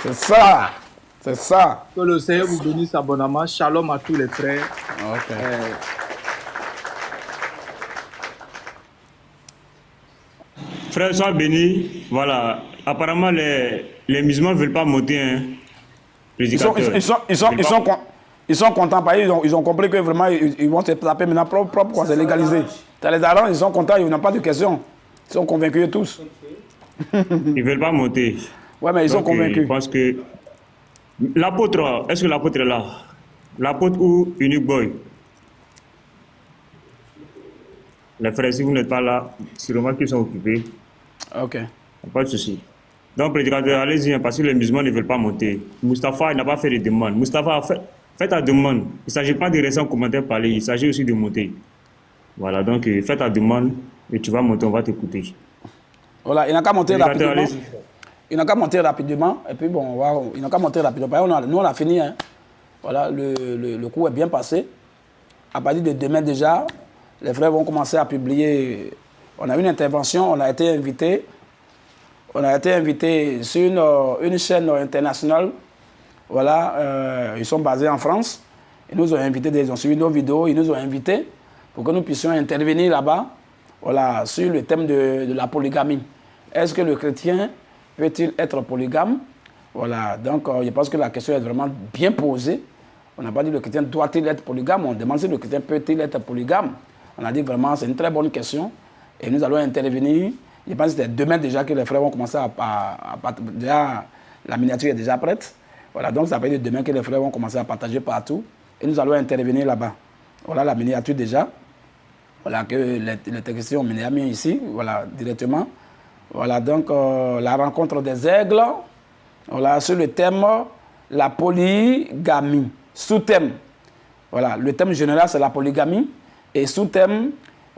C'est ça. C'est ça. Que le Seigneur vous bénisse abondamment. Shalom à tous les frères. Ok. Frère, sois béni. Voilà. Apparemment, les musulmans ne veulent pas monter. Hein, ils sont contents parce qu'ils ont compris que vraiment ils vont se taper maintenant propre quoi, c'est légalisé. T'as les Arabes, ils sont contents, ils n'ont pas de questions. Ils sont convaincus tous. Ils ne veulent pas monter. Ouais, mais ils sont convaincus. Je pense que l'apôtre, est-ce que l'apôtre est là? L'apôtre ou Unique Boy? Les frères, si vous n'êtes pas là, sûrement qu'ils sont occupés. Ok. Pas de souci. Donc, prédicateur, allez-y, parce que les musulmans ne veulent pas monter. Mustapha, il n'a pas fait de demande. Mustapha, fais ta demande. Il ne s'agit pas de rester en commentaire parler, il s'agit aussi de monter. Voilà, donc fais ta demande et tu vas monter, on va t'écouter. Voilà, il n'a qu'à monter rapidement. Il n'a qu'à monter rapidement. Et puis bon, il n'a qu'à monter rapidement. Nous, on a fini. Hein. Voilà, le cours est bien passé. À partir de demain déjà, les frères vont commencer à publier. On a eu une intervention, on a été invité. On a été invité sur une chaîne internationale. Voilà, ils sont basés en France. Ils nous ont invités, ils ont suivi nos vidéos, ils nous ont invités pour que nous puissions intervenir là-bas, voilà, sur le thème de la polygamie. Est-ce que le chrétien peut-il être polygame? Voilà, donc je pense que la question est vraiment bien posée. On n'a pas dit le chrétien doit-il être polygame, on demande si le chrétien peut-il être polygame. On a dit vraiment c'est une très bonne question et nous allons intervenir. Je pense que c'est demain déjà que les frères vont commencer déjà, la miniature est déjà prête. Voilà, donc ça veut dire demain que les frères vont commencer à partager partout. Et nous allons intervenir là-bas. Voilà la miniature déjà. Voilà que les techniciens ont mis ici, voilà, directement. Voilà donc la rencontre des aigles. Voilà, sur le thème la polygamie. Sous-thème. Voilà, le thème général c'est la polygamie. Et sous-thème,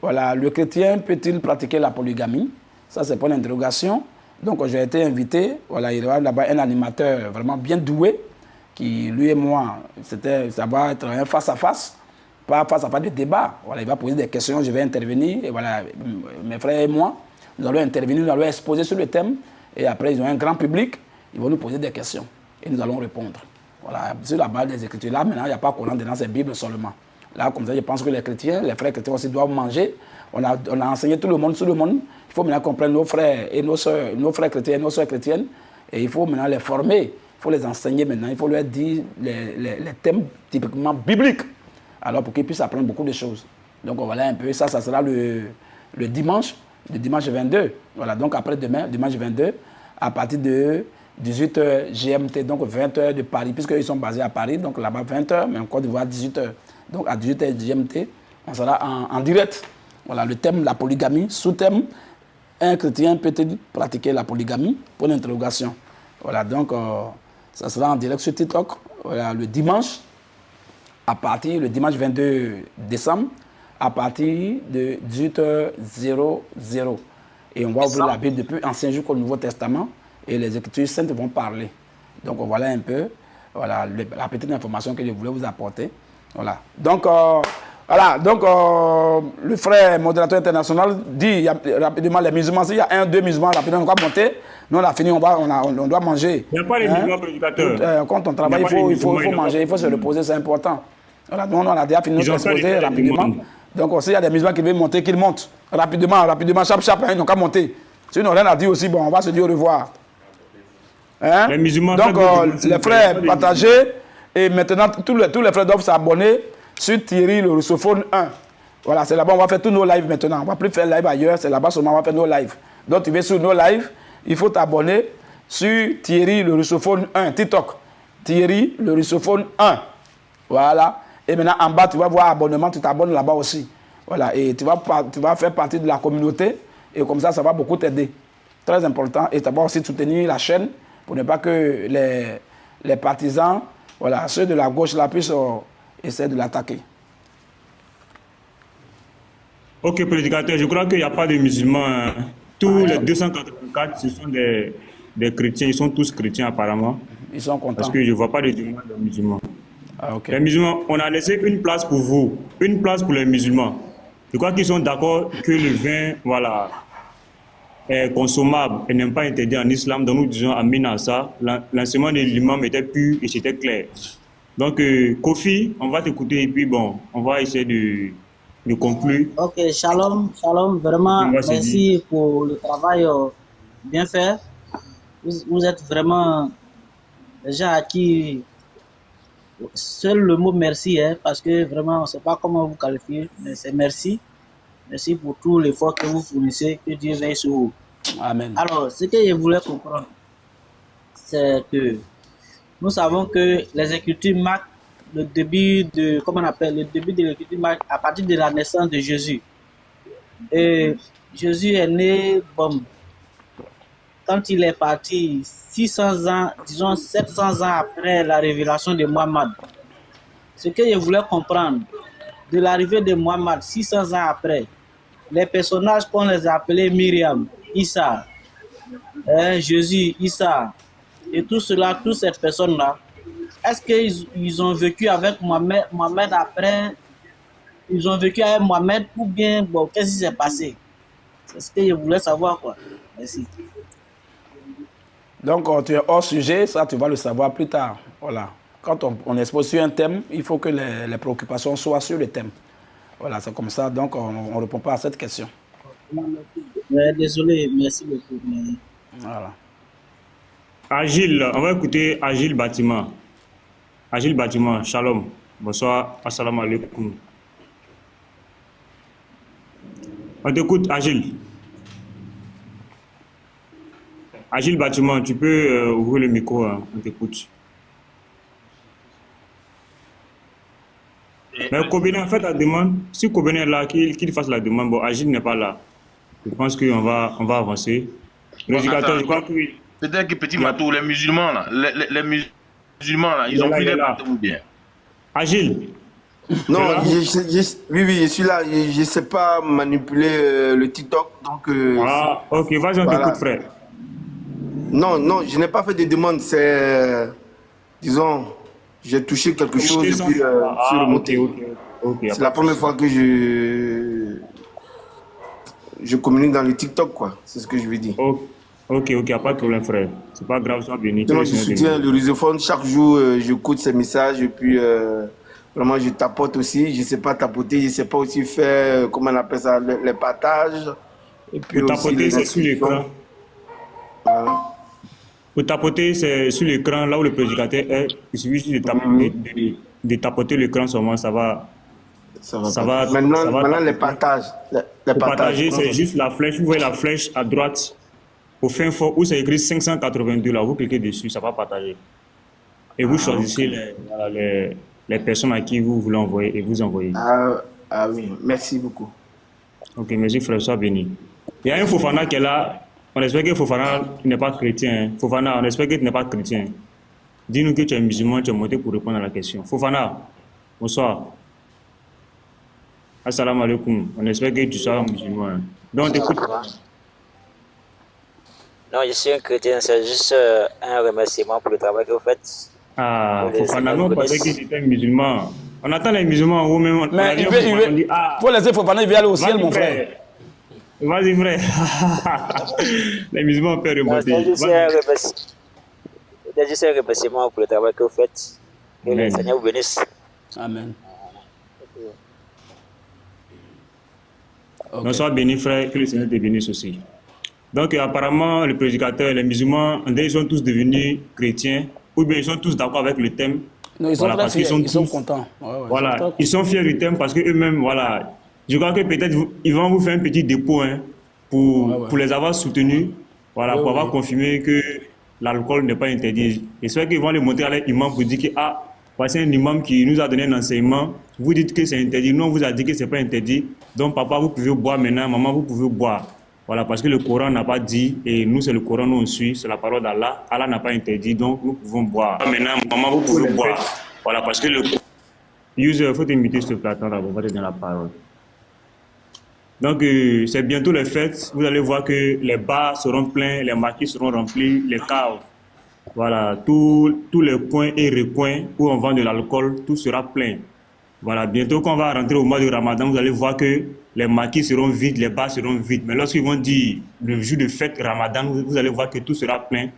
voilà, le chrétien peut-il pratiquer la polygamie? Ça c'est pour l'interrogation. Donc j'ai été invité. Voilà, il y aura là-bas un animateur vraiment bien doué. Qui, lui et moi, ça va être un face-à-face, pas face-à-face de débat. Voilà, il va poser des questions, je vais intervenir. Et voilà, mes frères et moi, nous allons intervenir, nous allons exposer sur le thème. Et après, ils ont un grand public, ils vont nous poser des questions. Et nous allons répondre. Voilà, sur la base des Écritures. Là, maintenant, il n'y a pas Coran dans ces Bibles seulement. Là, comme ça, je pense que les chrétiens, les frères chrétiens aussi doivent manger. On a enseigné tout le monde. Il faut maintenant comprendre nos frères et nos soeurs, nos frères chrétiens et nos soeurs chrétiennes. Et il faut maintenant les former. Il faut les enseigner maintenant, il faut leur dire les thèmes typiquement bibliques, alors pour qu'ils puissent apprendre beaucoup de choses. Donc voilà un peu, ça sera le dimanche 22. Voilà, donc après demain, dimanche 22, à partir de 18h GMT, donc 20h de Paris, puisqu'ils sont basés à Paris, donc là-bas 20h, mais en Côte d'Ivoire 18h. Donc à 18h GMT, on sera en direct. Voilà, le thème, la polygamie, sous-thème, un chrétien peut-il pratiquer la polygamie? Pour l'interrogation. Voilà, donc ça sera en direct sur TikTok, voilà, le dimanche 22 décembre, à partir de 18h00. Et on va ouvrir la Bible depuis Ancien jusqu'au Nouveau Testament, et les Écritures saintes vont parler. Donc voilà un peu, voilà, la petite information que je voulais vous apporter. Voilà. Donc, le frère modérateur international dit rapidement les musulmans, s'il y a 1-2 musulmans, rapidement, on va monter. Nous, on a fini, on doit manger. Il n'y a pas les musulmans prédicateurs. Quand on travaille, il faut manger, il faut se reposer, c'est important. Voilà, nous, on a déjà fini de s'exposer rapidement. Donc, s'il y a des musulmans qui veulent monter, qu'ils montent. Rapidement, chap, ils n'ont qu'à monter. Si on n'a rien à dire aussi, bon, on va se dire au revoir. Hein? Les musulmans. Donc, les frères, partagez. Et maintenant, tous les frères doivent s'abonner sur Thierry le russophone 1. Voilà, c'est là-bas, on va faire tous nos lives maintenant. On ne va plus faire live ailleurs, c'est là-bas seulement, on va faire nos lives. Donc, tu vas sur nos lives, il faut t'abonner sur Thierry le russophone 1, TikTok. Thierry le russophone 1. Voilà. Et maintenant, en bas, tu vas voir abonnement, tu t'abonnes là-bas aussi. Voilà, et tu vas faire partie de la communauté, et comme ça va beaucoup t'aider. Très important. Et tu vas aussi soutenir la chaîne, pour ne pas que les partisans, voilà, ceux de la gauche là puissent essayer de l'attaquer. Ok, prédicateur, je crois qu'il n'y a pas de musulmans. Hein. Tous les 284, ce sont des chrétiens. Ils sont tous chrétiens apparemment. Ils sont contents. Parce que je ne vois pas de demande de musulmans. Ah, okay. Les musulmans, on a laissé une place pour vous, une place pour les musulmans. Je crois qu'ils sont d'accord que le vin, voilà, est consommable et n'est pas interdit en islam. Donc nous disons amin à ça. L'enseignement de l'imam était pur et c'était clair. Donc Kofi, on va t'écouter et puis bon, on va essayer de conclure. Ok, shalom, vraiment merci pour le travail bien fait. Vous êtes vraiment des gens à qui seul le mot merci, hein, parce que vraiment on ne sait pas comment vous qualifier, mais c'est merci. Merci pour tout l'effort que vous fournissez, que Dieu veille sur vous. Amen. Alors, ce que je voulais comprendre, c'est que nous savons que les Écritures marquent le début de, comment on appelle, le début de l'Écriture marque à partir de la naissance de Jésus. Et Jésus est né, bon, quand il est parti 600 ans, disons 700 ans après la révélation de Mohammed. Ce que je voulais comprendre, de l'arrivée de Mohammed 600 ans après, les personnages qu'on les appelait Myriam, Issa, Jésus, Issa, et tout cela, toutes ces personnes-là, est-ce qu'ils ont vécu avec Mohamed après, ils ont vécu avec Mohamed ou bien, bon, qu'est-ce qui s'est passé? C'est ce que je voulais savoir, quoi. Merci. Donc, tu es hors sujet, ça tu vas le savoir plus tard. Voilà. Quand on expose sur un thème, il faut que les préoccupations soient sur le thème. Voilà, c'est comme ça, donc on ne répond pas à cette question. Désolé, merci beaucoup. Voilà. Agile, on va écouter Agile Bâtiment. Agile Bâtiment, shalom. Bonsoir, assalamu alaikum. On t'écoute, Agile. Agile Bâtiment, tu peux ouvrir le micro, hein, on t'écoute. Mais Kobene, en fait, la demande, si Kobene est là, qu'il fasse la demande. Bon, Agile n'est pas là. Je pense qu'on va avancer. L'éducateur, je crois que oui. Peut-être que Petit Matou, les musulmans là, les musulmans là, ils ont pris les bateaux ou bien. Agile. Non, oui, je suis là. Je ne sais pas manipuler le TikTok. Donc, ah, ok, vas-y, on t'écoute, frère. Non, je n'ai pas fait de demande. C'est, disons, j'ai touché quelque chose et puis je suis remonté. Okay, c'est la première fois que je communique dans le TikTok, quoi. C'est ce que je veux dire. Ok, pas de problème, frère. C'est pas grave, sois béni. Donc, je soutiens le Risophone. Chaque jour, j'écoute ses messages et puis vraiment, je tapote aussi. Je ne sais pas tapoter, je ne sais pas aussi faire, comment on appelle ça, les partages. Et puis pour tapoter, c'est sur l'écran. Voilà. Pour tapoter, c'est sur l'écran, là où le prédicateur est. Il suffit juste de tapoter l'écran seulement, ça va. Maintenant, les partages. Pour partager, c'est juste la flèche. Vous voyez la flèche à droite, au fin fond, où c'est écrit 582, là, vous cliquez dessus, ça va partager. Et vous choisissez les personnes à qui vous voulez envoyer et vous envoyez. Ah oui, merci beaucoup. Ok, merci frère, sois béni. Il y a un Fofana qui est là. On espère que Fofana n'est pas chrétien. Hein. Fofana, on espère que tu n'es pas chrétien. Dis-nous que tu es musulman, tu es monté pour répondre à la question. Fofana, bonsoir. Assalamu alaikum. On espère que tu sois musulman. Hein. Donc, écoute. Non, je suis un chrétien, c'est juste un remerciement pour le travail que vous faites. Ah, Fofana, non, parce que tu es musulman. On attend les musulmans en haut même. Mais il veut, faut laisser Fofana, il veut aller au ciel, mon frère. Vas-y, frère. Les musulmans peuvent remonter. C'est juste un remerciement pour le travail que vous faites. Que le Seigneur vous bénisse. Amen. Okay. Donc, sois béni, frère, que le Seigneur te bénisse aussi. Donc, apparemment, le prédicateur, les musulmans, ils sont tous devenus chrétiens, ou bien ils sont tous d'accord avec le thème. Non, ils sont très fiers, ils sont contents. Voilà, ils sont fiers du thème parce qu'eux-mêmes, voilà. Je crois que peut-être ils vont vous faire un petit dépôt hein, pour les avoir soutenus, voilà, pour avoir confirmé que l'alcool n'est pas interdit. Et c'est vrai qu'ils vont les montrer à l'imam pour dire que voici un imam qui nous a donné un enseignement. Vous dites que c'est interdit, nous on vous a dit que c'est pas interdit. Donc papa, vous pouvez boire maintenant, maman, vous pouvez boire. Voilà, parce que le Coran n'a pas dit, et nous c'est le Coran, nous on suit, c'est la parole d'Allah. Allah n'a pas interdit, donc nous pouvons boire. Maintenant, maman, vous pouvez boire. Voilà, parce que le user, il faut t'imiter ce plateau là, on va te donner la parole. Donc, c'est bientôt les fêtes. Vous allez voir que les bars seront pleins, les marquis seront remplis, les caves. Voilà, tous les coins et recoins où on vend de l'alcool, tout sera plein. Voilà, bientôt quand on va rentrer au mois de Ramadan, vous allez voir que les marquis seront vides, les bars seront vides. Mais lorsqu'ils vont dire le jour de fête Ramadan, vous allez voir que tout sera plein.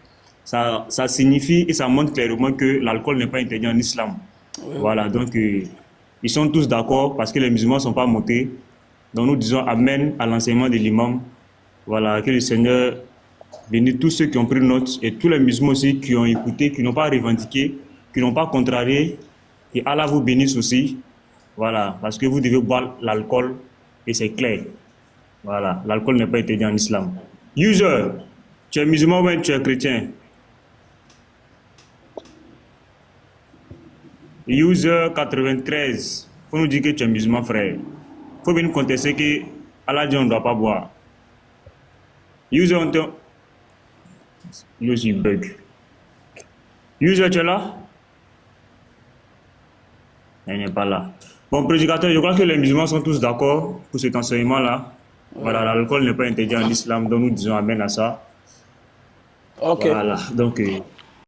Ça signifie et ça montre clairement que l'alcool n'est pas interdit en islam. Oui. Voilà, donc ils sont tous d'accord parce que les musulmans ne sont pas montés. Donc nous disons Amen à l'enseignement de l'imam. Voilà, que le Seigneur bénisse tous ceux qui ont pris note et tous les musulmans aussi qui ont écouté, qui n'ont pas revendiqué, qui n'ont pas contrarié. Et Allah vous bénisse aussi. Voilà, parce que vous devez boire l'alcool et c'est clair. Voilà, l'alcool n'est pas interdit en islam. User, tu es musulman ou tu es chrétien? User 93, il faut nous dire que tu es musulman, frère. Il faut venir contester que Allah dit on ne doit pas boire. User, on te... Il aussi bug. User, tu es là? Il n'est pas là. Bon, prédicateur, je crois que les musulmans sont tous d'accord pour cet enseignement-là. Voilà, l'alcool n'est pas interdit en islam, donc nous disons Amen à ça. Ok. Voilà, donc